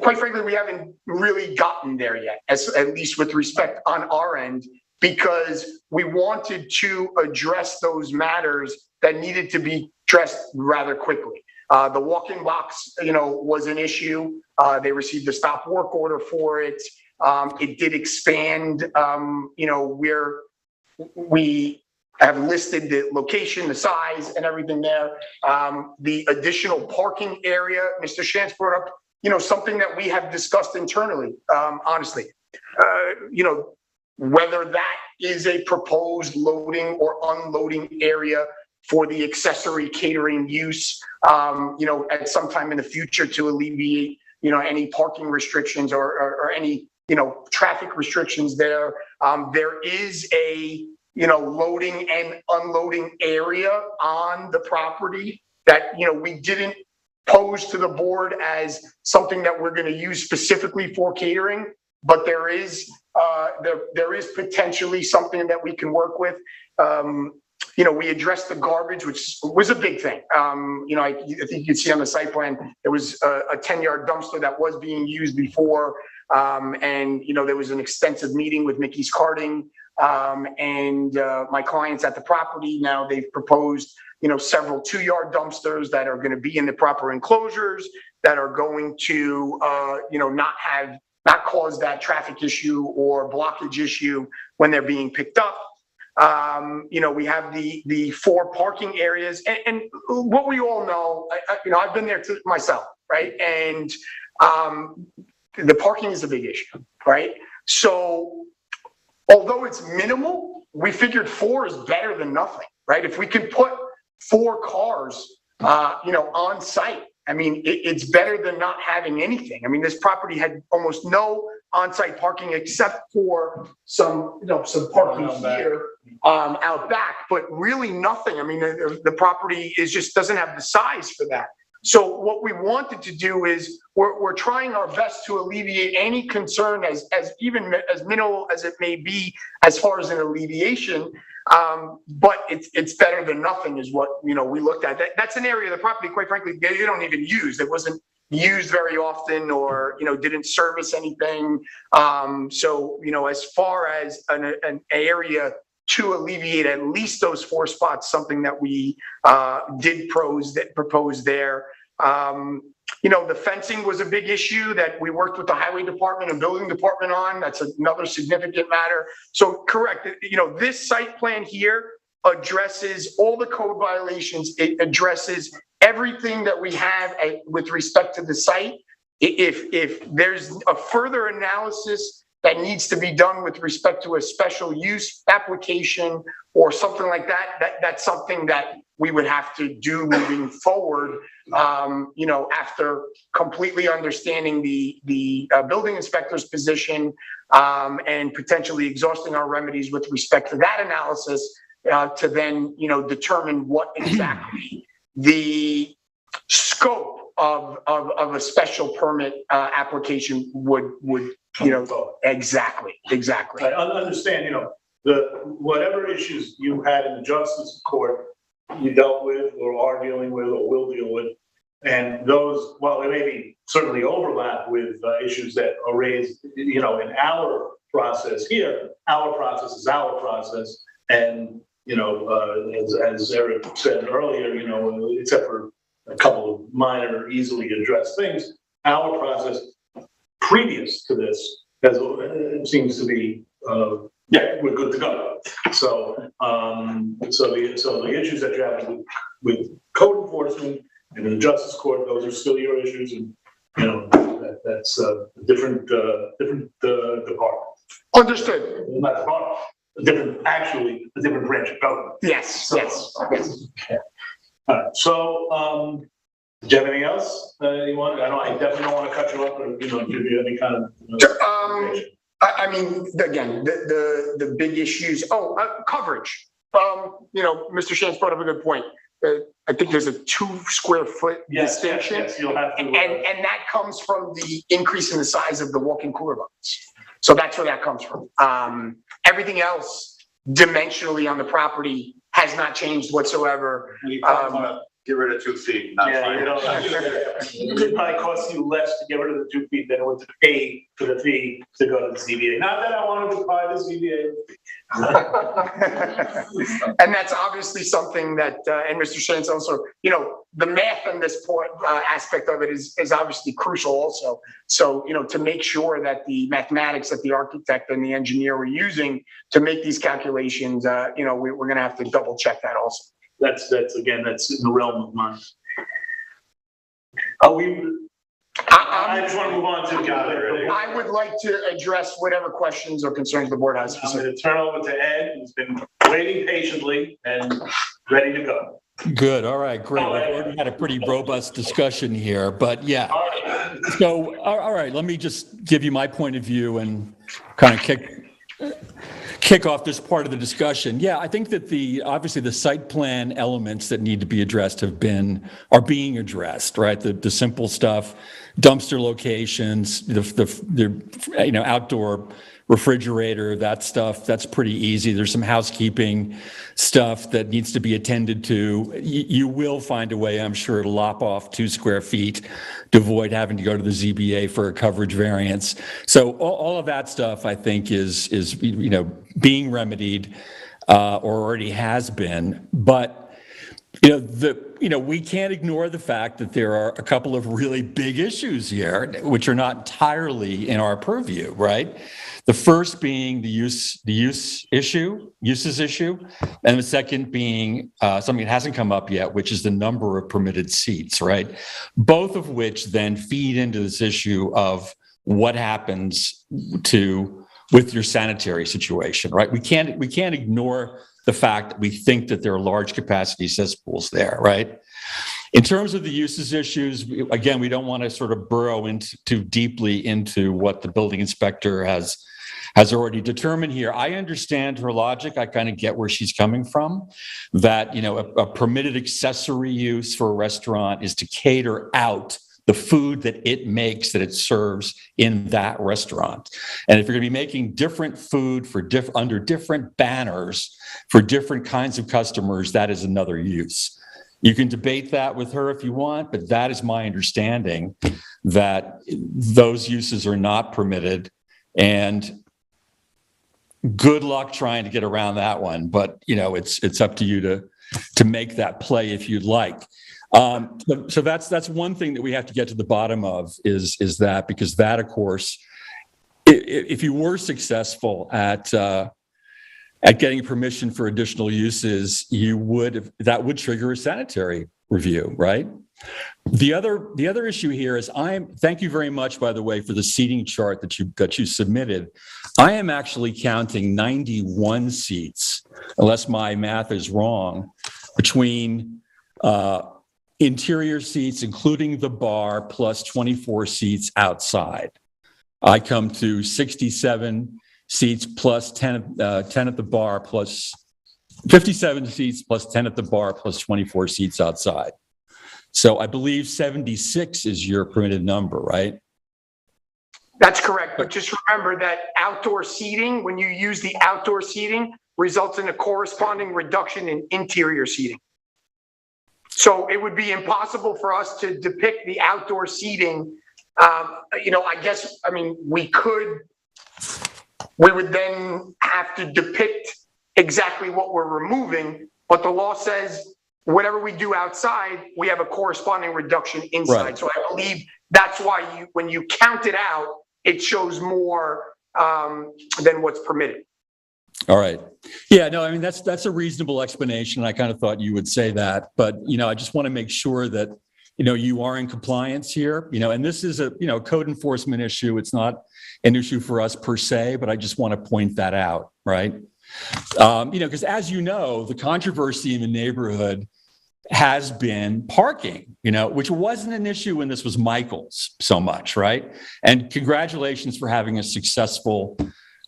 quite frankly, we haven't really gotten there yet, at least with respect on our end, because we wanted to address those matters that needed to be addressed rather quickly. The walk-in box, was an issue. They received a stop work order for it. It did expand, where we have listed the location, the size, and everything there. The additional parking area, Mr. Shantz brought up, something that we have discussed internally, honestly. Whether that is a proposed loading or unloading area for the accessory catering use, at some time in the future to alleviate, any parking restrictions or any, traffic restrictions there. There is a, loading and unloading area on the property that, we didn't pose to the board as something that we're going to use specifically for catering, but there is potentially something that we can work with. We addressed the garbage, which was a big thing. I think you can see on the site plan, there was a 10-yard dumpster that was being used before. And there was an extensive meeting with Mickey's Karting and my clients at the property. Now they've proposed, several 2-yard dumpsters that are going to be in the proper enclosures that are going to, not cause that traffic issue or blockage issue when they're being picked up. We have the 4 parking areas and what we all know, I've been there myself, right? And the parking is a big issue, right? So although it's minimal, we figured 4 is better than nothing, right? If we can put 4 cars, on site, I mean, it's better than not having anything. I mean, this property had almost no on-site parking except for some parking here out back, but really nothing. I mean, the property doesn't have the size for that. So what we wanted to do is we're trying our best to alleviate any concern as even as minimal as it may be as far as an alleviation. But it's better than nothing is what, we looked at. That's an area of the property, quite frankly, they don't even use. It wasn't used very often or, didn't service anything. So, as far as an area to alleviate at least those 4 spots, something that we did propose there. The fencing was a big issue that we worked with the highway department and building department on. That's another significant matter. So correct, this site plan here addresses all the code violations. It addresses everything that we have with respect to the site. If there's a further analysis that needs to be done with respect to a special use application or something like that, that's something that we would have to do moving forward, after completely understanding the building inspector's position, and potentially exhausting our remedies with respect to that analysis, to then, determine what exactly the scope of a special permit application would exactly. I understand, whatever issues you had in the justice court, you dealt with or are dealing with or will deal with, and those, while they may be certainly overlap with issues that are raised, in our process here, our process is our process, and as Eric said earlier, except for a couple of minor, easily addressed things, our process previous to this seems to be, we're good to go. So, the issues that you have with code enforcement and in the justice court, those are still your issues, and that's a different department. Understood. Not department, a different branch of government. Yes. Okay. All right. So, do you have anything else you want? I definitely don't want to cut you up or give you any kind of. I mean, again, the big issues. Coverage. Mr. Shanks brought up a good point. I think there's a 2 square foot distinction, yes, you'll have to, and that comes from the increase in the size of the walk-in cooler box. So that's where that comes from. Everything else dimensionally on the property has not changed whatsoever. Get rid of 2 feet. Not fine. It could probably cost you less to get rid of the 2 feet than it would to pay for the fee to go to the ZBA. Not that I wanted to buy the ZBA. And that's obviously something that, and Mr. Shanks also, the math in this point, aspect of it is obviously crucial also. So, to make sure that the mathematics that the architect and the engineer were using to make these calculations, we're going to have to double check that also. That's in the realm of mine. I just want to move on to gallery. I would like to address whatever questions or concerns the board has. I'm going to turn over to Ed, who's been waiting patiently and ready to go. Good. All right. Great. We've already had a pretty robust discussion here, but yeah. So, all right. Let me just give you my point of view and kind of kick off this part of the discussion. Yeah, I think that obviously the site plan elements that need to be addressed are being addressed, right? The simple stuff, dumpster locations, the outdoor refrigerator, that stuff, that's pretty easy. There's some housekeeping stuff that needs to be attended to. You will find a way, I'm sure, to lop off 2 square feet to avoid having to go to the ZBA for a coverage variance. So all of that stuff, I think, is being remedied or already has been. But we can't ignore the fact that there are a couple of really big issues here, which are not entirely in our purview, right? The first being the uses issue, and the second being something that hasn't come up yet, which is the number of permitted seats, right? Both of which then feed into this issue of what happens with your sanitary situation, right? We can't ignore the fact that we think that there are large capacity cesspools there, right? In terms of the uses issues, again, we don't want to sort of burrow too deeply into what the building inspector has already determined here. I understand her logic. I kind of get where she's coming from, that, a permitted accessory use for a restaurant is to cater out the food that it makes, that it serves in that restaurant. And if you're going to be making different food under different banners for different kinds of customers, that is another use. You can debate that with her if you want, but that is my understanding, that those uses are not permitted. And good luck trying to get around that one, but it's up to you to make that play if you'd like. So that's one thing that we have to get to the bottom of is that, because that, of course, if you were successful at getting permission for additional uses, that would trigger a sanitary review, right? The other issue here is thank you very much, by the way, for the seating chart that you submitted. I am actually counting 91 seats, unless my math is wrong, between interior seats, including the bar, plus 24 seats outside. I come to 67 seats plus 10 at the bar, plus 57 seats plus 10 at the bar, plus 24 seats outside. So I believe 76 is your permitted number, right? That's correct, but just remember that outdoor seating, when you use the outdoor seating, results in a corresponding reduction in interior seating. So it would be impossible for us to depict the outdoor seating. We would then have to depict exactly what we're removing, but the law says whatever we do outside, we have a corresponding reduction inside. Right. So I believe that's why when you count it out, it shows more than what's permitted. All right. Yeah, no, I mean, that's a reasonable explanation. I kind of thought you would say that, but, I just want to make sure that, you are in compliance here, and this is a, code enforcement issue. It's not an issue for us per se, but I just want to point that out, right? Because as you know, the controversy in the neighborhood has been parking, which wasn't an issue when this was Michael's so much, right? And congratulations for having a successful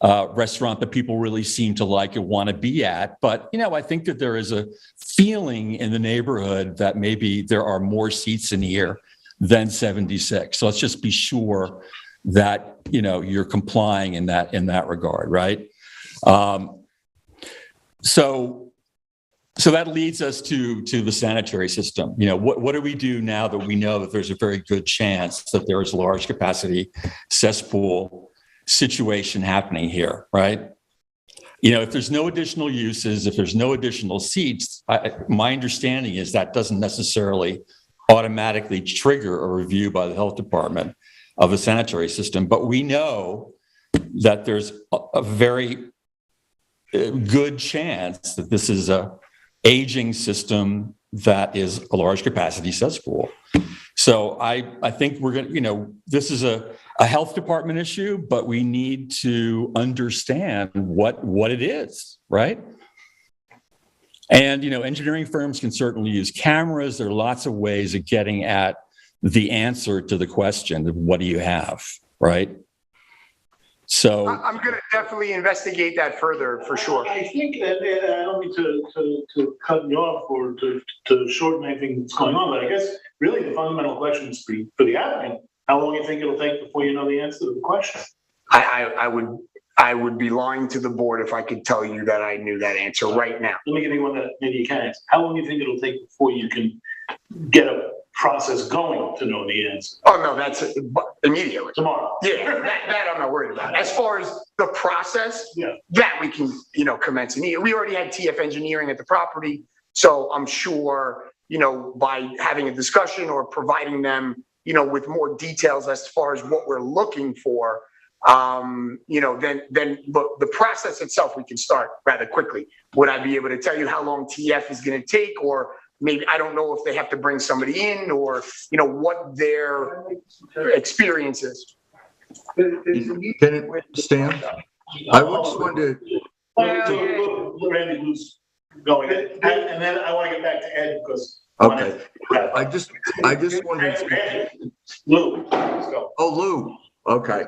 restaurant that people really seem to like and want to be at. But, I think that there is a feeling in the neighborhood that maybe there are more seats in here than 76. So let's just be sure that, you're complying in that regard, right? So that leads us to the sanitary system. What do we do now that we know that there's a very good chance that there is a large capacity cesspool situation happening here, right? If there's no additional uses, if there's no additional seats, my understanding is that doesn't necessarily automatically trigger a review by the health department of the sanitary system. But we know that there's a very good chance that this is a aging system that is a large capacity cesspool. So I think we're going to, this is a health department issue, but we need to understand what it is, right? And, engineering firms can certainly use cameras. There are lots of ways of getting at the answer to the question of what do you have, right? So I'm going to definitely investigate that further for sure. I think, and I don't mean to cut you off or to shorten anything that's going on, but I guess really the fundamental question is for the applicant, how long do you think it'll take before you know the answer to the question? I would be lying to the board if I could tell you that I knew that answer right now. Let me give you one that maybe you can answer. How long do you think it'll take before you can get a process going to know the answer? Oh, no, that's immediately. Tomorrow. Yeah, that I'm not worried about. As far as the process, that we can, commence immediately. We already had TF engineering at the property, so I'm sure, by having a discussion or providing them, with more details as far as what we're looking for, then the process itself, we can start rather quickly. Would I be able to tell you how long TF is going to take, or maybe, I don't know if they have to bring somebody in or, what their experience is. Can it stand? I just wanted to. Randy, who's going, and then I want to get back to Ed because. Okay. I just wanted to. Lou, let's go. Oh, Lou. Okay.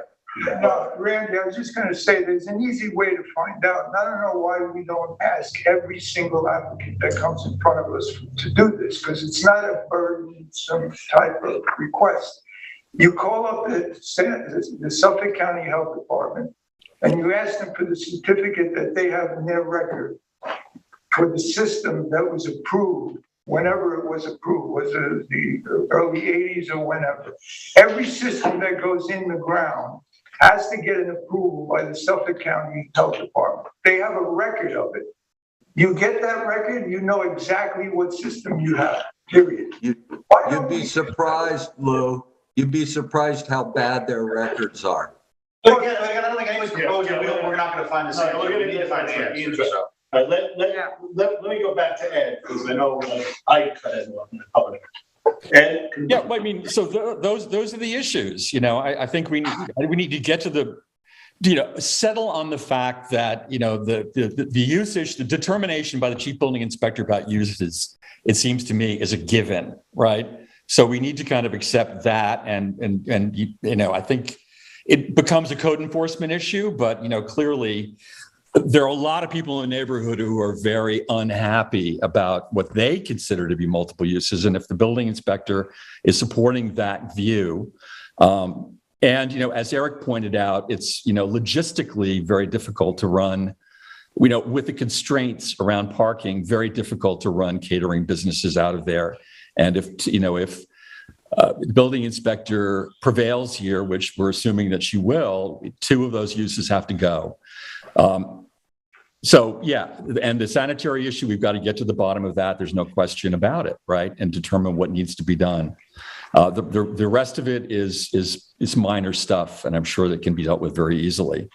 No, Randy, I was just going to say there's an easy way to find out. And I don't know why we don't ask every single applicant that comes in front of us to do this, because it's not a burdensome type of request. You call up the Suffolk County Health Department and you ask them for the certificate that they have in their record for the system that was approved, whenever it was approved, was it the early 80s or whenever. Every system that goes in the ground has to get an approval by the Suffolk County Health Department. They have a record of it. You get that record, you know exactly what system you have, period. You'd be surprised, Lou. You'd be surprised how bad their records are. Look, I don't think anyone's proposing, we're not going to find this answer. We need to find the answer. Let me go back to Ed, because I know I cut Ed off in the public. And Yeah, well, I mean, so those are the issues. I think we need to get to the, settle on the fact that the usage, the determination by the chief building inspector about uses, it seems to me, is a given, right? So we need to kind of accept that, and I think it becomes a code enforcement issue, but clearly there are a lot of people in the neighborhood who are very unhappy about what they consider to be multiple uses. And if the building inspector is supporting that view, and, as Eric pointed out, it's, logistically very difficult to run, with the constraints around parking, very difficult to run catering businesses out of there. And if the building inspector prevails here, which we're assuming that she will, 2 of those uses have to go. So yeah, and the sanitary issue, we've got to get to the bottom of that. There's no question about it, right? And determine what needs to be done. The rest of it is minor stuff, and I'm sure that can be dealt with very easily.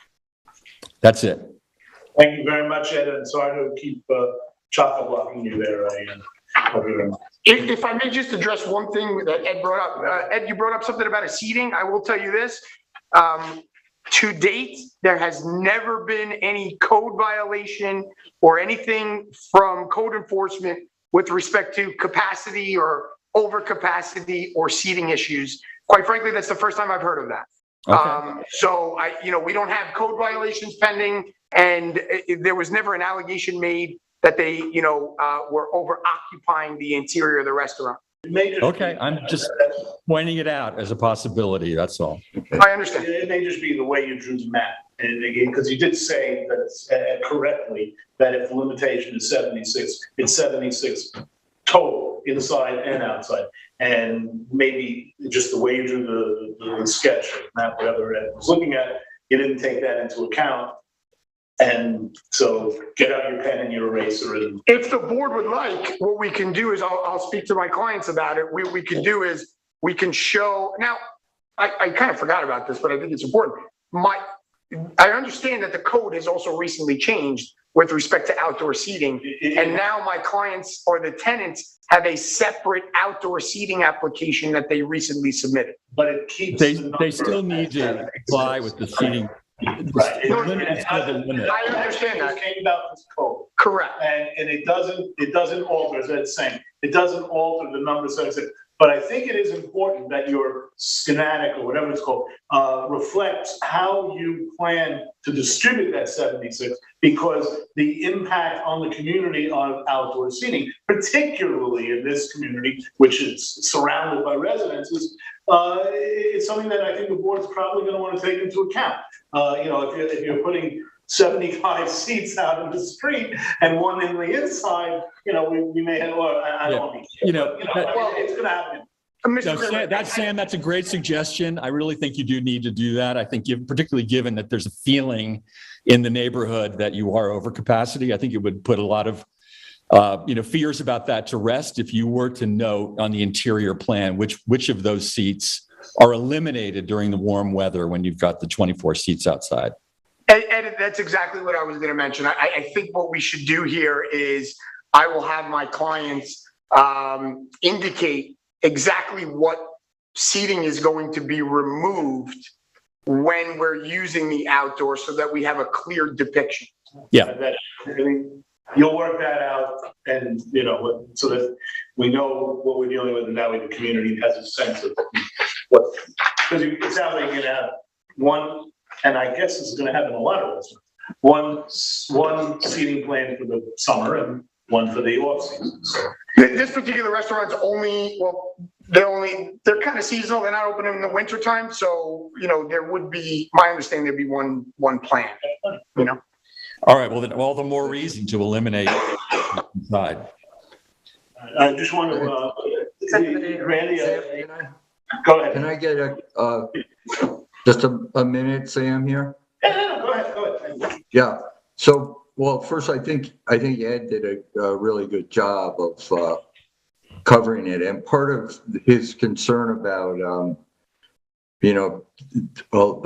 That's it. Thank you very much, Ed, and sorry to keep chock-a-blocking you there. If I may just address one thing that Ed brought up. Ed, you brought up something about a seating. I will tell you this. To date, there has never been any code violation or anything from code enforcement with respect to capacity or overcapacity or seating issues. Quite frankly, that's the first time I've heard of that. Okay. So we don't have code violations pending, and there was never an allegation made that they, were over occupying the interior of the restaurant. Okay, I'm just pointing it out as a possibility, that's all. Okay. I understand. It may just be the way you drew the map, and again, because you did say that correctly, that if the limitation is 76, it's 76 total, inside and outside. And maybe just the way you drew the sketch, map, whatever Ed was looking at, you didn't take that into account. And so get out your pen and your eraser. And if the board would like, what we can do is, I'll speak to my clients about it. We can do is, we can show, now, I kind of forgot about this, but I think it's important. I understand that the code has also recently changed with respect to outdoor seating. And now my clients or the tenants have a separate outdoor seating application that they recently submitted. But it keeps they still need to comply with the seating. Right. I understand that. It came about this code. Correct. And it doesn't alter, as Ed's saying, it doesn't alter the number 76. But I think it is important that your schematic, or whatever it's called, reflects how you plan to distribute that 76, because the impact on the community of outdoor seating, particularly in this community, which is surrounded by residences, it's something that I think the board's probably going to want to take into account. If you're putting 75 seats out in the street and one in the inside, we may have, I don't want to be, it's going to happen. Sam, that's a great suggestion. I really think you do need to do that. I think, particularly given that there's a feeling in the neighborhood that you are over capacity, I think it would put a lot of fears about that to rest if you were to note on the interior plan which of those seats are eliminated during the warm weather when you've got the 24 seats outside. And that's exactly what I was going to mention. I think what we should do here is, I will have my clients indicate exactly what seating is going to be removed when we're using the outdoor, so that we have a clear depiction. Yeah. You'll work that out, and so that we know what we're dealing with, and that way the community has a sense of what, because it sounds like you're gonna have one, and I guess this is gonna happen in a lot of restaurants, one seating plan for the summer and one for the off season. So this particular restaurant's they're kind of seasonal. They're not open in the winter time, so there would be, my understanding, there'd be one plan. All right. Well, then all the more reason to eliminate inside. I just want to, Randy, go ahead. Can I get just a minute, Sam, here? Yeah, go ahead. Yeah. So, well, first, I think Ed did a really good job of covering it, and part of his concern about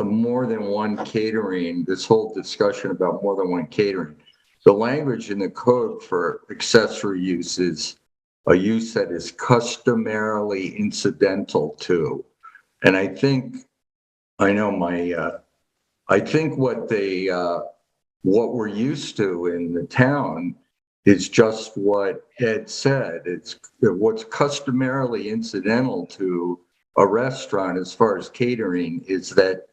more than one catering, this whole discussion about more than one catering, the language in the code for accessory uses a use that is customarily incidental to. And I think what we're used to in the town is just what Ed said. It's what's customarily incidental to a restaurant as far as catering is that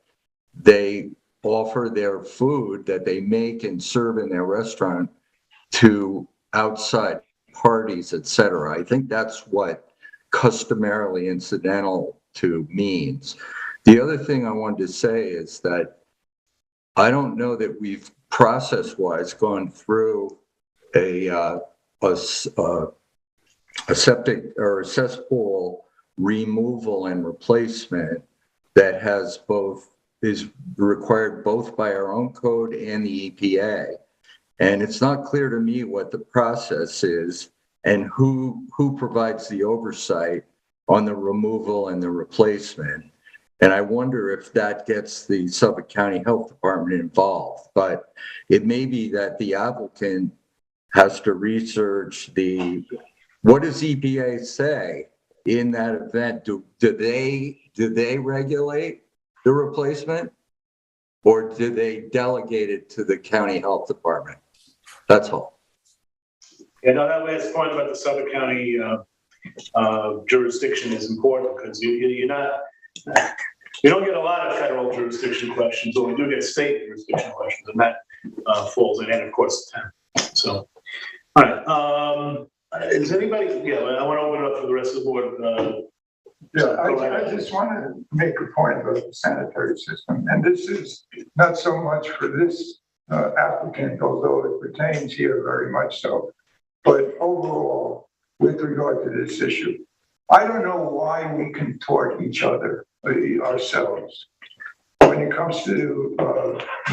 they offer their food that they make and serve in their restaurant to outside parties, etc. I think that's what customarily incidental to means. The other thing I wanted to say is that I don't know that we've process-wise gone through a septic or a cesspool removal and replacement that has is required both by our own code and the EPA. And it's not clear to me what the process is and who provides the oversight on the removal and the replacement. And I wonder if that gets the Suffolk County Health Department involved. But it may be that the applicant has to research what does EPA say in that event? Do they regulate the replacement, or do they delegate it to the county health department? That's all. Yeah, no, that last point about the Suffolk County jurisdiction is important because you don't get a lot of federal jurisdiction questions, but we do get state jurisdiction questions, and that falls in, and of course, so. All right. Is anybody? Yeah, I want to open it up for the rest of the board. I just want to make a point about the sanitary system, and this is not so much for this applicant, although it pertains here very much so, but overall, with regard to this issue, I don't know why we contort each other, ourselves, when it comes to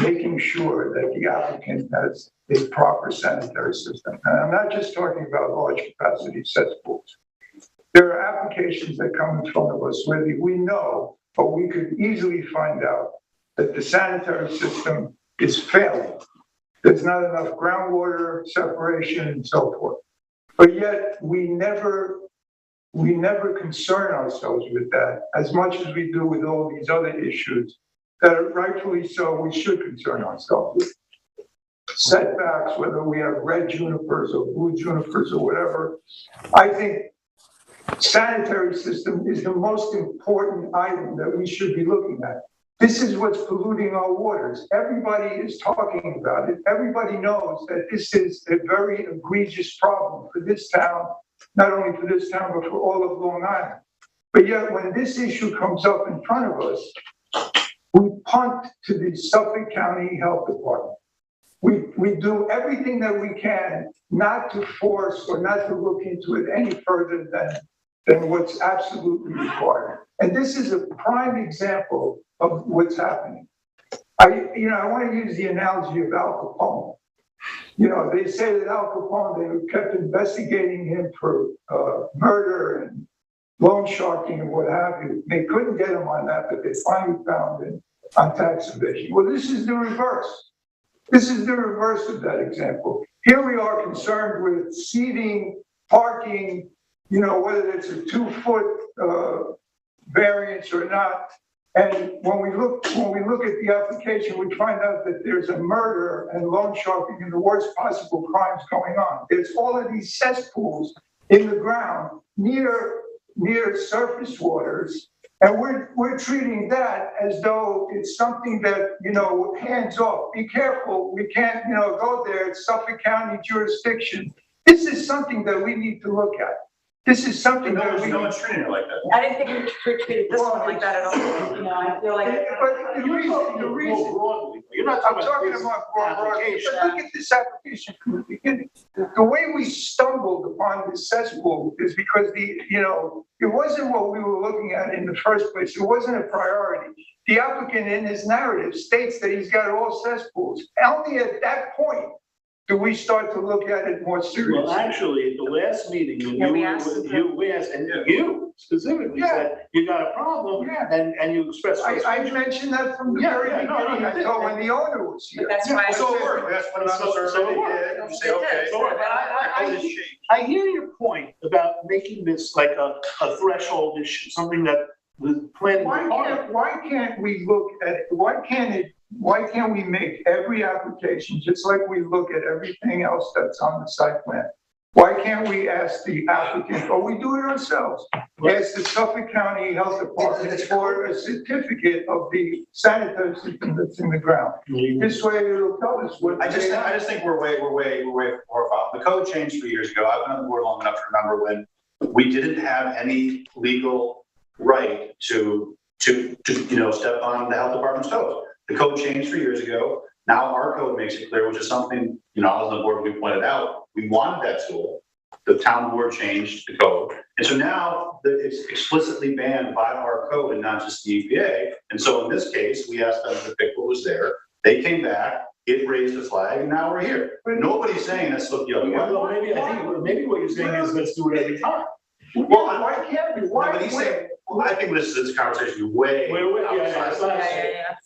making sure that the applicant has a proper sanitary system. And I'm not just talking about large capacity cesspools. There are applications that come in front of us where we know, but we could easily find out that the sanitary system is failing. There's not enough groundwater separation and so forth. But yet we never concern ourselves with that as much as we do with all these other issues that are rightfully so we should concern ourselves with. Setbacks, whether we have red junipers or blue junipers or whatever. I think sanitary system is the most important item that we should be looking at. This is what's polluting our waters. Everybody is talking about it. Everybody knows that this is a very egregious problem for this town, not only for this town, but for all of Long Island. But yet when this issue comes up in front of us, we punt to the Suffolk County Health Department. We do everything that we can not to force or not to look into it any further than what's absolutely required. And this is a prime example of what's happening. I want to use the analogy of Al Capone. They say that Al Capone, they kept investigating him for murder and loan sharking and what have you. They couldn't get him on that, but they finally found him on tax evasion. Well, this is the reverse. This is the reverse of that example. Here we are concerned with seating, parking, whether it's a 2-foot variance or not. And when we look at the application, we find out that there's a murder and loan sharking and the worst possible crimes going on. There's all of these cesspools in the ground near surface waters, and we're treating that as though it's something that hands off. Be careful, we can't go there. It's Suffolk County jurisdiction. This is something that we need to look at. This is something that we. No one's treating it like that. I didn't think we treated this one like that at all. I feel like. But the reason, you're not I'm talking about broadly, but look at this application from the beginning. The way we stumbled upon this cesspool is because it wasn't what we were looking at in the first place. It wasn't a priority. The applicant in his narrative states that he's got all cesspools. Only at that point do we start to look at it more seriously. Well, actually, at the last meeting, when we asked, and you specifically said, you got a problem, and you expressed. I mentioned that from the very beginning. I thought when the owner was here. That's why. So it worked. That's what I'm So it did. You say, okay. I hear your point about making this like a threshold issue, something that the planning. Why can't we look at, why can't we make every application just like we look at everything else that's on the site plan? Why can't we ask the applicant, or we do it ourselves, ask the Suffolk County Health Department for a certificate of the sanitary system that's in the ground? This way it'll tell us what. I just think we're way far. The code changed 3 years ago. I've been on the board long enough to remember when we didn't have any legal right to step on the health department's toes. The code changed 3 years ago. Now our code makes it clear, which is something, I was on the board, we pointed out, we wanted that tool. The town board changed the code. And so now it's explicitly banned by our code and not just the EPA. And so in this case, we asked them to pick what was there. They came back, it raised the flag, and now we're here. Nobody's saying let's look the other way. Well, maybe what you're saying is let's do it every time. Well, why can't we? But he's saying, I think this conversation is way.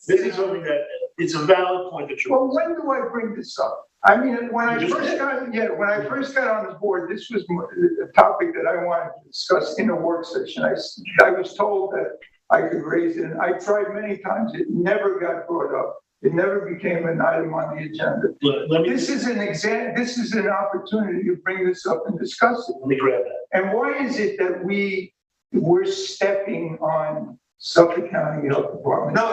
This is something that, it's a valid point that you're. Well, when do I bring this up? I mean, when I first got on the board, this was a topic that I wanted to discuss in a work session. I was told that I could raise it, and I tried many times. It never got brought up. It never became an item on the agenda. This is an opportunity to bring this up and discuss it. Let me grab that. And why is it that we're stepping on Suffolk County Health Department? No,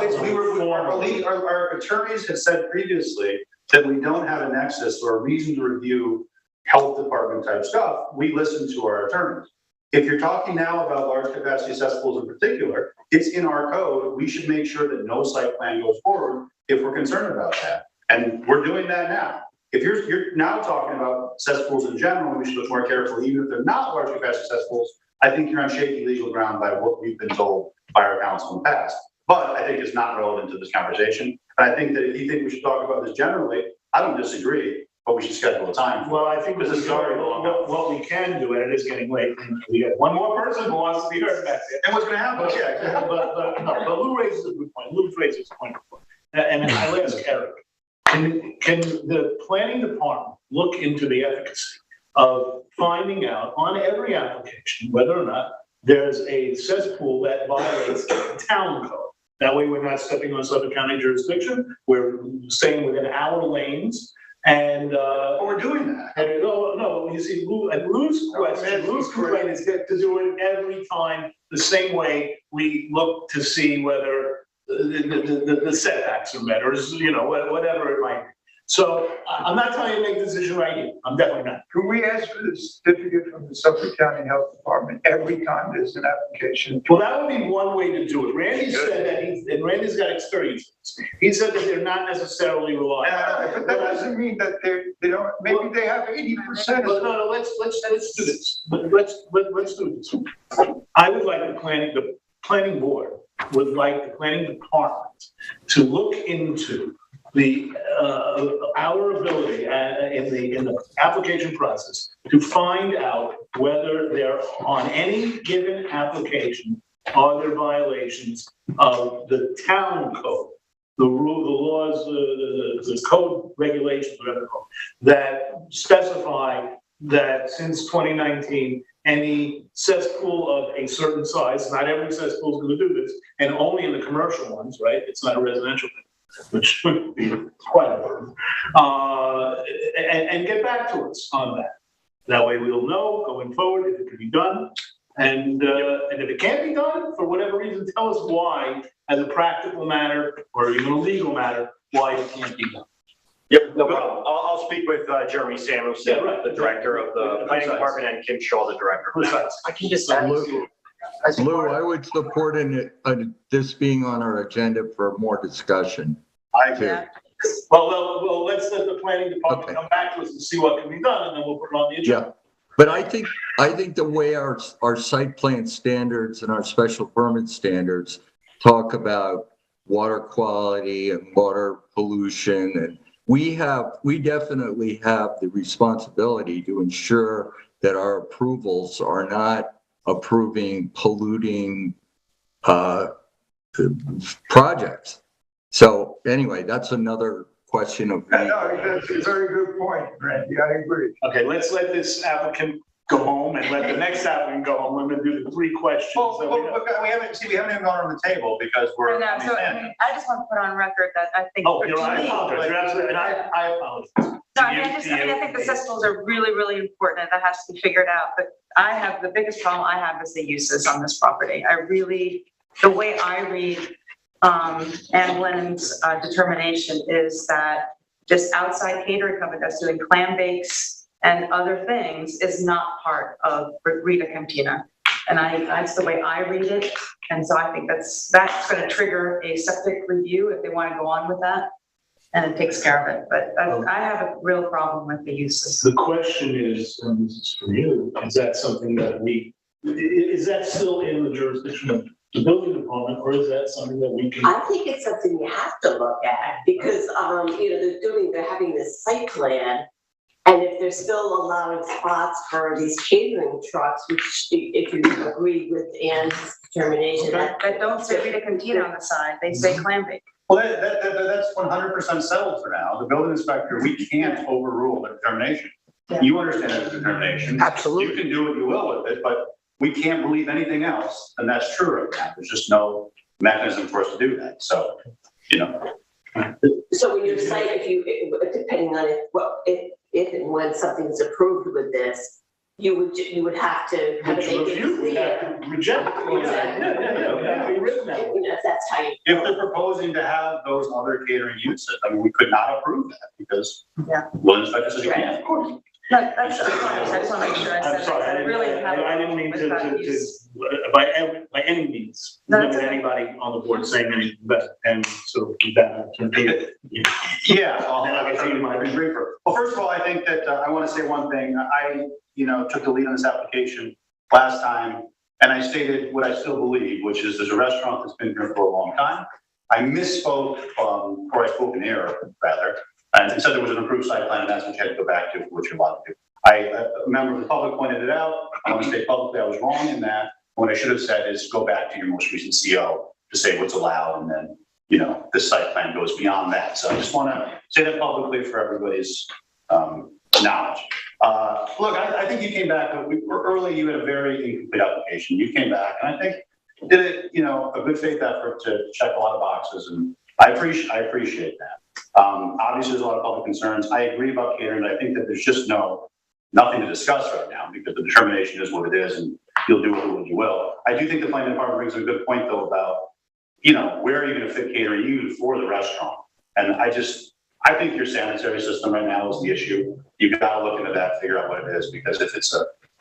our attorneys had said previously that we don't have a nexus or a reason to review health department type stuff. We listen to our attorneys. If you're talking now about large capacity cesspools in particular, it's in our code. We should make sure that no site plan goes forward if we're concerned about that. And we're doing that now. If you're now talking about cesspools in general, we should look more carefully, even if they're not large capacity cesspools. I think you're on shaky legal ground by what we've been told by our counsel in the past. But I think it's not relevant to this conversation. And I think that if you think we should talk about this generally, I don't disagree, but we should schedule a time. Well, I think this is what we can do, and it is getting late. And we got one more person who wants to be heard back there. And what's going to happen? But Lou raises a good point. Lou raises a point. And I'll ask Eric, can the planning department look into the efficacy of finding out on every application whether or not there's a cesspool that violates town code? That way we're not stepping on Suffolk County jurisdiction. We're staying within our lanes. And we're doing that. And no, you see, Lou's complaint is to do it every time the same way we look to see whether the setbacks are met, or whatever it might be. So I'm not telling you to make a decision right here. I'm definitely not. Can we ask for the certificate from the Suffolk County Health Department every time there's an application? Well, that would be one way to do it. Randy said that and Randy's got experience. He said that they're not necessarily reliable. But that doesn't mean that they don't. Maybe they have 80%. No. Let's do this. Let's do this. I would like the planning board would like the planning department to look into our ability in the application process to find out whether there on any given application are there violations of the town code, the laws, the code regulations, whatever they're called, that specify that since 2019, any cesspool of a certain size, not every cesspool is going to do this, and only in the commercial ones, right? It's not a residential thing, which would be quite a burden. And get back to us on that. That way we'll know going forward if it can be done. And if it can't be done, for whatever reason, tell us why, as a practical matter or even a legal matter, why it can't be done. Yep, no problem. I'll speak with Jeremy Samuelson, the director of the planning department, and Kim Shaw, the director. I can just add Lou, I would support this being on our agenda for more discussion. I agree. Well, let's let the planning department come back to us and see what can be done, and then we'll put it on the agenda. Yeah, but I think the way our site plan standards and our special permit standards talk about water quality and water pollution, and we definitely have the responsibility to ensure that our approvals are not approving polluting projects. So anyway, that's another question of. No, that's a very good point, Randy. I agree. Okay, let's let this applicant go home and let the next applicant go home. I'm gonna do the 3 questions. Well, that we have. we haven't even gone on the table because we're. No, so understanding. I just want to put on record that I think. Oh, you're right, I apologize. You're absolutely, and I apologize. No, I think the cesspools are really, really important, and that has to be figured out, but the biggest problem I have is the uses on this property. The way I read, Ann Glenn's determination is that this outside catering company that's doing clam bakes and other things is not part of Rita Cantina. And that's the way I read it, and so I think that's gonna trigger a septic review if they want to go on with that. And it takes care of it, but I have a real problem with the uses. The question is, and this is for you, is that something that is that still in the jurisdiction of the building department, or is that something that we can? I think it's something you have to look at because, they're having this site plan. And if they're still allowing spots for these catering trucks, which if you agree with Ann's determination. That don't say Rita Cantina on the side, they say clam bake. Well, that's 100% settled for now. The building inspector, we can't overrule the determination. Yeah. You understand that determination. Absolutely. You can do what you will with it, but we can't believe anything else, and that's true right now. There's just no mechanism for us to do that. So, So when you cite, depending on if and when something is approved with this, you would have to have it Reject it. If that's how you. if they're proposing to have those other catering uses, I mean, we could not approve that because building inspector says you can't, of course. No, that's, I just want to make sure I said I'm sorry, that. I really have. I didn't mean with that use. by any means, No, limit that's okay. anybody on the board saying anything, but, and so that can be. Yeah, I'll tell you my briefer. Well, first of all, I think that I want to say one thing. I took the lead on this application last time, and I stated what I still believe, which is there's a restaurant that's been here for a long time. I misspoke, or I spoke in error, rather, and said there was an approved site plan, and that's what you had to go back to, what you want to do. A member of the public pointed it out. I want to state publicly I was wrong in that. What I should have said is go back to your most recent CO to say what's allowed, and then, the site plan goes beyond that. So I just want to say that publicly for everybody's knowledge. Look, I think you came back, early you had a very incomplete application. You came back, and I think you did it, a good faith effort to check a lot of boxes, and I appreciate that. Obviously, there's a lot of public concerns. I agree about catering, but I think that there's just nothing to discuss right now because the determination is what it is, and you'll do what you will. I do think the planning department brings a good point, though, about, where are you going to fit catering even for the restaurant? And I think your sanitary system right now is the issue. You've got to look into that, figure out what it is, because if it's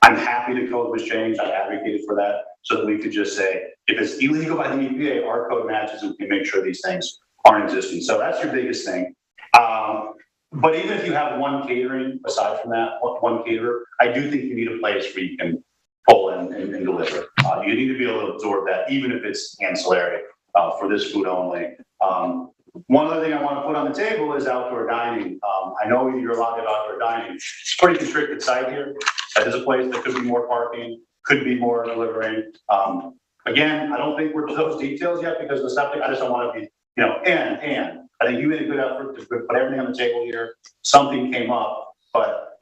I'm happy the code was changed. I advocated for that so that we could just say, if it's illegal by the EPA, our code matches and we can make sure these things aren't existing. So that's your biggest thing. But even if you have one catering, aside from that, one caterer, I do think you need a place where you can pull in and deliver. You need to be able to absorb that, even if it's ancillary for this food only. One other thing I want to put on the table is outdoor dining. I know you're allowed to have outdoor dining. It's a pretty constricted site here. That is a place that could be more parking, could be more delivering. Again, I don't think we're to those details yet because the septic, I just don't want to be, and I think you made a good effort to put everything on the table here. Something came up, but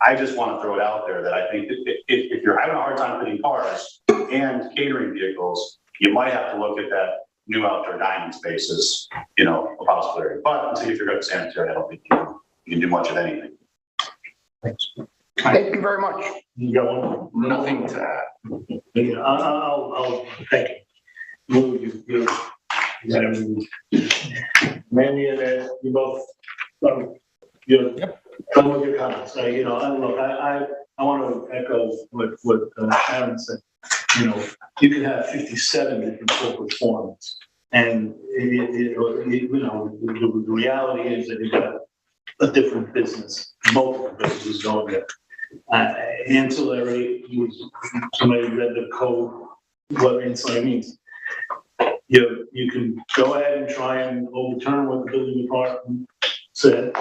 I just want to throw it out there that I think that if you're having a hard time fitting cars and catering vehicles, you might have to look at that new outdoor dining spaces, a possibility. But until you figure out sanitary, I don't think you can do much of anything. Thanks. Thank you very much. You got one? Nothing to add. Yeah, I'll thank you. Mandy and Ed, you both, come with your comments. I want to echo what Aaron said. You can have 57 different corporate forms, and the reality is that you got a different business, multiple businesses going there. Ancillary, somebody read the code, what ancillary means. You can go ahead and try and overturn what the building department said.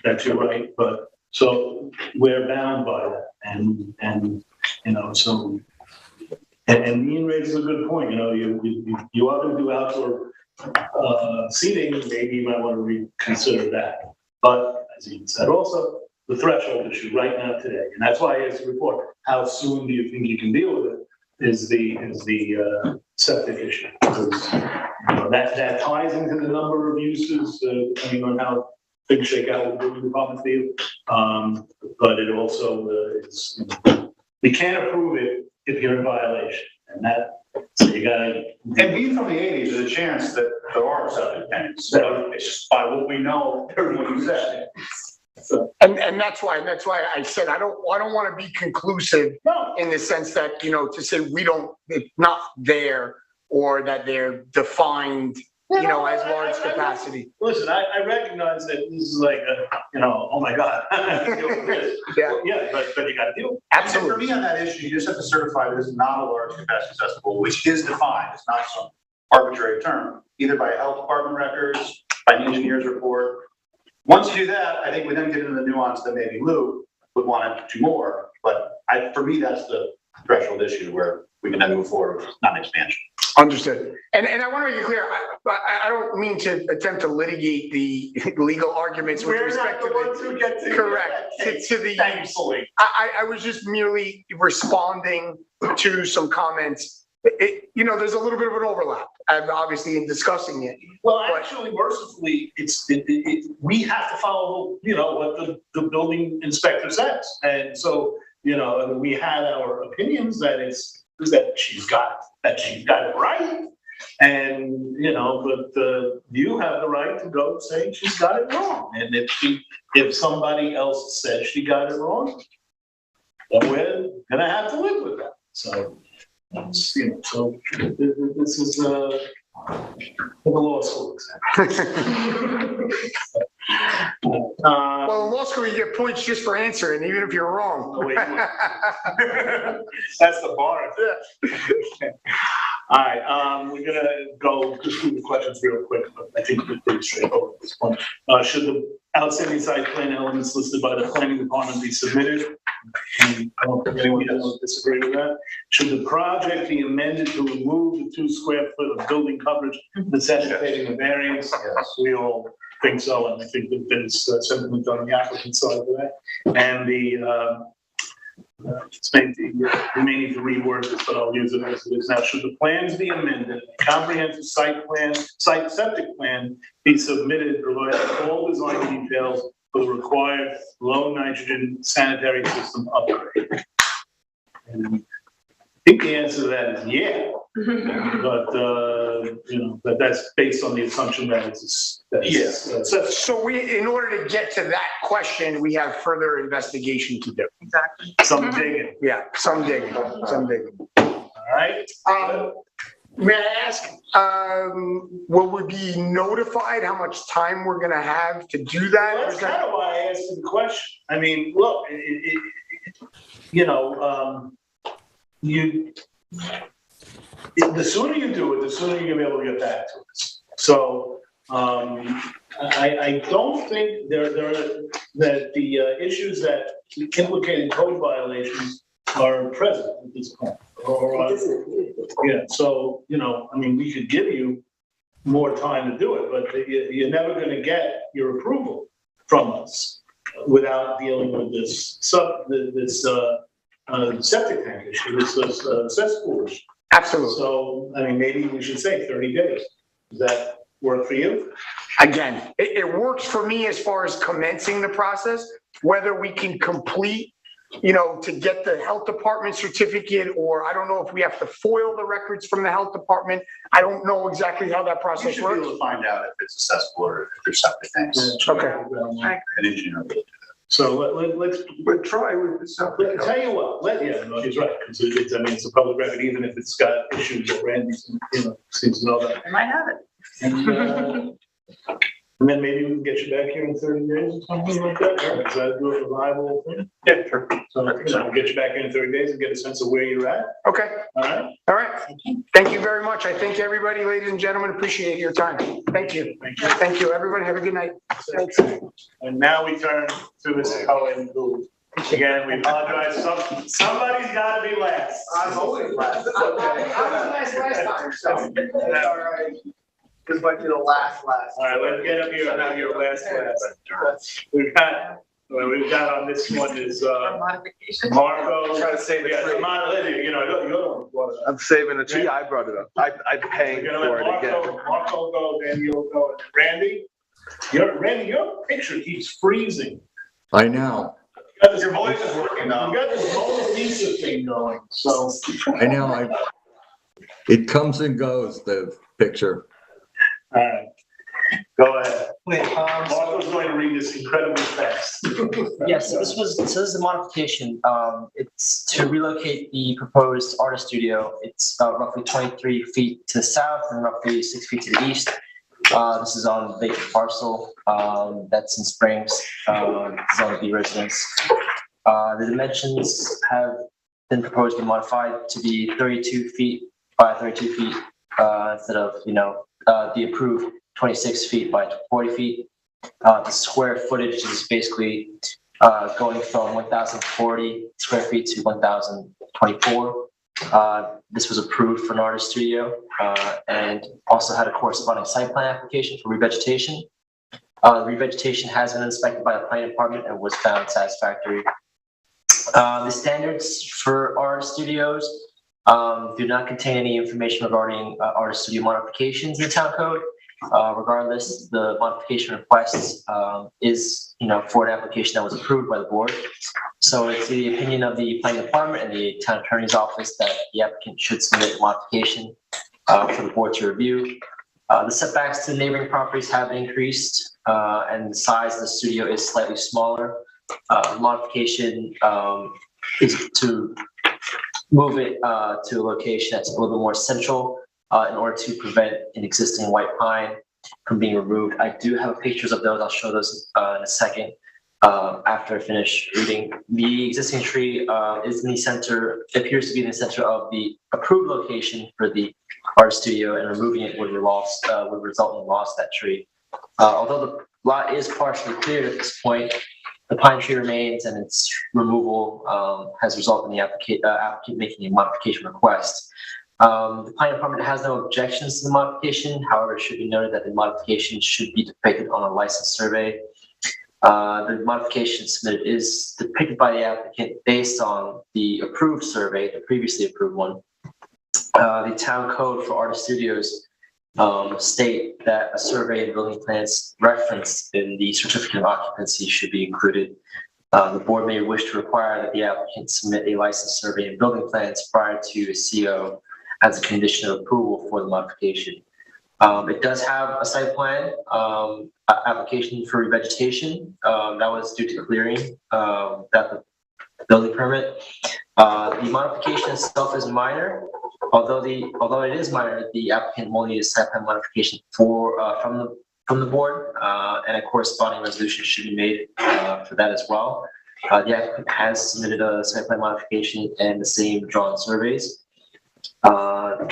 That's your right, but so we're bound by that, and so And Ian raises a good point, you know, you ought to do outdoor seating, maybe you might want to reconsider that. But as Ian said also, the threshold issue right now today, and that's why I asked the report, how soon do you think you can deal with it, is the septic issue. Because, you know, that ties into the number of uses, depending on how things shake out with the building department field. But it also is, we can't approve it if you're in violation, and that, so you gotta. And being from the 80s, there's a chance that there are septic tanks. So it's just by what we know, everyone who said. And that's why I said, I don't want to be conclusive in the sense that, you know, to say it's not there or that they're defined, you know, as large capacity. Listen, I recognize that this is like, you know, oh my God. Yeah, but you gotta deal with it. Absolutely. For me on that issue, you just have to certify this is not a large capacity cesspool, which is defined. It's not some arbitrary term, either by health department records, by an engineer's report. Once you do that, I think we then get into the nuance that maybe Lou would want to do more. But for me, that's the threshold issue where we can then move forward with not an expansion. Understood. And I want to make it clear, I don't mean to attempt to litigate the legal arguments with respect to the, correct, to the, thankfully. I was just merely responding to some comments. You know, there's a little bit of an overlap, obviously, in discussing it. Well, actually, mercifully, we have to follow, you know, what the building inspector says. And so, you know, we had our opinions that she's got it right. And, you know, but you have the right to go say she's got it wrong. And if somebody else says she got it wrong, then we're gonna have to live with that. So, you know, so this is the law school exam. Well, in law school, you get points just for answering, even if you're wrong. Oh, wait, that's the bar. All right, we're gonna go through the questions real quick, but I think we're pretty straightforward at this point. Should the outstanding site plan elements listed by the planning department be submitted? I don't think anyone will disagree with that. Should the project be amended to remove the 2 square foot of building coverage necessitating a variance? Yes, we all think so, and I think that there's sentiment on the applicant side of that. And we may need to reword this, but I'll use it as it is now. Should the plans be amended, a comprehensive site septic plan be submitted, providing all design details for the required low nitrogen sanitary system upgrade? And I think the answer to that is yeah, but you know, but that's based on the assumption that it's So in order to get to that question, we have further investigation to do. Exactly. Some digging. Yeah, some digging. All right. May I ask, will we be notified how much time we're going to have to do that? Well, that's kind of why I asked the question. I mean, look, you know, the sooner you do it, the sooner you're gonna be able to get back to us. So I don't think that the issues that implicated code violations are present at this point. Yeah, so, you know, I mean, we could give you more time to do it, but you're never gonna get your approval from us without dealing with this septic tank issue, this cesspool issue. Absolutely. So, I mean, maybe we should say 30 days. Does that work for you? Again, it works for me as far as commencing the process, whether we can complete, you know, to get the health department certificate, or I don't know if we have to foil the records from the health department. I don't know exactly how that process You should works. be able to find out if it's a cesspool or if there's septic tanks. Okay. An engineer will do that. So let's try with the septic. tell you what, no, he's right, because it's a public record, even if it's got issues that Randy, you know, seems to know that. I might have it. And then maybe we can get you back here in 30 days or something like that. Or is that a viable thing? Yeah, sure. So, you know, we'll get you back here in 30 days and get a sense of where you're at. Okay. All right. All right. Thank you very much. I thank everybody, ladies and gentlemen. Appreciate your time. Thank you. Thank you. Thank you. Everybody have a good night. Thanks. And now we turn to Ms. Cohen, who Again, we apologize. Somebody's got to be last. I'm always last. I was last time, so. All right. This might be the last. All right, let's get up here and have your last. We've got on this one is Modification. Marco. Try to save it. Yeah, come on, Lydia, you're the one. I'm saving a tree. I brought it up. I'm paying We're gonna for let it again. Marco go, then you'll go. Randy, your picture keeps freezing. I know. Your voice is working now. You got this Mona Lisa thing going, so. I know. It comes and goes, the picture. All right, go ahead. Wait, Marco's going to read this incredibly fast. yes, this is a modification. It's to relocate the proposed artist studio. It's roughly 23 feet to the south and roughly 6 feet to the east. This is on the vacant parcel that's in Springs. It's on the B residence. The dimensions have been proposed and modified to be 32 feet by 32 feet instead of, the approved 26 feet by 40 feet. The square footage is basically going from 1,040 square feet to 1,024. This was approved for an artist studio and also had a corresponding site plan application for revegetation. The revegetation has been inspected by the planning department and was found satisfactory. The standards for artist studios do not contain any information regarding artist studio modifications in the town code. Regardless, the modification request is, for an application that was approved by the board. So it's the opinion of the planning department and the town attorney's office that the applicant should submit a modification for the board to review. The setbacks to neighboring properties have increased, and the size of the studio is slightly smaller. Modification is to move it to a location that's a little bit more central in order to prevent an existing white pine from being removed. I do have pictures of those. I'll show those in a second after I finish reading. The existing tree is in the center, appears to be in the center of the approved location for the art studio, and removing it would result in the loss of that tree. Although the lot is partially cleared at this point, the pine tree remains, and its removal has resulted in the applicant making a modification request. The planning department has no objections to the modification. However, it should be noted that the modification should be depicted on a licensed survey. The modification submitted is depicted by the applicant based on the approved survey, the previously approved one. The town code for artist studios state that a survey and building plans referenced in the certificate of occupancy should be included. The board may wish to require that the applicant submit a licensed survey and building plans prior to a CO as a condition of approval for the modification. It does have a site plan application for revegetation that was due to clearing that the building permit. The modification itself is minor. Although it is minor, the applicant will need a site plan modification from the board, and a corresponding resolution should be made for that as well. The applicant has submitted a site plan modification and the same drawn surveys.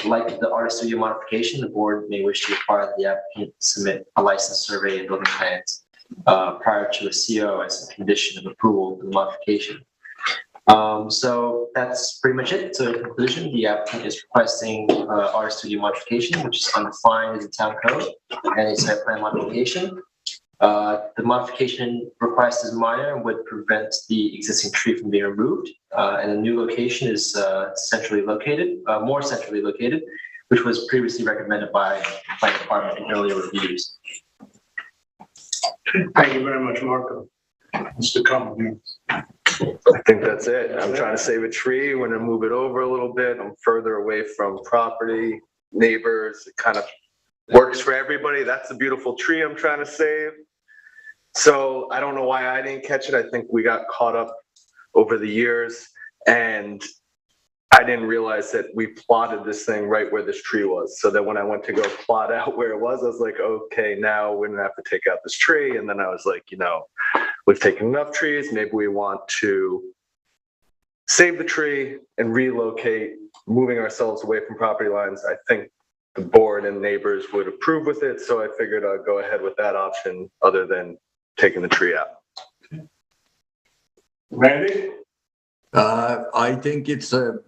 Like the artist studio modification, the board may wish to require that the applicant submit a licensed survey and building plans prior to a CO as a condition of approval of the modification. So that's pretty much it. So in conclusion, the applicant is requesting artist studio modification, which is undefined in the town code, and a site plan modification. The modification request is minor and would prevent the existing tree from being removed. And the new location is more centrally located, which was previously recommended by the planning department in earlier reviews. Thank you very much, Marco. Mr. Cummings. I think that's it. I'm trying to save a tree. We're gonna move it over a little bit. I'm further away from property, neighbors. It kind of works for everybody. That's a beautiful tree I'm trying to save. So I don't know why I didn't catch it. I think we got caught up over the years, and I didn't realize that we plotted this thing right where this tree was. So that when I went to go plot out where it was, I was like, okay, now we're gonna have to take out this tree. And then I was like, we've taken enough trees. Maybe we want to save the tree and relocate, moving ourselves away from property lines. I think the board and neighbors would approve with it. So I figured I'd go ahead with that option other than taking the tree out. Randy? I think it's a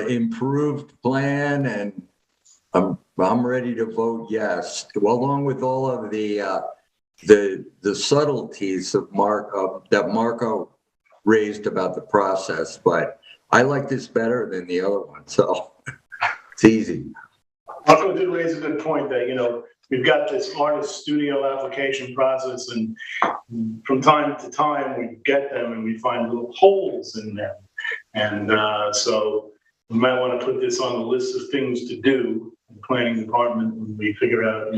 improved plan, and I'm ready to vote yes, along with all of the subtleties of that Marco raised about the process. But I like this better than the other one, so it's easy. Marco did raise a good point that, we've got this artist studio application process, and from time to time we get them and we find little holes in them. And so we might want to put this on the list of things to do in the planning department when we figure out,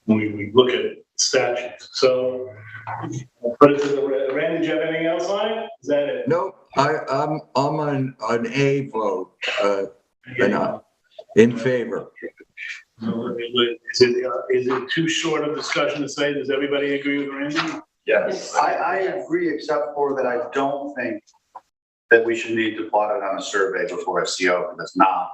when we look at statutes. So I'll put it to the, Randy, do you have anything else on it? Is that it? Nope, I'm on an A vote, in favor. Is it too short of discussion to say, does everybody agree with Randy? Yes, I agree, except for that I don't think that we should need to plot it on a survey before a CO, because that's not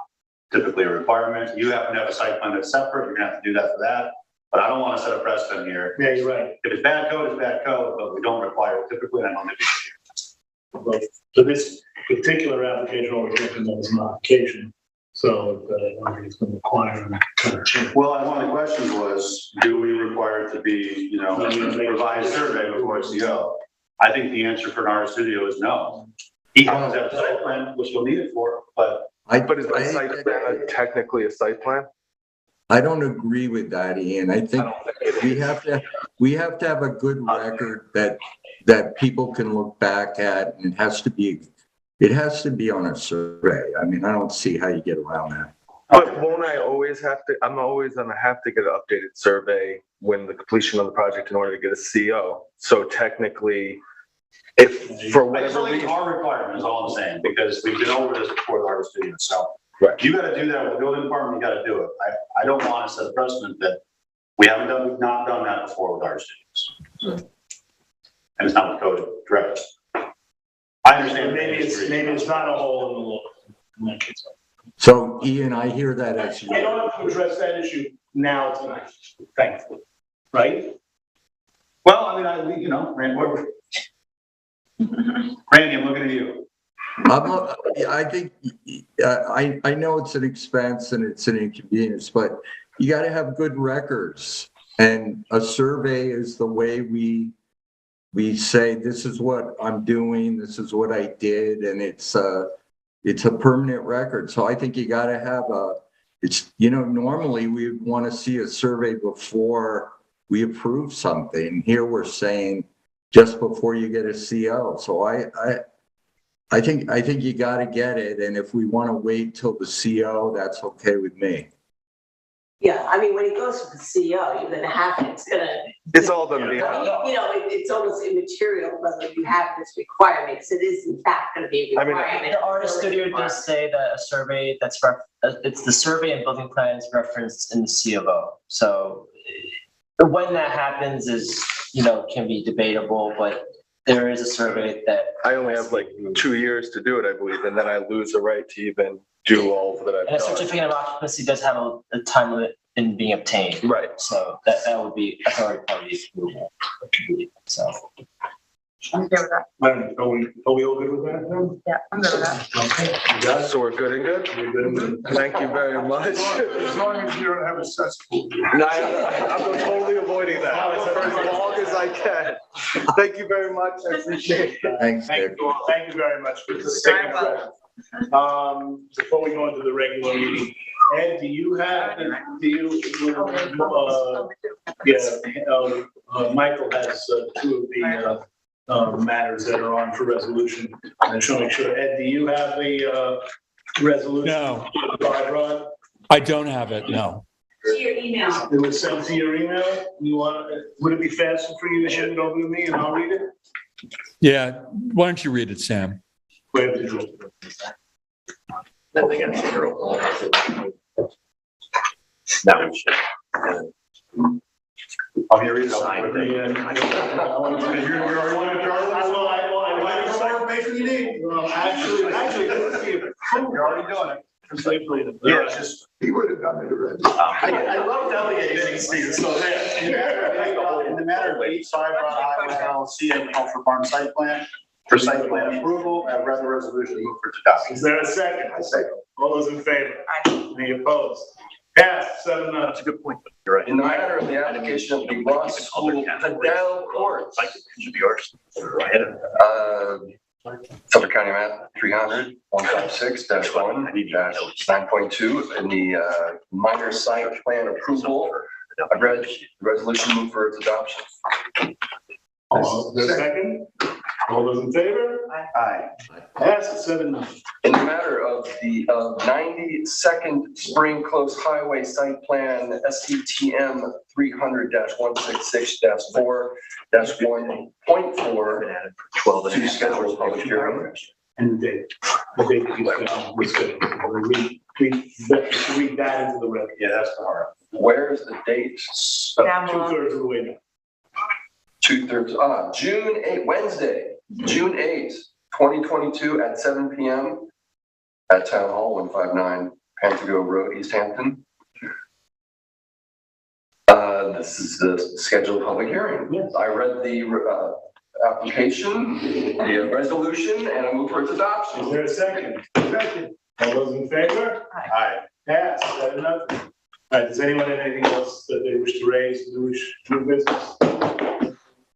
typically a requirement. You happen to have a site plan that's separate, you're gonna have to do that for that. But I don't want to set a precedent here. Yeah, you're right. If it's bad code, it's bad code, but we don't require it typically, and I don't think we should. So this particular application, what we're looking at is modification. So I don't think it's going to require a change. Well, one of the questions was, do we require it to be, revised survey before a CO? I think the answer for an art studio is no. He does have a site plan, which we'll need it for, but. But is the site plan technically a site plan? I don't agree with that, Ian. I think we have to have a good record that people can look back at, and it has to be on a survey. I mean, I don't see how you get around that. But won't I always I'm always gonna have to get an updated survey when the completion of the project in order to get a CO. So technically, if for whatever reason. Our requirement is all I'm saying, because we've been over this before the art studio, so. Right. You gotta do that with the building department, you gotta do it. I don't want to set a precedent that we've not done that before with art studios. And it's not the code directly. I understand. Maybe it's not a hole in the law in that case. So Ian, I hear that as you. I don't have to address that issue now tonight, thankfully, right? Well, I mean, Randy, I'm looking at you. I think I know it's an expense and it's an inconvenience, but you got to have good records, and a survey is the way we say this is what I'm doing, this is what I did, and it's a permanent record. So I think you got to have normally we want to see a survey before we approve something. Here we're saying just before you get a CO. So I think you got to get it, and if we want to wait till the CO, that's okay with me. Yeah, I mean, when it goes to the CO, you're gonna have it. It's all gonna be. It's almost immaterial whether you have this requirement. So it is in fact gonna be a requirement. The artist studio does say that a survey it's the survey and building plans referenced in the C of O. So when that happens is, can be debatable, but there is a survey that. I only have like 2 years to do it, I believe, and then I lose the right to even do all that I've done. And a certificate of occupancy does have a time limit in being obtained. Right. So that would be authority party approval. So. I'm good with that. Are we all good with that then? Yeah, I'm good with that. Okay. So we're good and good? We're good and good. Thank you very much. As long as you don't have a cesspool. No, I'm totally avoiding that for as long as I can. Thank you very much. I appreciate it. Thanks, Thank Dick. you all. Thank you very much for sticking around. Before we go into the regular meeting, Ed, do you have, Michael has two of the matters that are on for resolution. I just want to make sure, Ed, do you have the resolution? No. Rod? I don't have it, no. To your email. It was sent to your email? Would it be faster for you to hand it over to me and I'll read it? Yeah, why don't you read it, Sam? Where did you? I'm here to sign. You're already doing it. Yeah, it's just. He would have done it already. I love delegating, Steve, so there. In the matter of 85 Rod Highway LLC, and call for farm site plan, for site plan approval and read the resolution, move for adoption. Is there a second? I second. All those in favor? Any opposed? Pass, 7-0. That's a good point. You're right. In the matter of the application of the Ross School Bendigo Courts. Should be ours. Suffolk County map 300-156-1-9.2 in the minor site plan approval. I read the resolution, move for its adoption. Is there a second? All those in favor? Aye. Pass, 7-0. In the matter of the 92nd Spring Close Highway Site Plan SCTM 300-166-4-1.4 to schedule a public hearing. And the date that was good. Read that into the record. Yeah, that's the hard. Where's the date? Down below. 2/3 of the way down. 2/3, June 8, Wednesday, June 8th, 2022 at 7 p.m. at Town Hall, 159 Bendigo Road, East Hampton. This is the scheduled public hearing. Yes. I read the application, the resolution, and I move for its Is adoption. there a second? Second. All those in favor? Aye. Pass, 7-0. All right, does anyone have anything else that they wish to raise, new business?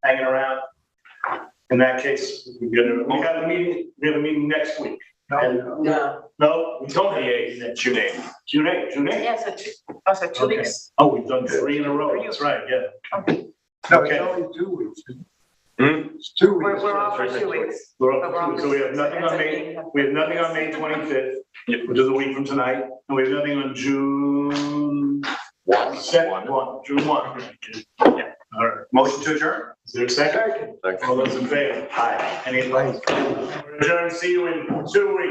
Hanging around? In that case, we have a meeting next week. No. No, we don't have June 8th. June 8th. Yeah, so 2 Okay. weeks. Oh, we've done 3 in a row, that's right, yeah. No, Okay. it's only 2 weeks. Hmm? It's 2 weeks. We're off for 2 weeks. We're But we're up, on so we have nothing on May, we have nothing on May 25th, which is a week from tonight, and we have nothing on June 1. June 1. Yeah, all right. Motion to adjourn? Is there a second? All those in favor? Aye. Any opposed? We're adjourned, see you in 2 weeks.